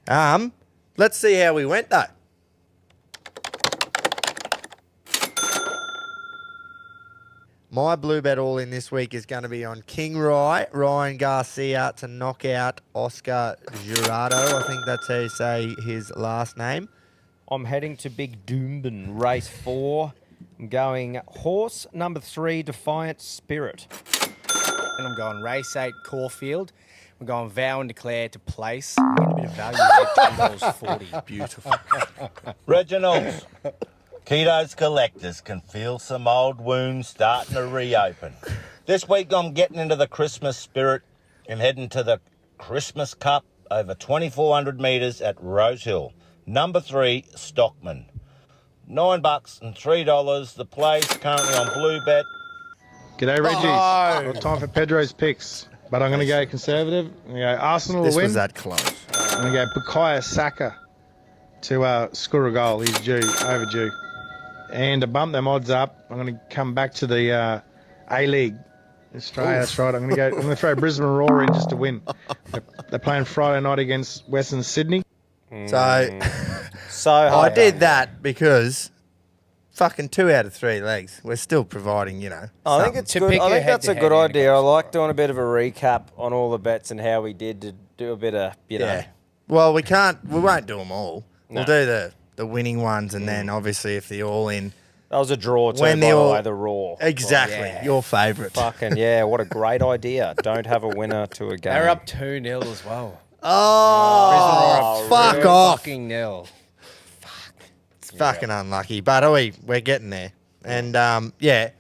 [SPEAKER 1] Let's see how we went though. My blue bet all in this week is going to be on King Ryan Garcia to knock out Oscar Jurado. I think that's how you say his last name.
[SPEAKER 2] I'm heading to Big Doomben, race 4. I'm going horse number 3, Defiant Spirit.
[SPEAKER 3] And I'm going race 8, Caulfield. We're going vow and declare to place. I'm getting a bit of value at $10.40.
[SPEAKER 1] Beautiful.
[SPEAKER 5] Reginald's. Keto's Collectors can feel some old wounds starting to reopen. This week I'm getting into the Christmas spirit and heading to the Christmas Cup over 2,400 metres at Rose Hill. Number 3, Stockman. $9 and $3. The play's currently on Blue Bet.
[SPEAKER 6] G'day, Reggies. Got time for Pedro's picks, but I'm going to go conservative. I'm going to go Arsenal
[SPEAKER 1] This
[SPEAKER 6] to win.
[SPEAKER 1] was that close.
[SPEAKER 6] I'm going to go Bukayo Saka to score a goal. He's overdue. And to bump them odds up, I'm going to come back to the A-League. Australia, that's right. I'm going to throw Brisbane Roar in just to win. They're playing Friday night against Western Sydney.
[SPEAKER 1] So
[SPEAKER 2] So
[SPEAKER 1] I
[SPEAKER 2] high.
[SPEAKER 1] did that because fucking 2 out of 3 legs. We're still providing,
[SPEAKER 2] I think
[SPEAKER 1] something.
[SPEAKER 2] it's
[SPEAKER 3] To
[SPEAKER 2] good.
[SPEAKER 3] pick
[SPEAKER 2] I
[SPEAKER 3] a
[SPEAKER 2] think that's a
[SPEAKER 3] head-to-head
[SPEAKER 2] good
[SPEAKER 3] in a
[SPEAKER 2] idea. I
[SPEAKER 3] golf
[SPEAKER 2] like
[SPEAKER 3] sport.
[SPEAKER 2] doing a bit of a recap on all the bets and how we did to do a bit of, you know.
[SPEAKER 1] Yeah. Well, we won't do them all.
[SPEAKER 2] No.
[SPEAKER 1] We'll do the winning ones, and then obviously if the all in.
[SPEAKER 2] That was a draw too,
[SPEAKER 1] When
[SPEAKER 2] by
[SPEAKER 1] they
[SPEAKER 2] the
[SPEAKER 1] all-
[SPEAKER 2] way, the Raw.
[SPEAKER 1] Exactly.
[SPEAKER 3] yeah.
[SPEAKER 1] Your favourite.
[SPEAKER 2] Fucking, yeah, what a great idea. Don't have a winner to a game.
[SPEAKER 3] They're up 2-0 as well.
[SPEAKER 1] Oh, fuck
[SPEAKER 3] Two
[SPEAKER 1] off.
[SPEAKER 3] Fucking nil.
[SPEAKER 1] It's fucking unlucky. But we're getting there. And, yeah,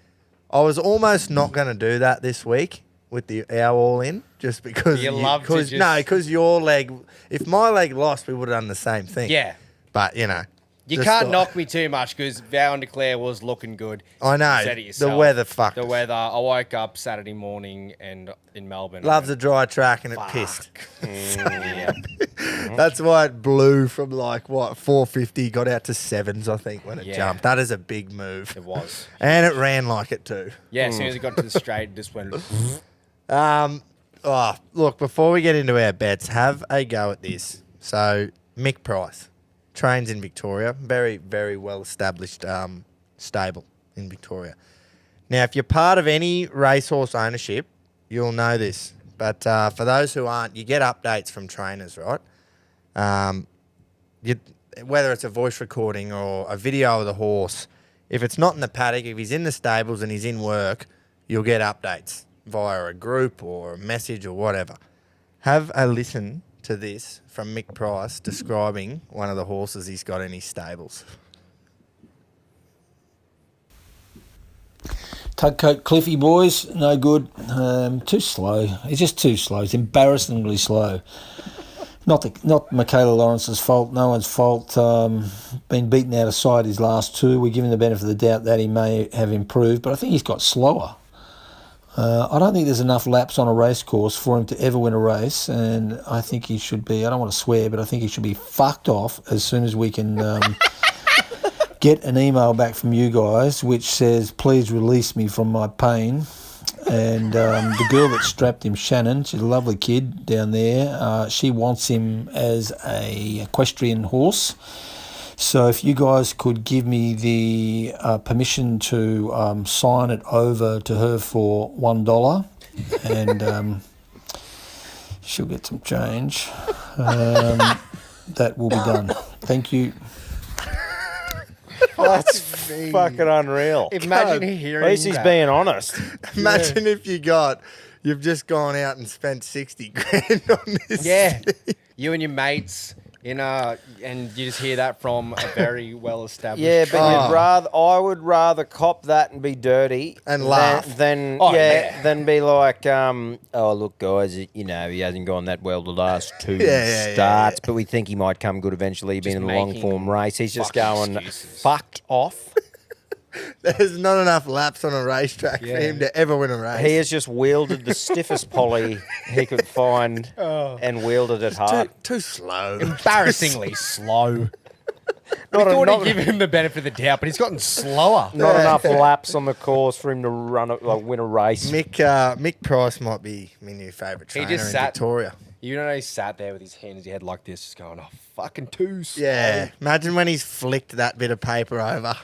[SPEAKER 1] I was almost not going to do that this week with our all in. just because
[SPEAKER 3] You love to just-
[SPEAKER 1] because your leg. If my leg lost, we would have done the same thing.
[SPEAKER 3] Yeah.
[SPEAKER 1] But you know,
[SPEAKER 3] You
[SPEAKER 1] just
[SPEAKER 3] can't
[SPEAKER 1] thought-
[SPEAKER 3] knock me too much because Vow and Declare was looking good.
[SPEAKER 1] I know.
[SPEAKER 3] You said it
[SPEAKER 1] The
[SPEAKER 3] yourself.
[SPEAKER 1] weather fucked
[SPEAKER 3] The
[SPEAKER 1] us.
[SPEAKER 3] weather. I woke up Saturday morning and in Melbourne.
[SPEAKER 1] Loves a
[SPEAKER 3] and
[SPEAKER 1] dry track and it
[SPEAKER 3] Fuck.
[SPEAKER 1] pissed.
[SPEAKER 2] Yeah.
[SPEAKER 1] That's why it blew from 450, got out to 7s, I think, when it
[SPEAKER 3] Yeah.
[SPEAKER 1] jumped. That is a big move.
[SPEAKER 3] It was.
[SPEAKER 1] And it ran like it too.
[SPEAKER 3] Yeah, as soon as it got to the straight, it just went.
[SPEAKER 1] Look, before we get into our bets, have a go at this. So, Mick Price trains in Victoria. Very, very well established stable in Victoria. Now, if you're part of any racehorse ownership, you'll know this. But for those who aren't, you get updates from trainers, right? Whether it's a voice recording or a video of the horse, if it's not in the paddock, if he's in the stables and he's in work, you'll get updates via a group or a message or whatever. Have a listen to this from Mick Price describing one of the horses he's got in his stables.
[SPEAKER 7] Tugcoat Cliffy boys, no good. Too slow. He's just too slow. He's embarrassingly slow. Not Michaela Lawrence's fault. No one's fault. Been beaten out of sight his last two. We give him the benefit of the doubt that he may have improved, but I think he's got slower. I don't think there's enough laps on a race course for him to ever win a race, and I think he should be, I don't want to swear, but I think he should be fucked off as soon as we can get an email back from you guys which says, please release me from my pain. And the girl that strapped him, Shannon, she's a lovely kid down there. She wants him as a equestrian horse. So if you guys could give me the permission to sign it over to her for $1, and she'll get some change, that will be done. Thank you.
[SPEAKER 2] That's fucking unreal.
[SPEAKER 3] Imagine
[SPEAKER 2] At
[SPEAKER 3] hearing
[SPEAKER 2] least he's
[SPEAKER 3] that.
[SPEAKER 2] being honest.
[SPEAKER 1] Imagine if you've just gone out and spent 60 grand on this.
[SPEAKER 3] Yeah, you and your mates and you just hear that from a very well established.
[SPEAKER 2] Yeah, but I would rather cop that and be dirty
[SPEAKER 1] And laugh.
[SPEAKER 2] than be like, oh look, guys, he hasn't gone that well the last two starts, but we think he might come good eventually. He's been in a long form race. He's just
[SPEAKER 3] fucking
[SPEAKER 2] going
[SPEAKER 3] excuses.
[SPEAKER 2] fucked off.
[SPEAKER 1] There's not enough laps on a racetrack for him to ever win a race.
[SPEAKER 2] He has just wielded the stiffest poly he could find and wielded it hard.
[SPEAKER 1] Too slow.
[SPEAKER 3] Embarrassingly slow. We thought he'd give him the benefit of the doubt, but he's gotten slower.
[SPEAKER 2] Not enough laps on the course for him to win a race.
[SPEAKER 1] Mick Price might be my new favourite trainer
[SPEAKER 3] just
[SPEAKER 1] in
[SPEAKER 3] sat-
[SPEAKER 1] Victoria.
[SPEAKER 3] You know, he sat there with his hands, he had like this, just going, oh, fucking too slow.
[SPEAKER 1] Yeah. Imagine when he's flicked that bit of paper over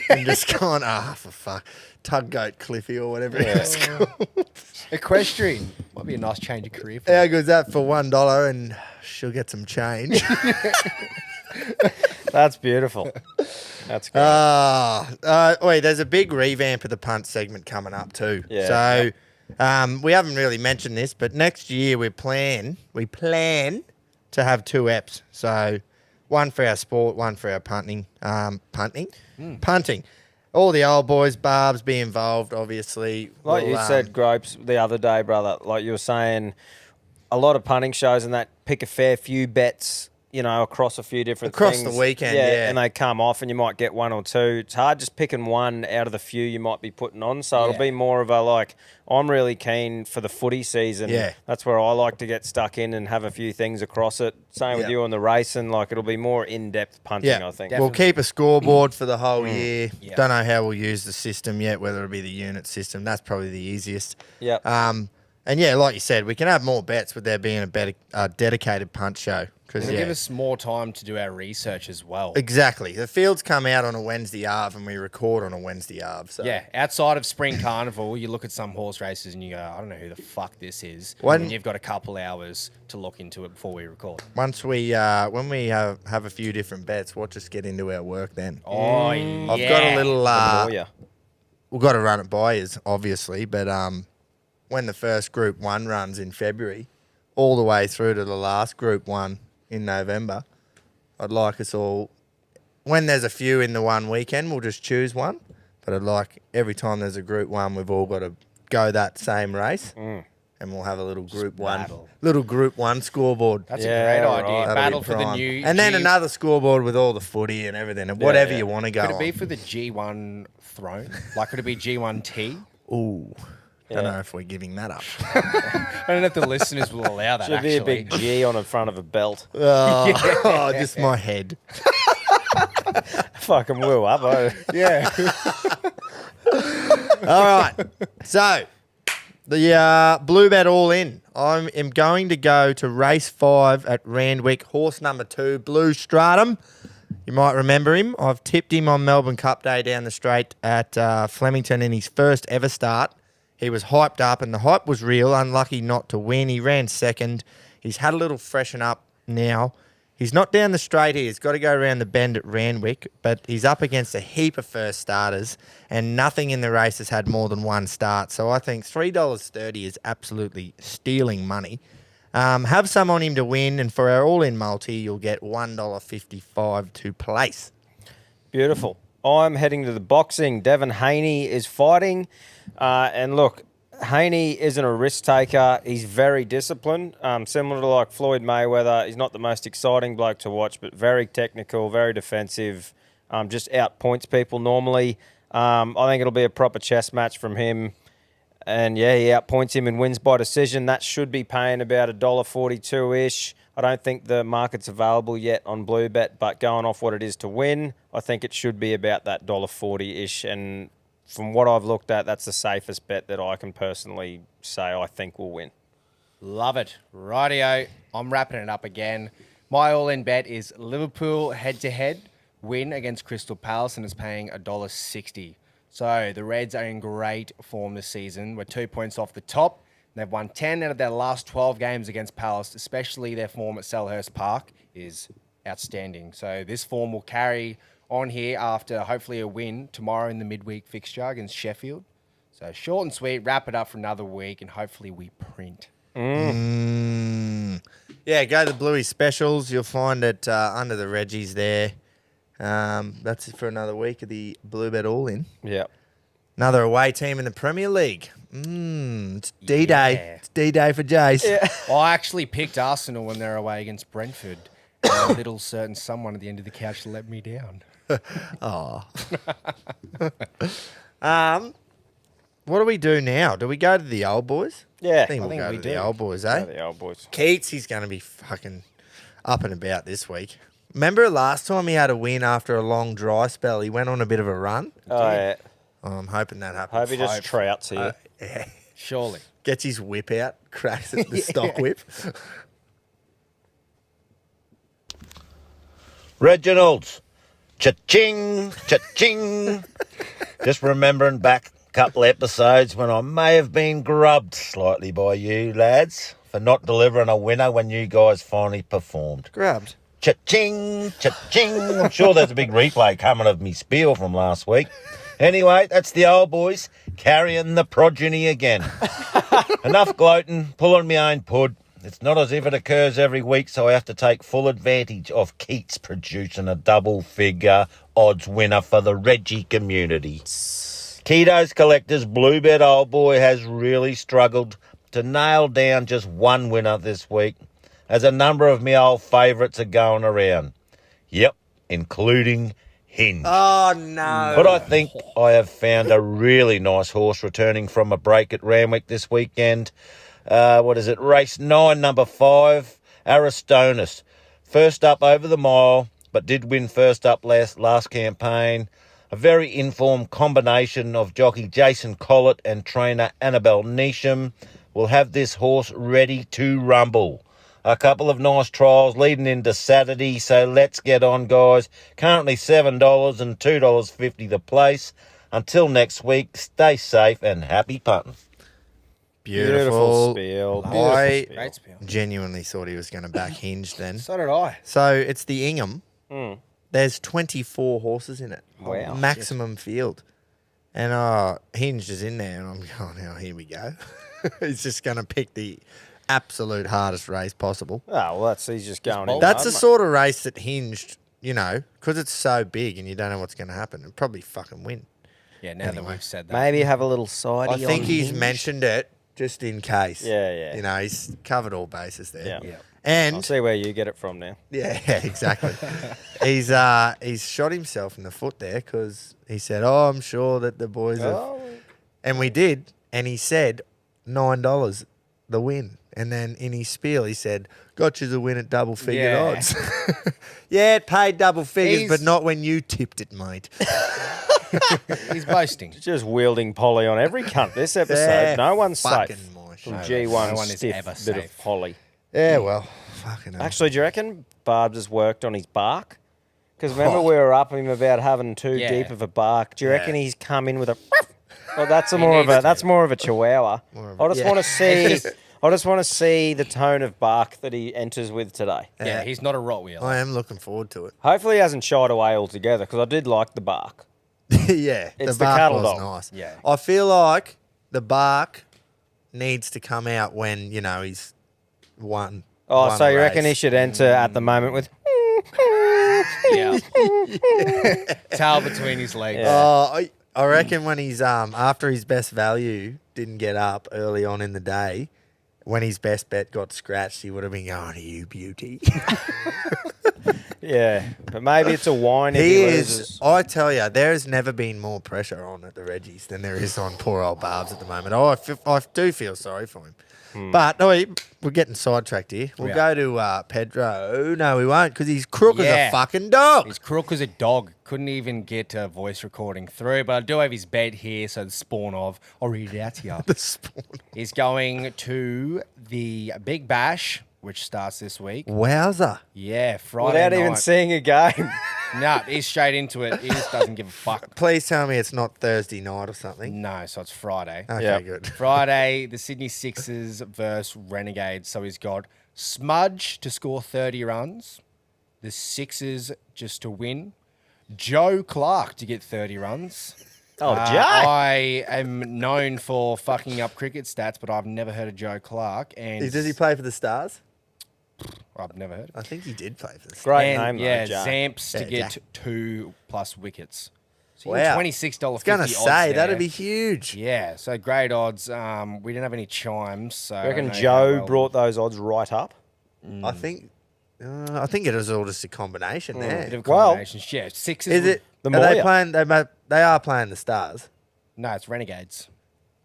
[SPEAKER 1] and just gone, for fuck. Tugcoat Cliffy or whatever it's called.
[SPEAKER 3] Equestrian. Might be a nice change of career for
[SPEAKER 1] How
[SPEAKER 3] him.
[SPEAKER 1] good's that for $1 and she'll get some change.
[SPEAKER 2] That's beautiful. That's great.
[SPEAKER 1] Wait, there's a big revamp of the punt segment coming up too.
[SPEAKER 2] Yeah.
[SPEAKER 1] So we haven't really mentioned this, but next year we plan to have 2 EPs. So one for our sport, one for our punting. Punting. All the old boys, Barbs, be involved, obviously.
[SPEAKER 2] Like
[SPEAKER 1] We'll,
[SPEAKER 2] you said, Gropes, the other day, brother, like you were saying, a lot of punting shows and that pick a fair few bets, across a few different
[SPEAKER 1] Across
[SPEAKER 2] things.
[SPEAKER 1] the weekend, yeah.
[SPEAKER 2] And they come off and you might get 1 or 2. It's hard just picking one out of the few you might be putting on. So it'll be more of a I'm really keen for the footy season.
[SPEAKER 1] Yeah.
[SPEAKER 2] That's where I like to get stuck in and have a few things across it. Same with you on the racing. It'll be more in-depth punting,
[SPEAKER 1] Yeah,
[SPEAKER 2] I think.
[SPEAKER 1] we'll keep a scoreboard for the whole year. Yeah. Don't know how we'll use the system yet, whether it'll be the unit system. That's probably the easiest.
[SPEAKER 2] Yep.
[SPEAKER 1] And yeah, like you said, we can have more bets with there being a dedicated punt show.
[SPEAKER 3] It'll give us more time to do our research as well.
[SPEAKER 1] Exactly. The fields come out on a Wednesday arve and we record on a Wednesday arve. So.
[SPEAKER 3] Yeah, outside of Spring Carnival, you look at some horse races and you go, I don't know who the fuck this is. And you've got a couple hours to look into it before we record.
[SPEAKER 1] Once when we have a few different bets, we'll just get into our work then.
[SPEAKER 3] Oh, yeah.
[SPEAKER 1] I've got a little...
[SPEAKER 2] We've
[SPEAKER 1] got to run it by us, obviously, but when the first Group 1 runs in February, all the way through to the last Group 1 in November, I'd like us all, when there's a few in the one weekend, we'll just choose one, but I'd like every time there's a Group 1, we've all got to go that same race and we'll have a little group
[SPEAKER 3] battle.
[SPEAKER 1] one scoreboard.
[SPEAKER 3] That's
[SPEAKER 2] Yeah,
[SPEAKER 3] a great
[SPEAKER 2] right.
[SPEAKER 3] idea.
[SPEAKER 1] That'll
[SPEAKER 3] Battle
[SPEAKER 1] be
[SPEAKER 3] for the
[SPEAKER 1] prime.
[SPEAKER 3] new
[SPEAKER 1] and then
[SPEAKER 3] G-
[SPEAKER 1] another scoreboard with all the footy and everything, and whatever
[SPEAKER 2] yeah.
[SPEAKER 1] you want to go
[SPEAKER 3] Could it be
[SPEAKER 1] on.
[SPEAKER 3] for the G1 throne? Like, could it be G1T?
[SPEAKER 1] Ooh,
[SPEAKER 2] Yeah.
[SPEAKER 1] don't know if we're giving that up.
[SPEAKER 3] I don't know if the listeners will allow that,
[SPEAKER 2] Should
[SPEAKER 3] actually.
[SPEAKER 2] be a big G on the front of a belt.
[SPEAKER 1] Oh, just my head.
[SPEAKER 2] Fucking woo up.
[SPEAKER 3] Yeah.
[SPEAKER 1] All right. So, the Blue Bet All In. I am going to go to race 5 at Randwick. Horse number 2, Blue Stratum. You might remember him. I've tipped him on Melbourne Cup Day down the straight at Flemington in his first ever start. He was hyped up, and the hype was real. Unlucky not to win. He ran second. He's had a little freshen up now. He's not down the straight here. He's got to go around the bend at Randwick, but he's up against a heap of first starters, and nothing in the race has had more than one start. So I think $3.30 is absolutely stealing money. Have some on him to win, and for our all-in multi, you'll get $1.55 to place.
[SPEAKER 2] Beautiful. I'm heading to the boxing. Devon Haney is fighting. And look, Haney isn't a risk taker. He's very disciplined, similar to like Floyd Mayweather. He's not the most exciting bloke to watch, but very technical, very defensive, just outpoints people normally. I think it'll be a proper chess match from him. And, yeah, he outpoints him and wins by decision. That should be paying about $1.42-ish. I don't think the market's available yet on Blue Bet, but going off what it is to win, I think it should be about that $1.40-ish. And from what I've looked at, that's the safest bet that I can personally say I think will win.
[SPEAKER 3] Love it. Rightio. I'm wrapping it up again. My all-in bet is Liverpool head-to-head win against Crystal Palace, and it's paying $1.60. So the Reds are in great form this season. We're 2 points off the top. They've won 10 out of their last 12 games against Palace, especially their form at Selhurst Park is outstanding. So this form will carry on here after hopefully a win tomorrow in the midweek fixture against Sheffield. So short and sweet, wrap it up for another week, and hopefully we print.
[SPEAKER 1] Yeah, go to Bluey Specials. You'll find it under the Reggies there. That's it for another week of the Blue Bet All In.
[SPEAKER 2] Yeah.
[SPEAKER 1] Another away team in the Premier League. It's D-Day.
[SPEAKER 3] Yeah.
[SPEAKER 1] It's D-Day for Jace. Yeah.
[SPEAKER 3] I actually picked Arsenal when they're away against Brentford. And a little certain someone at the end of the couch let me down.
[SPEAKER 1] What do we do now? Do we go to the old boys?
[SPEAKER 2] Yeah.
[SPEAKER 1] I think we'll go to the old boys, eh?
[SPEAKER 2] The old boys.
[SPEAKER 1] Keats, he's going to be fucking up and about this week. Remember last time he had a win after a long dry spell? He went on a bit of a run.
[SPEAKER 2] Oh, yeah.
[SPEAKER 1] I'm hoping that happens.
[SPEAKER 2] Hope he just trouts here.
[SPEAKER 1] Yeah.
[SPEAKER 3] Surely.
[SPEAKER 1] Gets his whip out, cracks it, the stock whip.
[SPEAKER 5] Reginald's. Cha-ching, cha-ching. Just remembering back a couple episodes when I may have been grubbed slightly by you lads for not delivering a winner when you guys finally performed.
[SPEAKER 1] Grabbed.
[SPEAKER 5] Cha-ching, cha-ching. I'm sure there's a big replay coming of me spiel from last week. Anyway, that's the old boys carrying the progeny again. Enough gloating, pulling my own pud. It's not as if it occurs every week, so I have to take full advantage of Keats producing a double-figure odds winner for the Reggie community. Keto's Collector's Blue Bet Old Boy has really struggled to nail down just one winner this week, as a number of my old favourites are going around. Yep, including Hinge.
[SPEAKER 1] Oh, no.
[SPEAKER 5] But I think I have found a really nice horse returning from a break at Randwick this weekend. Race 9, number 5, Aristonus. First up over the mile, but did win first up last campaign. A very informed combination of jockey Jason Collett and trainer Annabelle Neesham will have this horse ready to rumble. A couple of nice trials leading into Saturday, so let's get on, guys. Currently $7 and $2.50 the place. Until next week, stay safe and happy punting.
[SPEAKER 1] Beautiful.
[SPEAKER 2] Spiel.
[SPEAKER 1] I
[SPEAKER 3] Great spiel.
[SPEAKER 1] genuinely thought he was going to back Hinge then.
[SPEAKER 3] So did I.
[SPEAKER 1] So it's the Ingham. There's 24 horses in it.
[SPEAKER 2] Wow.
[SPEAKER 1] Maximum field. And Hinge is in there, and I'm going, oh, here we go. He's just going to pick the absolute hardest race possible.
[SPEAKER 2] Oh, well, he's just going in.
[SPEAKER 1] That's the sort of race that Hinged, because it's so big and you don't know what's going to happen. It'll probably fucking win.
[SPEAKER 3] Yeah, now that we've said that.
[SPEAKER 2] Maybe have a little side.
[SPEAKER 1] I think he's mentioned it just in case.
[SPEAKER 2] Yeah.
[SPEAKER 1] You know, he's covered all bases there.
[SPEAKER 2] Yeah.
[SPEAKER 3] Yeah.
[SPEAKER 1] And
[SPEAKER 2] I'll see where you get it from now.
[SPEAKER 1] yeah, exactly. he's shot himself in the foot there because he said, "Oh, I'm sure that the boys have," and we did. And he said $9 the win. And then in his spiel, he said, "Got you the win at double figure
[SPEAKER 3] Yeah.
[SPEAKER 1] odds." Yeah, it paid double figures,
[SPEAKER 3] He's-
[SPEAKER 1] but not when you tipped it, mate.
[SPEAKER 3] He's boasting.
[SPEAKER 2] Just wielding Polly on every cunt this episode.
[SPEAKER 1] Yeah,
[SPEAKER 2] No one's
[SPEAKER 1] fucking
[SPEAKER 2] safe
[SPEAKER 1] mosh.
[SPEAKER 2] from
[SPEAKER 3] No,
[SPEAKER 2] G1
[SPEAKER 3] no one is
[SPEAKER 2] stiff
[SPEAKER 3] ever
[SPEAKER 2] bit
[SPEAKER 3] safe.
[SPEAKER 2] of Polly.
[SPEAKER 1] Yeah, well, fucking hell.
[SPEAKER 2] Actually, do you reckon Barb's has worked on his bark? Because remember we were up him about having too
[SPEAKER 3] Yeah.
[SPEAKER 2] deep of a bark. Do you reckon
[SPEAKER 1] Yeah.
[SPEAKER 2] he's come in with a? Well, that's more of a chihuahua. I just
[SPEAKER 1] yeah.
[SPEAKER 2] want to see. I just want to see the tone of bark that he enters with today.
[SPEAKER 3] Yeah, he's not a Rottweiler.
[SPEAKER 1] I am looking forward to it.
[SPEAKER 2] Hopefully, he hasn't shied away altogether because I did like the bark.
[SPEAKER 1] Yeah,
[SPEAKER 2] It's the
[SPEAKER 1] bark
[SPEAKER 2] cattle
[SPEAKER 1] was
[SPEAKER 2] dog.
[SPEAKER 1] nice.
[SPEAKER 3] Yeah.
[SPEAKER 1] I feel like the bark needs to come out when, you know, he's won.
[SPEAKER 2] Oh,
[SPEAKER 1] won
[SPEAKER 2] so
[SPEAKER 1] a
[SPEAKER 2] you reckon he
[SPEAKER 1] race.
[SPEAKER 2] should enter at the moment with?
[SPEAKER 3] Yeah. Tail between his legs.
[SPEAKER 2] Yeah.
[SPEAKER 1] I reckon when he's after his best value didn't get up early on in the day, when his best bet got scratched, he would have been going, "You beauty."
[SPEAKER 2] Yeah, but maybe it's a whine. If
[SPEAKER 1] He
[SPEAKER 2] he
[SPEAKER 1] is.
[SPEAKER 2] loses.
[SPEAKER 1] I tell you, there has never been more pressure on at the Reggies than there is on poor old Barbs at the moment. I do feel sorry for him. But no, we're getting sidetracked here. We'll
[SPEAKER 3] We
[SPEAKER 1] go to Pedro. No, we won't, because he's crook as a
[SPEAKER 3] Yeah.
[SPEAKER 1] fucking dog.
[SPEAKER 3] He's crook as a dog. Couldn't even get a voice recording through, but I do have his bed here, so the spawn of. I'll read it out to you.
[SPEAKER 1] The spawn.
[SPEAKER 3] He's going to the Big Bash, which starts this week.
[SPEAKER 1] Wowza.
[SPEAKER 3] Yeah, Friday
[SPEAKER 2] Without
[SPEAKER 3] night.
[SPEAKER 2] even seeing a game.
[SPEAKER 3] Nah, he's straight into it. He just doesn't give a fuck.
[SPEAKER 1] Please tell me it's not Thursday night or something.
[SPEAKER 3] No, so it's Friday.
[SPEAKER 1] Okay,
[SPEAKER 2] Yeah.
[SPEAKER 1] good.
[SPEAKER 3] Friday, the Sydney Sixers versus Renegades. So he's got Smudge to score 30 runs, the Sixers just to win, Joe Clark to get 30 runs.
[SPEAKER 2] Oh, Joe.
[SPEAKER 3] I am known for fucking up cricket stats, but I've never heard of Joe Clark. And
[SPEAKER 1] Does he play for the Stars?
[SPEAKER 3] I've never heard of
[SPEAKER 1] I think he did play for the Stars.
[SPEAKER 2] Great
[SPEAKER 3] and,
[SPEAKER 2] name,
[SPEAKER 3] yeah,
[SPEAKER 2] though, Joe.
[SPEAKER 3] Zamps to
[SPEAKER 1] Yeah,
[SPEAKER 3] get
[SPEAKER 1] Jack.
[SPEAKER 3] 2+ wickets. So you
[SPEAKER 1] Wow.
[SPEAKER 3] get $26.50
[SPEAKER 1] I was going to
[SPEAKER 3] odds
[SPEAKER 1] say, that'd
[SPEAKER 3] there.
[SPEAKER 1] be huge.
[SPEAKER 3] Yeah, so great odds. We didn't have any chimes. So
[SPEAKER 2] I
[SPEAKER 3] I
[SPEAKER 2] reckon
[SPEAKER 3] don't know
[SPEAKER 2] Joe
[SPEAKER 3] how well-
[SPEAKER 2] brought those odds right up.
[SPEAKER 1] I think it was all just a combination
[SPEAKER 3] Bit
[SPEAKER 1] there.
[SPEAKER 3] of
[SPEAKER 2] Well,
[SPEAKER 3] combinations. Yeah, Sixers.
[SPEAKER 1] Is it?
[SPEAKER 2] The
[SPEAKER 1] Are they
[SPEAKER 2] Moya.
[SPEAKER 1] playing? They are playing the Stars.
[SPEAKER 3] No, it's Renegades.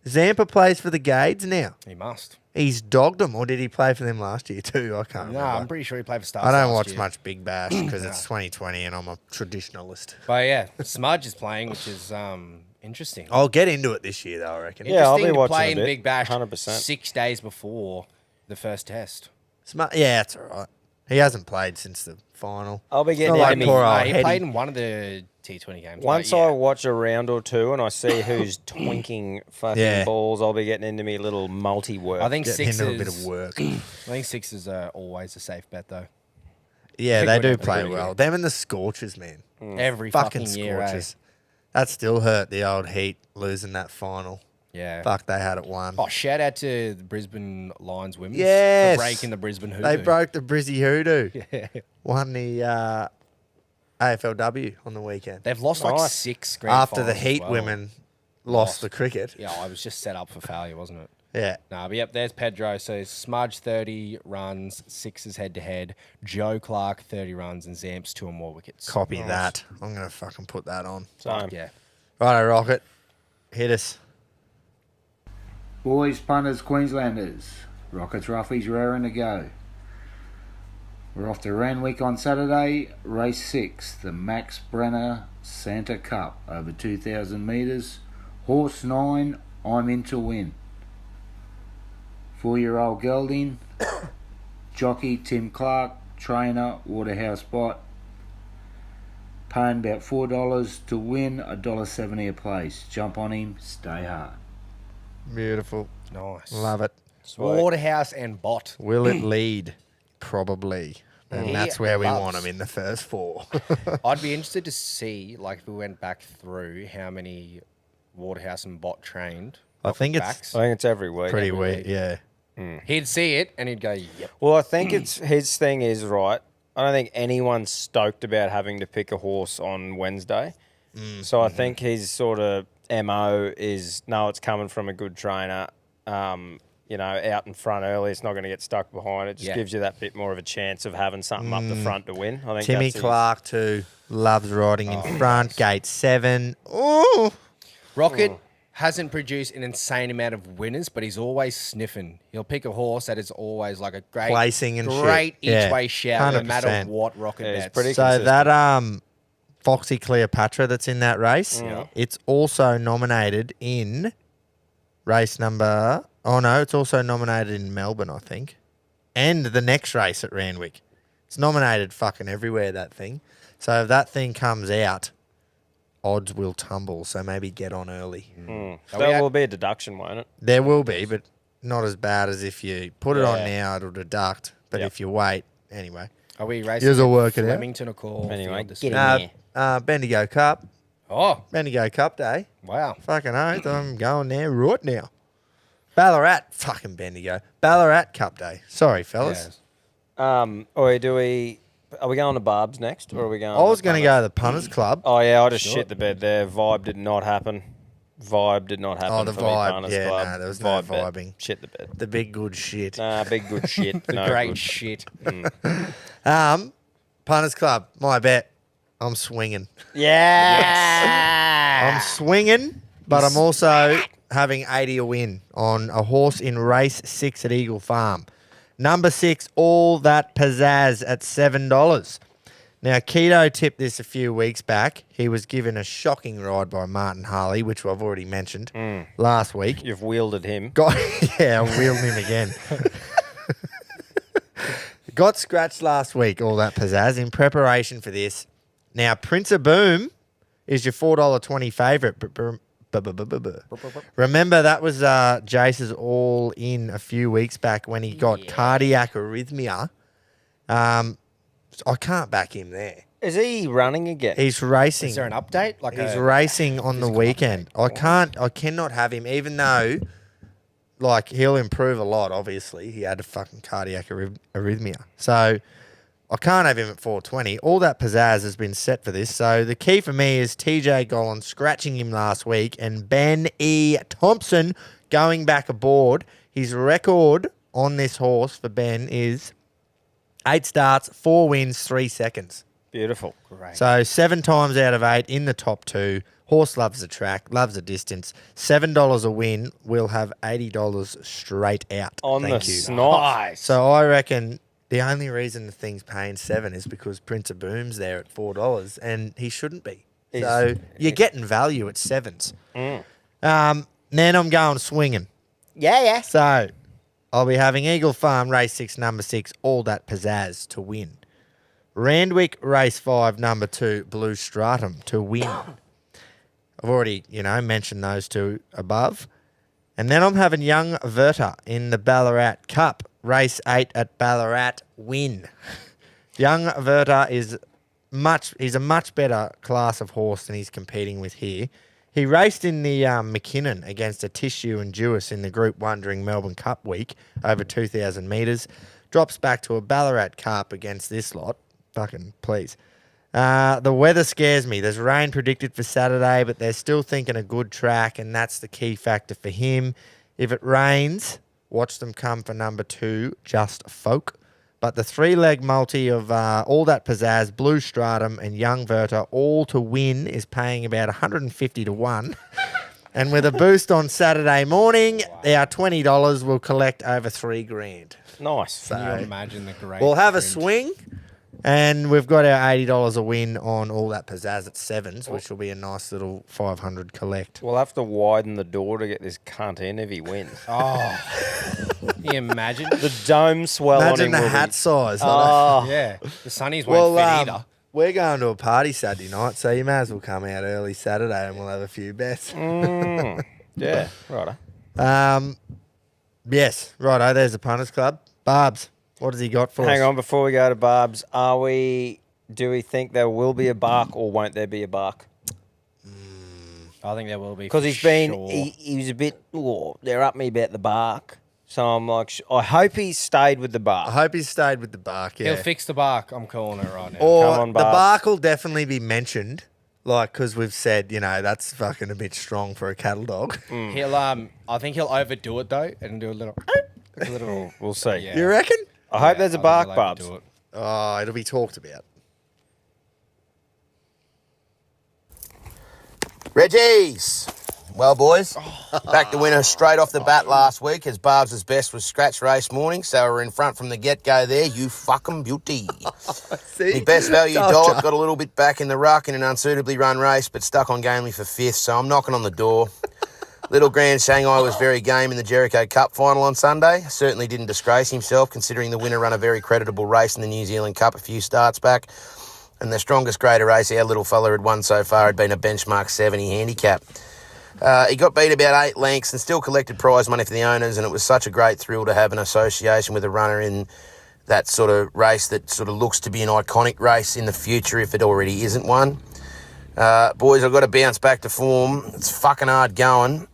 [SPEAKER 1] Zampa plays for the Gades now.
[SPEAKER 3] He must.
[SPEAKER 1] He's dogged them, or did he play for them last year too? I can't
[SPEAKER 3] No,
[SPEAKER 1] remember.
[SPEAKER 3] I'm pretty sure he played for Stars.
[SPEAKER 1] I don't
[SPEAKER 3] last
[SPEAKER 1] watch
[SPEAKER 3] year.
[SPEAKER 1] much Big Bash because it's 2020 and I'm a traditionalist.
[SPEAKER 3] But yeah, Smudge is playing, which is interesting.
[SPEAKER 1] I'll get into it this year though, I reckon.
[SPEAKER 2] Yeah, I'll be
[SPEAKER 3] Interesting to
[SPEAKER 2] watching
[SPEAKER 3] play
[SPEAKER 2] a
[SPEAKER 3] in
[SPEAKER 2] bit,
[SPEAKER 3] Big Bash
[SPEAKER 2] 100%.
[SPEAKER 3] 6 days before the first test.
[SPEAKER 1] Yeah, that's all right. He hasn't played since the final.
[SPEAKER 2] I'll be
[SPEAKER 1] It's
[SPEAKER 2] getting
[SPEAKER 1] not like
[SPEAKER 2] into
[SPEAKER 1] poor
[SPEAKER 2] me.
[SPEAKER 1] old
[SPEAKER 3] No, he
[SPEAKER 1] Hetty.
[SPEAKER 3] played in one of the T20 games.
[SPEAKER 2] Once
[SPEAKER 3] but yeah.
[SPEAKER 2] I watch a round or two and I see who's twinking fucking
[SPEAKER 1] Yeah.
[SPEAKER 2] balls, I'll be getting into me little multi-work.
[SPEAKER 3] I think
[SPEAKER 1] Getting
[SPEAKER 3] Sixers.
[SPEAKER 1] into a bit of work.
[SPEAKER 3] I think Sixers are always a safe bet though.
[SPEAKER 1] Yeah,
[SPEAKER 3] think
[SPEAKER 1] they
[SPEAKER 3] we're
[SPEAKER 1] do
[SPEAKER 3] definitely
[SPEAKER 1] play
[SPEAKER 3] pretty
[SPEAKER 1] well.
[SPEAKER 3] good.
[SPEAKER 1] Them and the Scorchers, man.
[SPEAKER 3] Every
[SPEAKER 1] Fucking
[SPEAKER 3] fucking year.
[SPEAKER 1] Scorchers. That still hurt the old Heat losing that final.
[SPEAKER 3] Yeah.
[SPEAKER 1] Fuck, they had it won.
[SPEAKER 3] Oh, shout out to the Brisbane Lions women
[SPEAKER 1] Yes.
[SPEAKER 3] for breaking the Brisbane Hoodoo.
[SPEAKER 1] They broke the Brizzy Hoodoo. Won the AFLW on the weekend.
[SPEAKER 3] They've lost like
[SPEAKER 2] Nice.
[SPEAKER 3] 6 grand
[SPEAKER 1] After the Heat women lost the cricket.
[SPEAKER 3] Yeah, I was just set up for failure, wasn't it?
[SPEAKER 1] Yeah.
[SPEAKER 3] No, but yep, there's Pedro. So Smudge 30 runs, Sixers head to head. Joe Clark 30 runs, and Zamps 2 or more wickets.
[SPEAKER 1] Copy that. I'm going to fucking put that on.
[SPEAKER 2] Same.
[SPEAKER 3] Yeah.
[SPEAKER 1] Righto, Rocket. Hit us.
[SPEAKER 8] Boys, punters, Queenslanders, Rockets, Roughies, raring to go. We're off to Randwick on Saturday, race 6, the Max Brenner Santa Cup, over 2,000 metres. Horse 9, I'm in to win. 4-year-old gelding, jockey Tim Clark, trainer Waterhouse Bot. Paying about $4 to win, $1.70 a place. Jump on him, stay hard.
[SPEAKER 1] Beautiful.
[SPEAKER 3] Nice.
[SPEAKER 1] Love it.
[SPEAKER 3] Waterhouse and Bot.
[SPEAKER 1] Will it lead? Probably. And
[SPEAKER 3] He
[SPEAKER 1] that's where we
[SPEAKER 3] loves-
[SPEAKER 1] want them in the first 4.
[SPEAKER 3] I'd be interested to see, like, if we went back through how many Waterhouse and Bot trained.
[SPEAKER 1] I think it's
[SPEAKER 3] backs.
[SPEAKER 2] I think it's every week.
[SPEAKER 1] pretty
[SPEAKER 3] every
[SPEAKER 1] weird.
[SPEAKER 3] week.
[SPEAKER 1] Yeah.
[SPEAKER 3] He'd see it and he'd go, yep.
[SPEAKER 2] Well, I think it's his thing is right. I don't think anyone's stoked about having to pick a horse on Wednesday. So I think his sort of MO is no, it's coming from a good trainer. out in front early. It's not going to get stuck behind. It just gives you that bit more of a chance of having something up the front to win. I think
[SPEAKER 1] Timmy
[SPEAKER 2] that's his-
[SPEAKER 1] Clark too loves riding in front. Gate 7. Ooh.
[SPEAKER 3] Rocket hasn't produced an insane amount of winners, but he's always sniffing. He'll pick a horse that is always like a great
[SPEAKER 1] Placing and shit.
[SPEAKER 3] great each
[SPEAKER 1] Yeah,
[SPEAKER 3] way shout, no matter
[SPEAKER 1] 100%.
[SPEAKER 3] what Rocket
[SPEAKER 2] Yeah, he's
[SPEAKER 3] bets.
[SPEAKER 2] pretty
[SPEAKER 1] So
[SPEAKER 2] consistent.
[SPEAKER 1] that Foxy Cleopatra that's in that race,
[SPEAKER 3] Yeah.
[SPEAKER 1] it's also nominated in race number... Oh, no, it's also nominated in Melbourne, I think. And the next race at Randwick. It's nominated fucking everywhere, that thing. So if that thing comes out, odds will tumble. So maybe get on early.
[SPEAKER 2] So that will be a deduction, won't it?
[SPEAKER 1] There will be, but not as bad as if you put it on now, it'll deduct. But
[SPEAKER 2] Yep.
[SPEAKER 1] if you wait, anyway.
[SPEAKER 3] Are we racing
[SPEAKER 1] Yours will
[SPEAKER 3] at
[SPEAKER 1] work it out.
[SPEAKER 3] Flemington or Caulfield
[SPEAKER 2] Anyway,
[SPEAKER 3] this
[SPEAKER 2] get
[SPEAKER 3] week?
[SPEAKER 2] in there.
[SPEAKER 1] Bendigo Cup.
[SPEAKER 3] Oh,
[SPEAKER 1] Bendigo Cup day.
[SPEAKER 3] wow.
[SPEAKER 1] Fucking oath, I'm going there right now. Ballarat, fucking Bendigo. Ballarat Cup day. Sorry, fellas.
[SPEAKER 3] Yeah.
[SPEAKER 2] Or are we going to Barb's next, or are we going?
[SPEAKER 1] I was going to go to the Punters Club.
[SPEAKER 2] Oh yeah, I just shit the bed there. Vibe did not happen. Vibe did not happen.
[SPEAKER 1] Oh, the
[SPEAKER 2] for
[SPEAKER 1] vibe.
[SPEAKER 2] Me, Punters
[SPEAKER 1] Yeah,
[SPEAKER 2] Club.
[SPEAKER 1] no, there was no
[SPEAKER 2] bet.
[SPEAKER 1] vibing.
[SPEAKER 2] Shit the bed.
[SPEAKER 1] The big good shit.
[SPEAKER 2] Nah, big good shit.
[SPEAKER 3] The
[SPEAKER 2] no
[SPEAKER 3] great
[SPEAKER 2] good.
[SPEAKER 3] shit.
[SPEAKER 1] Punters Club, my bet. I'm swinging.
[SPEAKER 2] Yeah.
[SPEAKER 1] I'm swinging, but I'm also having 80 a win on a horse in race 6 at Eagle Farm. Number 6, All That Pizzazz at $7. Now, Keto tipped this a few weeks back. He was given a shocking ride by Martin Harley, which I've already mentioned last week.
[SPEAKER 2] You've wielded him.
[SPEAKER 1] Yeah, I wheeled him again. Got scratched last week, All That Pizzazz, in preparation for this. Now, Prince of Boom is your $4.20 favourite. Remember, that was Jace's all in a few weeks back when he got cardiac arrhythmia. I can't back him there.
[SPEAKER 2] Is he running again?
[SPEAKER 1] He's racing.
[SPEAKER 3] Is there an update?
[SPEAKER 1] He's racing on the weekend. I cannot have him, even though, like, he'll improve a lot, obviously. He had a fucking cardiac arrhythmia. So I can't have him at 420. All That Pizzazz has been set for this. So the key for me is TJ Golan scratching him last week and Ben E. Thompson going back aboard. His record on this horse for Ben is 8 starts, 4 wins, 3 seconds.
[SPEAKER 2] Beautiful.
[SPEAKER 3] Great.
[SPEAKER 1] So 7 times out of 8 in the top 2. Horse loves the track, loves the distance. $7 a win. We'll have $80 straight out.
[SPEAKER 2] On
[SPEAKER 1] Thank
[SPEAKER 2] the
[SPEAKER 1] you.
[SPEAKER 2] snot.
[SPEAKER 1] So I reckon the only reason the thing's paying 7 is because Prince of Boom's there at $4, and he shouldn't be. So you're getting value at 7s. Then I'm going swinging.
[SPEAKER 2] Yeah.
[SPEAKER 1] So I'll be having Eagle Farm Race 6, number 6, All That Pizzazz to win. Randwick Race 5, number 2, Blue Stratum to win. I've already, mentioned those two above. And then I'm having Young Verta in the Ballarat Cup. Race 8 at Ballarat, win. Young Verta is he's a much better class of horse than he's competing with here. He raced in the McKinnon against a Tissue and Jewis in the Group 1 during Melbourne Cup week over 2,000 metres. Drops back to a Ballarat Cup against this lot. Fucking please. The weather scares me. There's rain predicted for Saturday, but they're still thinking a good track, and that's the key factor for him. If it rains, watch them come for number 2, Just Folk. But the 3-leg multi of All That Pizzazz, Blue Stratum, and Young Verta, all to win, is paying about 150 to 1. And with a boost on Saturday morning, our $20 will collect over $3,000.
[SPEAKER 2] Nice.
[SPEAKER 3] Can you imagine the great?
[SPEAKER 1] We'll have a
[SPEAKER 3] cringe?
[SPEAKER 1] swing, and we've got our $80 a win on All That Pizzazz at 7s, which will be a nice little 500 collect.
[SPEAKER 2] We'll have to widen the door to get this cunt in if he wins.
[SPEAKER 3] Oh, can you imagine?
[SPEAKER 2] The dome swell on
[SPEAKER 1] Imagine
[SPEAKER 2] him.
[SPEAKER 1] the
[SPEAKER 2] will
[SPEAKER 1] hat
[SPEAKER 2] be-
[SPEAKER 1] size.
[SPEAKER 2] Oh,
[SPEAKER 3] Yeah, the sunnies
[SPEAKER 1] Well,
[SPEAKER 3] won't fit either.
[SPEAKER 1] we're going to a party Saturday night, so you may as well come out early Saturday and we'll have a few bets.
[SPEAKER 2] yeah, right.
[SPEAKER 1] Yes, righto, there's the Punters Club. Barbs, what has he got for us?
[SPEAKER 2] Hang on, before we go to Barb's, do we think there will be a bark or won't there be a bark?
[SPEAKER 3] I think there will be
[SPEAKER 2] Because
[SPEAKER 3] for
[SPEAKER 2] he
[SPEAKER 3] sure.
[SPEAKER 2] was a bit, they're up me about the bark. So I'm like, I hope he stayed with the
[SPEAKER 1] I
[SPEAKER 2] bark.
[SPEAKER 1] hope he stayed with the bark, yeah.
[SPEAKER 3] He'll fix the bark. I'm calling it right now.
[SPEAKER 1] Or
[SPEAKER 2] Come on,
[SPEAKER 1] the
[SPEAKER 2] Barbs.
[SPEAKER 1] bark will definitely be mentioned. Like, because we've said, that's fucking a bit strong for a cattle dog.
[SPEAKER 3] He'll I think he'll overdo it though and do a little.
[SPEAKER 2] We'll see.
[SPEAKER 3] Yeah.
[SPEAKER 1] You reckon?
[SPEAKER 2] I hope there's a
[SPEAKER 3] I think
[SPEAKER 2] bark,
[SPEAKER 3] he'll
[SPEAKER 2] Bubs.
[SPEAKER 3] overdo it.
[SPEAKER 1] Oh, it'll be talked about.
[SPEAKER 9] Reggies! Well, boys, back to winner straight off the bat last week as Barb's best was scratch race morning, so we're in front from the get-go there, you fucking beauty. The best value dog got a little bit back in the ruck in an unsuitably run race, but stuck on gamely for 5th, so I'm knocking on the door. Little Grand Shanghai was very game in the Jericho Cup final on Sunday. Certainly didn't disgrace himself, considering the winner ran a very creditable race in the New Zealand Cup a few starts back. And the strongest grade of race our little fella had won so far had been a benchmark 70 handicap. He got beat about 8 lengths and still collected prize money for the owners, and it was such a great thrill to have an association with a runner in that sort of race that sort of looks to be an iconic race in the future if it already isn't one. Boys, I've got to bounce back to form. It's fucking hard going,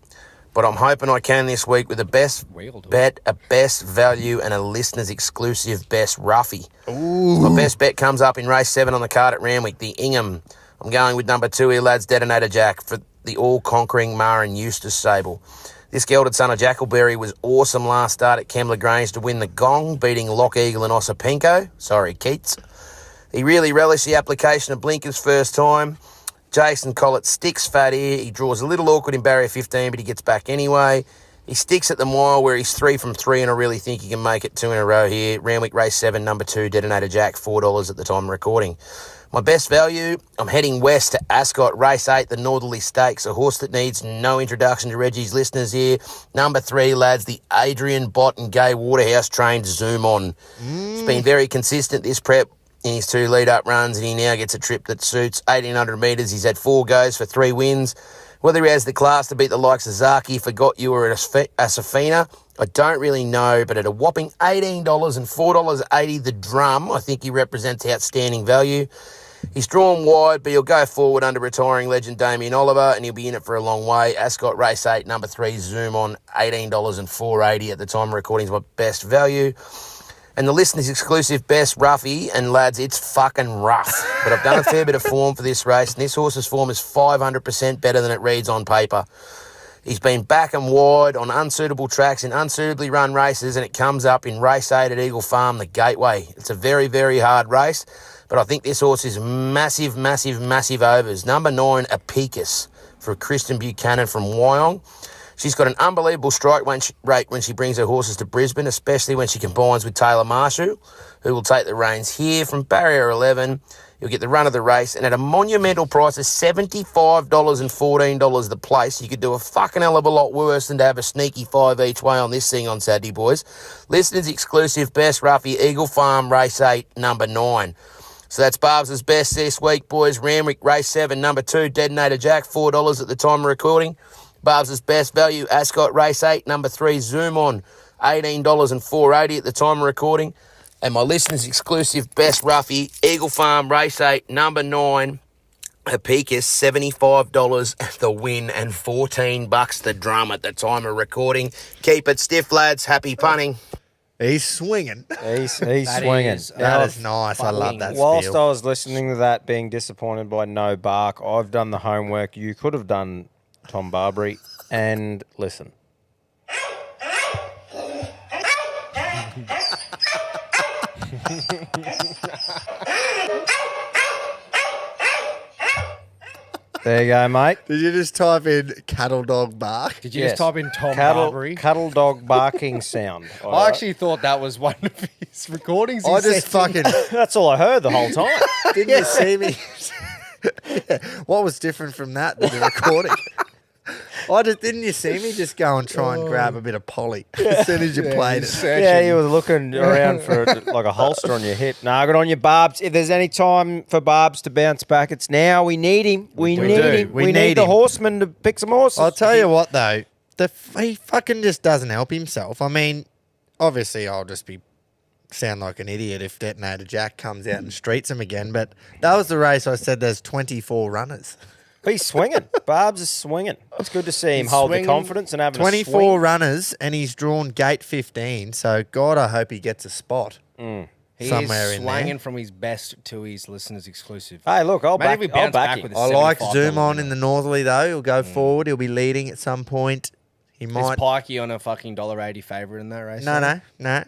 [SPEAKER 9] but I'm hoping I can this week with a best bet, a best value, and a listener's exclusive best roughie. My best bet comes up in race 7 on the card at Randwick, the Ingham. I'm going with number 2 here, lads, Detonator Jack, for the all-conquering Mar and Eustace Sable. This gelded son of Jackalberry was awesome last start at Kembla Grange to win the Gong, beating Lock Eagle and Ossipinko. Sorry, Keats. He really relished the application of blinkers first time. Jason Collett sticks fat here. He draws a little awkward in barrier 15, but he gets back anyway. He sticks at the mile where he's 3 from 3, and I really think he can make it 2 in a row here. Randwick race 7, number 2, Detonator Jack, $4 at the time of recording. My best value, I'm heading west to Ascot, race 8, the Northerly Stakes, a horse that needs no introduction to Reggie's listeners here. Number 3, lads, the Adrian Bott and Gay Waterhouse trained Zoom On. It's been very consistent this prep in his 2 lead-up runs, and he now gets a trip that suits 1,800 metres. He's had 4 goes for 3 wins. Whether he has the class to beat the likes of Zaki, Forgot You, or Asafina, I don't really know, but at a whopping $18 and $4.80 the drum, I think he represents outstanding value. He's drawn wide, but he'll go forward under retiring legend Damien Oliver, and he'll be in it for a long way. Ascot race 8, number 3, Zoom On, $18 and $4.80 at the time of recording is my best value. And the listener's exclusive best roughie, and lads, it's fucking rough. But I've done a fair bit of form for this race, and this horse's form is 500% better than it reads on paper. He's been back and wide on unsuitable tracks in unsuitably run races, and it comes up in race 8 at Eagle Farm, the Gateway. It's a very, very hard race, but I think this horse is massive, massive, massive overs. Number 9, Apicus, for Kristen Buchanan from Wyong. She's got an unbelievable strike rate when she brings her horses to Brisbane, especially when she combines with Taylor Marshall, who will take the reins here from barrier 11. You'll get the run of the race, and at a monumental price of $75 and $14 the place, you could do a fucking hell of a lot worse than to have a sneaky 5 each way on this thing on Saturday, boys. Listeners' exclusive best roughie, Eagle Farm, race 8, number 9. So that's Barb's best this week, boys. Randwick, race 7, number 2, Detonator Jack, $4 at the time of recording. Barb's best value, Ascot, race 8, number 3, Zoom On, $18 and $4.80 at the time of recording. And my listeners' exclusive best roughie, Eagle Farm, race 8, number 9, Apicus, $75 at the win and $14 the drum at the time of recording. Keep it stiff, lads. Happy punting.
[SPEAKER 1] He's swinging.
[SPEAKER 2] He's swinging.
[SPEAKER 1] That is nice. I love that
[SPEAKER 2] Whilst
[SPEAKER 1] spiel.
[SPEAKER 2] I was listening to that, being disappointed by no bark, I've done the homework. You could have done, Tom Barbary, and listen. There you go, mate.
[SPEAKER 1] Did you just type in cattle dog bark?
[SPEAKER 3] Did you just type in Tom
[SPEAKER 2] cattle,
[SPEAKER 3] Barbary?
[SPEAKER 2] Cattle dog barking sound.
[SPEAKER 3] I actually thought that was one of his recordings.
[SPEAKER 1] I just fucking...
[SPEAKER 2] That's all I heard the whole time.
[SPEAKER 1] Didn't you see me? Yeah. What was different from that than the recording? Didn't you see me just go and try and grab a bit of poly as soon as you played it?
[SPEAKER 2] Yeah, you were looking around for like a holster on your hip. Nah, good on you, Barbs. If there's any time for Barbs to bounce back, it's now. We need him. We need him. We need the horseman to pick some horses.
[SPEAKER 1] I'll tell you what, though. He fucking just doesn't help himself. I mean, obviously I'll just sound like an idiot if Detonator Jack comes out and streets him again, but that was the race I said there's 24 runners.
[SPEAKER 2] He's swinging. Barbs is swinging. It's good to see him hold the confidence and have
[SPEAKER 1] 24 runners, and he's drawn gate 15. So, God, I hope he gets a spot.
[SPEAKER 3] He
[SPEAKER 1] somewhere
[SPEAKER 3] is
[SPEAKER 1] in
[SPEAKER 3] swanging
[SPEAKER 1] there.
[SPEAKER 3] from his best to his listeners exclusive.
[SPEAKER 2] Hey, look, I'll
[SPEAKER 3] Maybe
[SPEAKER 2] back,
[SPEAKER 3] we
[SPEAKER 2] I'll
[SPEAKER 3] bounce
[SPEAKER 2] back
[SPEAKER 3] back
[SPEAKER 2] you.
[SPEAKER 3] with a
[SPEAKER 1] I like
[SPEAKER 3] $75
[SPEAKER 1] Zoom on
[SPEAKER 3] winner.
[SPEAKER 1] in the northerly though. He'll go forward. He'll be leading at some point. He
[SPEAKER 3] Is
[SPEAKER 1] might.
[SPEAKER 3] Pikey on a fucking $1.80 favourite in that race?
[SPEAKER 1] No.
[SPEAKER 3] No.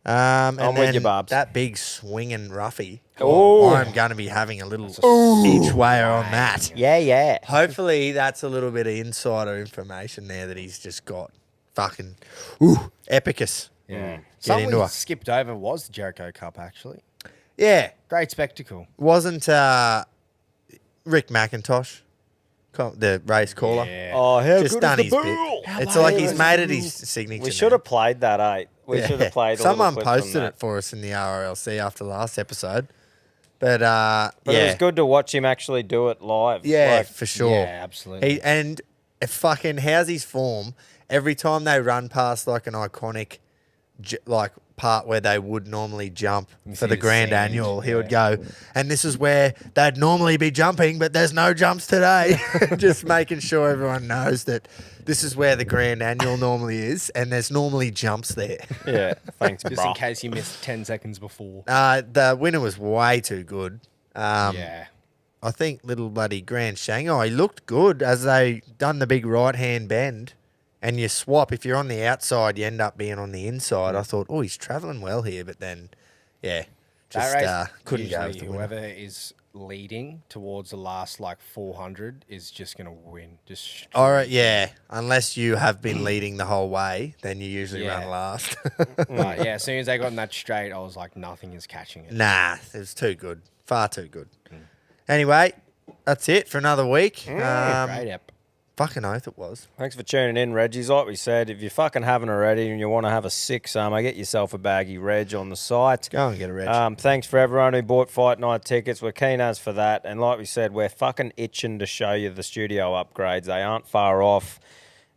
[SPEAKER 1] And
[SPEAKER 2] I'm with you,
[SPEAKER 1] then
[SPEAKER 2] Barbs.
[SPEAKER 1] that big swinging roughie.
[SPEAKER 2] Oh.
[SPEAKER 1] I'm going to be having a little each wayer on that.
[SPEAKER 2] Yeah.
[SPEAKER 1] Hopefully, that's a little bit of insider information there that he's just got fucking epicus.
[SPEAKER 3] Yeah.
[SPEAKER 1] Get
[SPEAKER 3] Something
[SPEAKER 1] into
[SPEAKER 3] we
[SPEAKER 1] it.
[SPEAKER 3] skipped over was the Jericho Cup, actually.
[SPEAKER 1] Yeah,
[SPEAKER 3] Great spectacle.
[SPEAKER 1] wasn't Rick McIntosh the race caller?
[SPEAKER 3] Yeah.
[SPEAKER 2] Oh, how
[SPEAKER 1] Just
[SPEAKER 2] good
[SPEAKER 1] done
[SPEAKER 2] is
[SPEAKER 1] his
[SPEAKER 2] the
[SPEAKER 1] bit.
[SPEAKER 2] bull?
[SPEAKER 1] It's like he's made it his signature.
[SPEAKER 2] We should have played that, eh? We should have played.
[SPEAKER 1] Someone
[SPEAKER 2] a little clip from
[SPEAKER 1] posted
[SPEAKER 2] that.
[SPEAKER 1] it for us in the RLC after the last episode. But,
[SPEAKER 2] But
[SPEAKER 1] yeah.
[SPEAKER 2] it was good to watch him actually do it live.
[SPEAKER 1] Yeah,
[SPEAKER 2] Like,
[SPEAKER 1] for sure.
[SPEAKER 3] Yeah, absolutely.
[SPEAKER 1] And fucking how's his form? Every time they run past like an iconic like part where they would normally jump for
[SPEAKER 3] see
[SPEAKER 1] the
[SPEAKER 3] the
[SPEAKER 1] grand
[SPEAKER 3] sand,
[SPEAKER 1] annual, he
[SPEAKER 3] yeah.
[SPEAKER 1] would go, and this is where they'd normally be jumping, but there's no jumps today. Just making sure everyone knows that this is where the grand annual normally is, and there's normally jumps there.
[SPEAKER 2] yeah. Thanks,
[SPEAKER 3] Just
[SPEAKER 2] bro.
[SPEAKER 3] in case you missed 10 seconds before.
[SPEAKER 1] The winner was way too good.
[SPEAKER 3] Yeah.
[SPEAKER 1] I think little bloody Grand Shanghai looked good as they done the big right hand bend, and you swap. If you're on the outside, you end up being on the inside. I thought, oh, he's travelling well here, but then, yeah, just
[SPEAKER 3] That race,
[SPEAKER 1] couldn't go
[SPEAKER 3] usually
[SPEAKER 1] with the winner.
[SPEAKER 3] whoever is leading towards the last like 400 is just going to win. Just
[SPEAKER 1] All right, yeah. Unless you have been leading the whole way, then you usually
[SPEAKER 3] Yeah.
[SPEAKER 1] run last.
[SPEAKER 3] Yeah, as soon as they got in that straight, I was like, nothing is catching it.
[SPEAKER 1] Nah, it was too good. Far too good. Anyway, that's it for another week.
[SPEAKER 3] Great ep.
[SPEAKER 1] Fucking oath it was.
[SPEAKER 2] Thanks for tuning in, Reggies. Like we said, if you fucking haven't already and you want to have a six, get yourself a baggy Reg on the site.
[SPEAKER 1] Go and get a Reg.
[SPEAKER 2] Thanks for everyone who bought Fight Night tickets. We're keen as for that. And like we said, we're fucking itching to show you the studio upgrades. They aren't far off.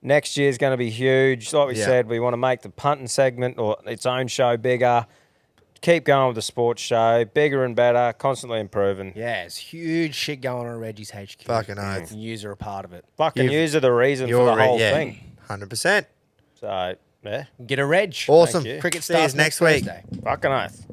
[SPEAKER 2] Next year's going to be huge. Like we
[SPEAKER 1] Yeah.
[SPEAKER 2] said, we want to make the punting segment or its own show bigger. Keep going with the sports show. Bigger and better. Constantly improving.
[SPEAKER 3] Yeah, it's huge shit going on at Reggie's HQ.
[SPEAKER 1] Fucking oath.
[SPEAKER 3] And yous are a part of it.
[SPEAKER 2] Fucking
[SPEAKER 1] You've-
[SPEAKER 2] use are the reason for the whole thing.
[SPEAKER 1] 100%.
[SPEAKER 2] So, yeah.
[SPEAKER 3] Get a Reg.
[SPEAKER 1] Awesome.
[SPEAKER 2] Thank you.
[SPEAKER 3] Cricket
[SPEAKER 1] See you
[SPEAKER 3] starts
[SPEAKER 1] next week.
[SPEAKER 3] Thursday.
[SPEAKER 2] Fucking oath.